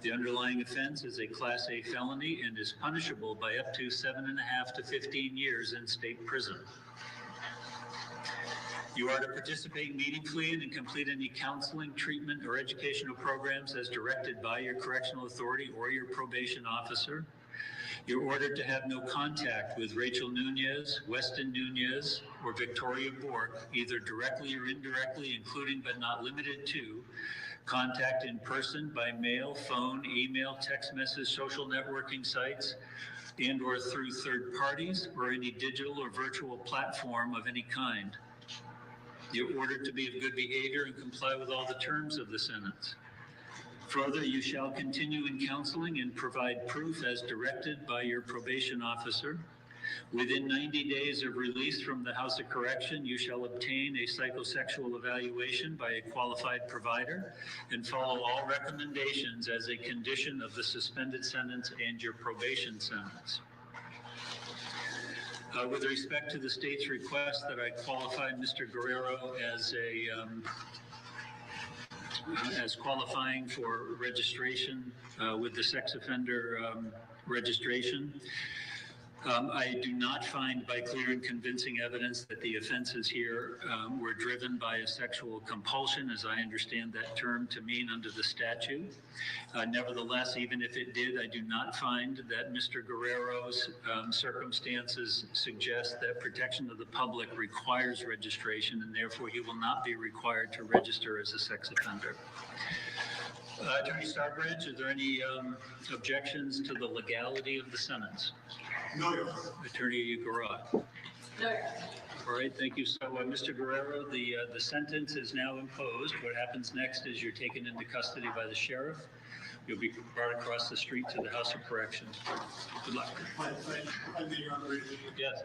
The underlying offense is a Class A felony and is punishable by up to 7.5 to 15 years in state prison. You are to participate meaningfully in and complete any counseling, treatment, or educational programs as directed by your correctional authority or your probation officer. You're ordered to have no contact with Rachel Nunez, Weston Nunez, or Victoria Bork, either directly or indirectly, including but not limited to contact in person, by mail, phone, email, text message, social networking sites, and or through third parties, or any digital or virtual platform of any kind. You're ordered to be of good behavior and comply with all the terms of the sentence. Further, you shall continue in counseling and provide proof as directed by your probation officer. Within 90 days of release from the House of Correction, you shall obtain a psychosexual evaluation by a qualified provider and follow all recommendations as a condition of the suspended sentence and your probation sentence. With respect to the state's request that I qualify Mr. Guerrero as qualifying for registration with the sex offender registration, I do not find by clear and convincing evidence that the offenses here were driven by a sexual compulsion, as I understand that term to mean under the statute. Nevertheless, even if it did, I do not find that Mr. Guerrero's circumstances suggest that protection of the public requires registration, and therefore he will not be required to register as a sex offender. Attorney Starbridge, are there any objections to the legality of the sentence? No, Your Honor. Attorney Garrod. No, Your Honor. All right, thank you. So, Mr. Guerrero, the sentence is now imposed. What happens next is you're taken into custody by the sheriff. You'll be brought across the street to the House of Correction. Good luck. I may, Your Honor. Yes.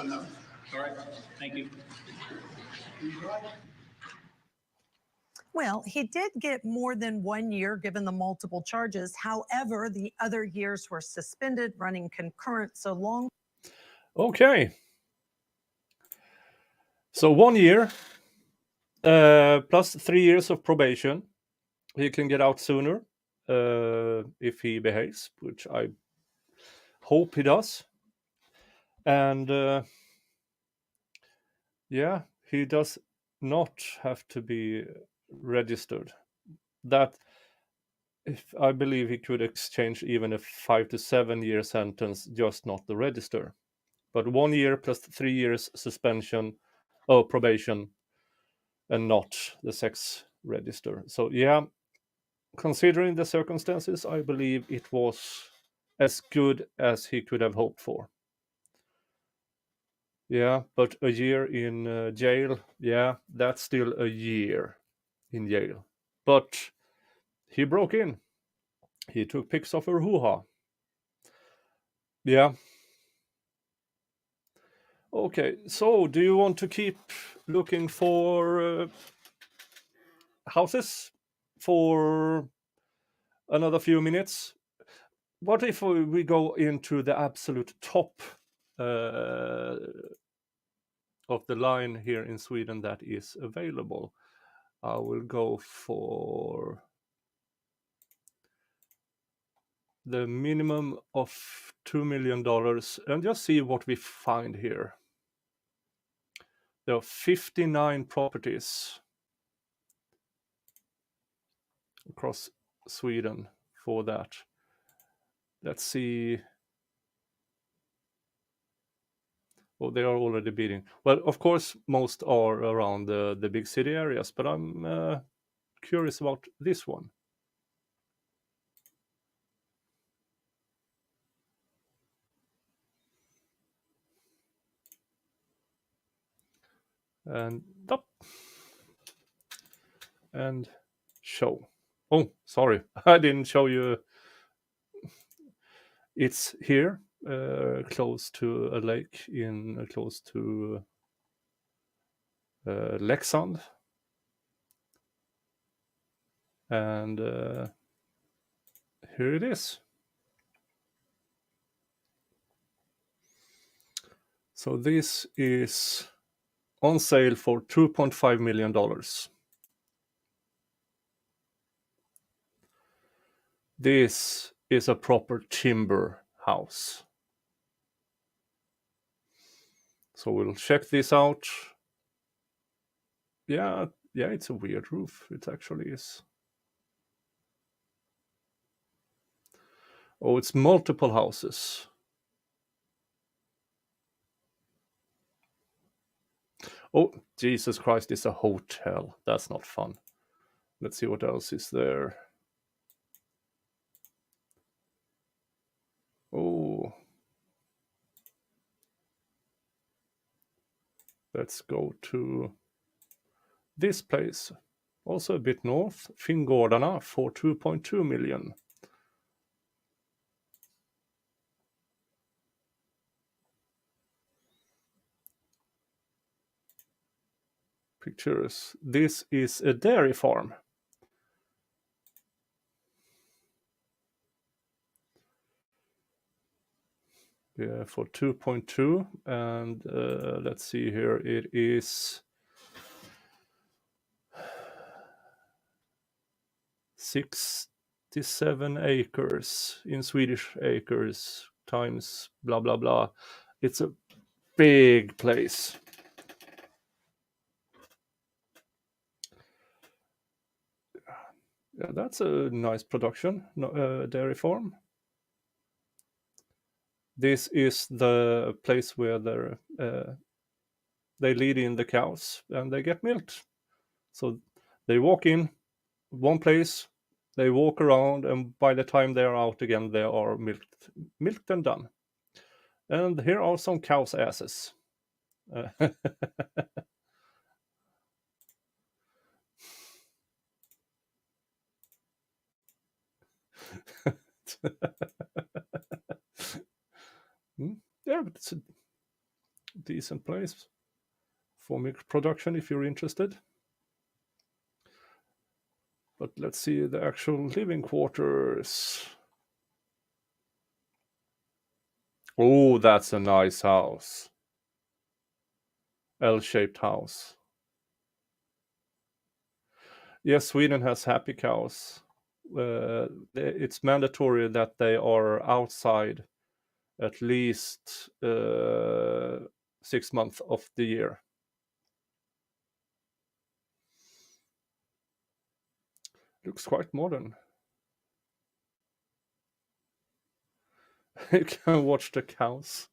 No. All right, thank you. Well, he did get more than 1 year given the multiple charges. However, the other years were suspended, running concurrent, so long. Okay. So 1 year plus 3 years of probation. He can get out sooner if he behaves, which I hope he does. And yeah, he does not have to be registered. That, if I believe he could exchange even a 5 to 7 year sentence, just not the register. But 1 year plus 3 years suspension, probation, and not the sex register. So yeah, considering the circumstances, I believe it was as good as he could have hoped for. Yeah, but a year in jail, yeah, that's still a year in jail. But he broke in. He took pics of her hoo-ha. Yeah. Okay, so do you want to keep looking for houses for another few minutes? What if we go into the absolute top of the line here in Sweden that is available? I will go for the minimum of $2 million and just see what we find here. There are 59 properties across Sweden for that. Let's see. Oh, they are already bidding. Well, of course, most are around the big city areas, but I'm curious about this one. And up. And show. Oh, sorry, I didn't show you. It's here, close to a lake in close to Leksand. And here it is. So this is on sale for $2.5 million. This is a proper timber house. So we'll check this out. Yeah, it's a weird roof. It actually is. Oh, it's multiple houses. Oh, Jesus Christ, it's a hotel. That's not fun. Let's see what else is there. Oh. Let's go to this place. Also a bit north. Finngårdarna for 2.2 million. Pictures. This is a dairy farm. Yeah, for 2.2, and let's see here, it is 67 acres in Swedish acres times blah blah blah. It's a big place. Yeah, that's a nice production, dairy farm. This is the place where they lead in the cows and they get milked. So they walk in one place, they walk around, and by the time they are out again, they are milked and done. And here are some cows' asses. Yeah, but it's a decent place for milk production if you're interested. But let's see the actual living quarters. Oh, that's a nice house. L-shaped house. Yes, Sweden has happy cows. It's mandatory that they are outside at least 6 months of the year. Looks quite modern. You can watch the cows.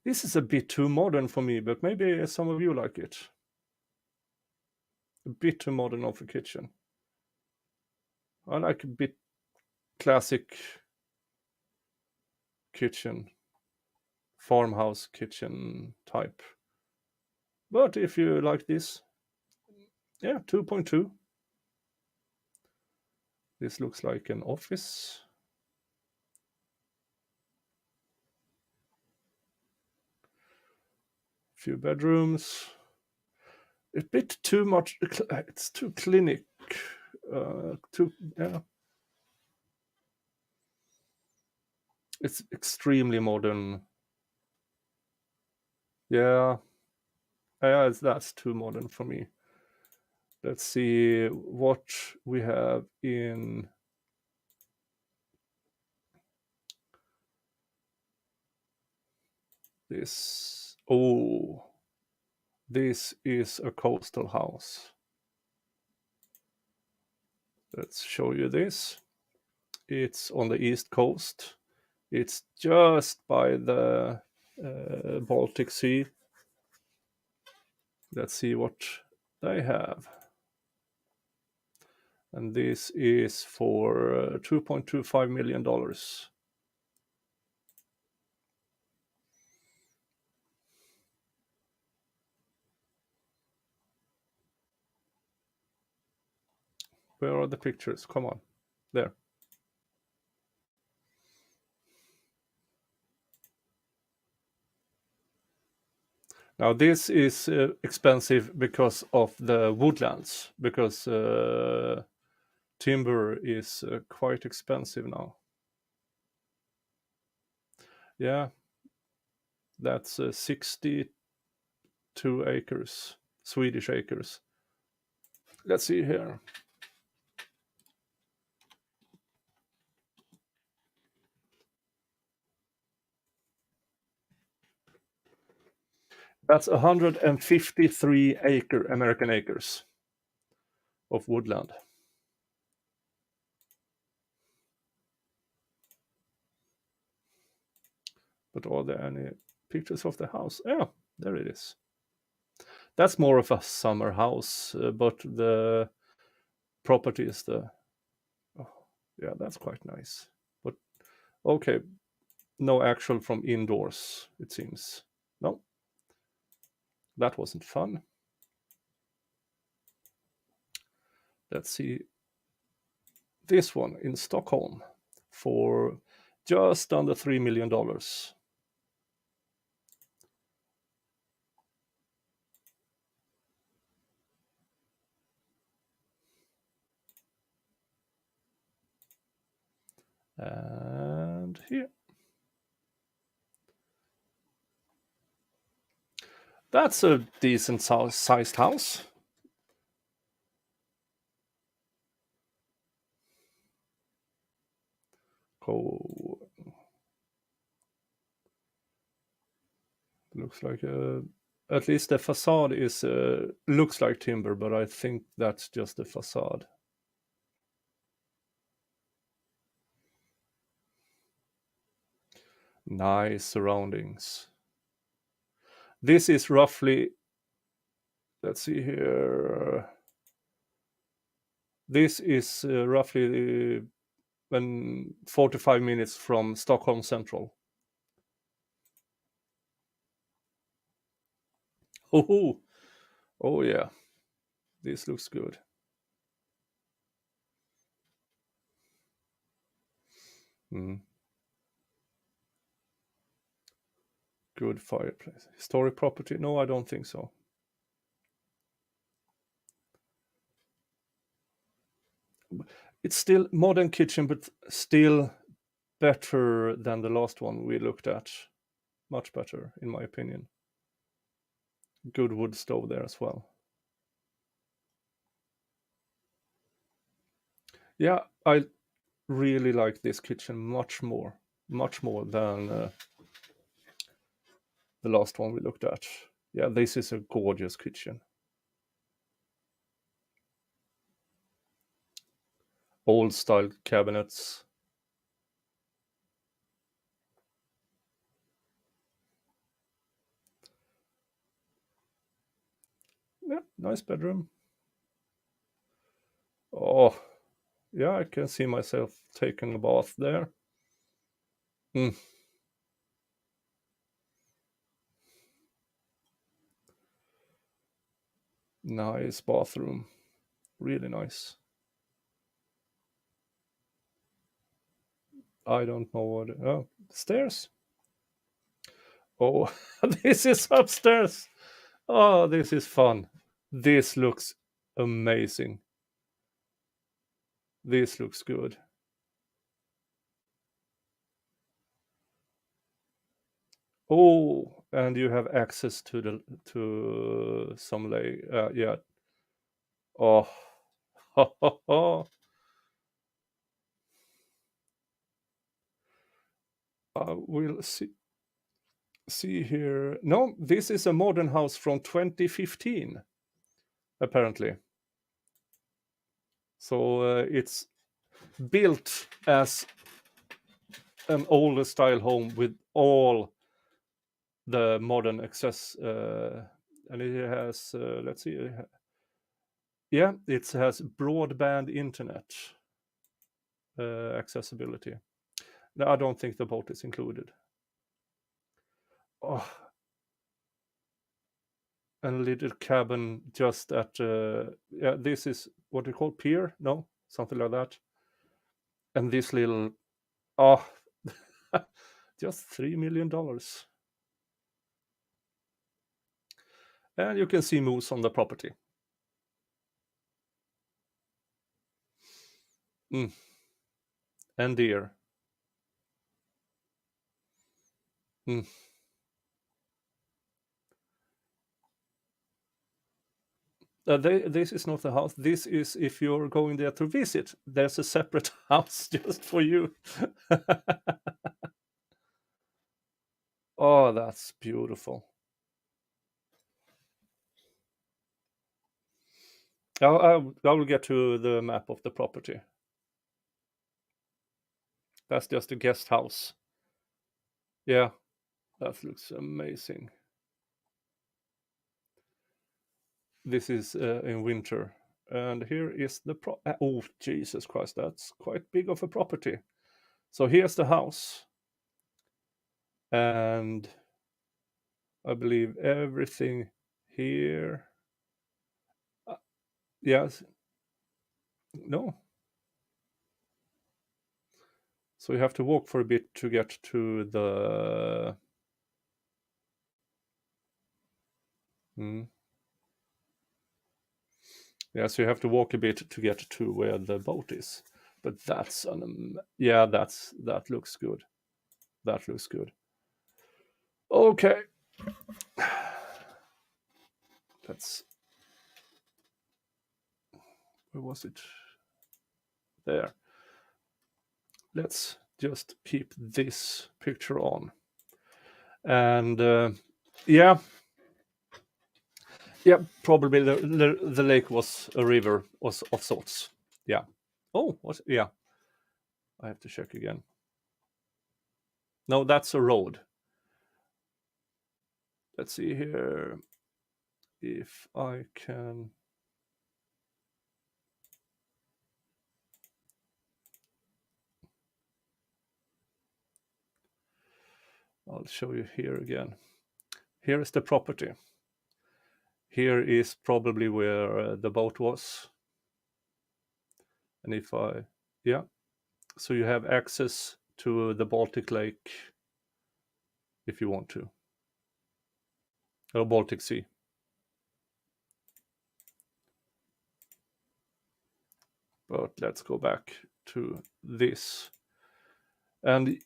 This is a bit too modern for me, but maybe some of you like it. A bit too modern of a kitchen. I like a bit classic kitchen, farmhouse kitchen type. But if you like this, yeah, 2.2. This looks like an office. Few bedrooms. A bit too much. It's too clinic. Yeah. It's extremely modern. Yeah. Yeah, that's too modern for me. Let's see what we have in this. Oh, this is a coastal house. Let's show you this. It's on the east coast. It's just by the Baltic Sea. Let's see what they have. And this is for $2.25 million. Where are the pictures? Come on. There. Now this is expensive because of the woodlands, because timber is quite expensive now. Yeah, that's 62 acres, Swedish acres. Let's see here. That's 153 American acres of woodland. But are there any pictures of the house? Yeah, there it is. That's more of a summer house, but the property is the... Oh, yeah, that's quite nice. But okay, no actual from indoors, it seems. No, that wasn't fun. Let's see this one in Stockholm for just under $3 million. And here. That's a decent sized house. Cool. Looks like at least the facade is looks like timber, but I think that's just the facade. Nice surroundings. This is roughly, let's see here. This is roughly 45 minutes from Stockholm Central. Oh yeah, this looks good. Good fireplace. Historic property? No, I don't think so. It's still modern kitchen, but still better than the last one we looked at. Much better, in my opinion. Good wood stove there as well. Yeah, I really like this kitchen much more than the last one we looked at. Yeah, this is a gorgeous kitchen. Old style cabinets. Yeah, nice bedroom. Oh, yeah, I can see myself taking a bath there. Nice bathroom. Really nice. I don't know what... Oh, stairs. Oh, this is upstairs. Oh, this is fun. This looks amazing. This looks good. Oh, and you have access to some lake. Yeah. Oh. We'll see here. No, this is a modern house from 2015, apparently. So it's built as an older style home with all the modern access, and it has let's see, Yeah, it has broadband internet accessibility. No, I don't think the boat is included. Oh, and a little cabin just at yeah, this is what you call pier, no, something like that. And this little, oh, just $3 million. And you can see moose on the property. And deer. This is not a house. This is if you're going there to visit. There's a separate house just for you. Oh, that's beautiful. I will get to the map of the property. That's just a guest house. Yeah, that looks amazing. This is in winter. And here is the oh, Jesus Christ, that's quite big of a property. So here's the house. And I believe everything here. Yes. No. So you have to walk for a bit to get to the... Yeah, so you have to walk a bit to get to where the boat is. But that's yeah, that looks good. That looks good. Okay. Let's... Where was it? There. Let's just keep this picture on. And yeah, probably the lake was a river of sorts. Yeah. Oh, what? Yeah. I have to check again. No, that's a road. Let's see here if I can... I'll show you here again. Here is the property. Here is probably where the boat was. And if I... Yeah. So you have access to the Baltic Lake if you want to. Or Baltic Sea. But let's go back to this. And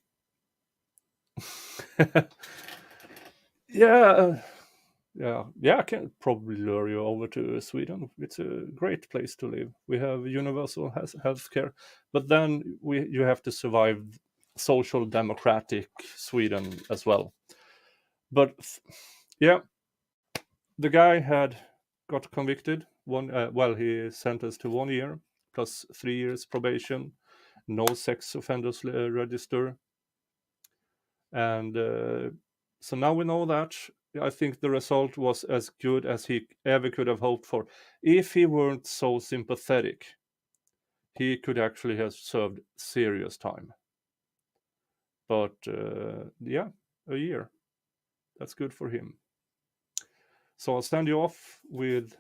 yeah, I can probably lure you over to Sweden. It's a great place to live. We have universal healthcare, but then you have to survive social democratic Sweden as well. But yeah, the guy had got convicted. He sentenced to 1 year plus 3 years probation. No sex offenders register. And so now we know that. I think the result was as good as he ever could have hoped for. If he weren't so sympathetic, he could actually have served serious time. But yeah, a year. That's good for him. So I'll send you off with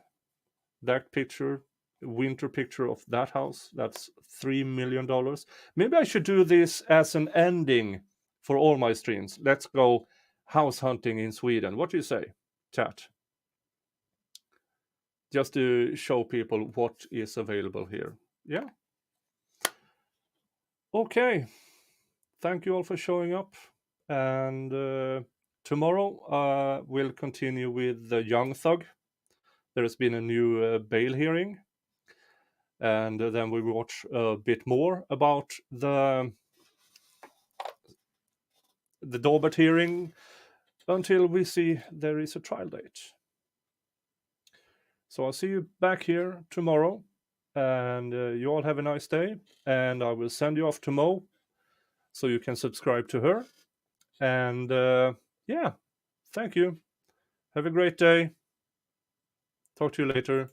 that picture, winter picture of that house. That's $3 million. Maybe I should do this as an ending for all my streams. Let's go house hunting in Sweden. What do you say, chat? Just to show people what is available here. Yeah. Okay. Thank you all for showing up. And tomorrow we'll continue with the Young Thug. There has been a new bail hearing. And then we will watch a bit more about the Daubert hearing until we see there is a trial date. So I'll see you back here tomorrow, and you all have a nice day, and I will send you off to Mo so you can subscribe to her. And yeah, thank you. Have a great day. Talk to you later.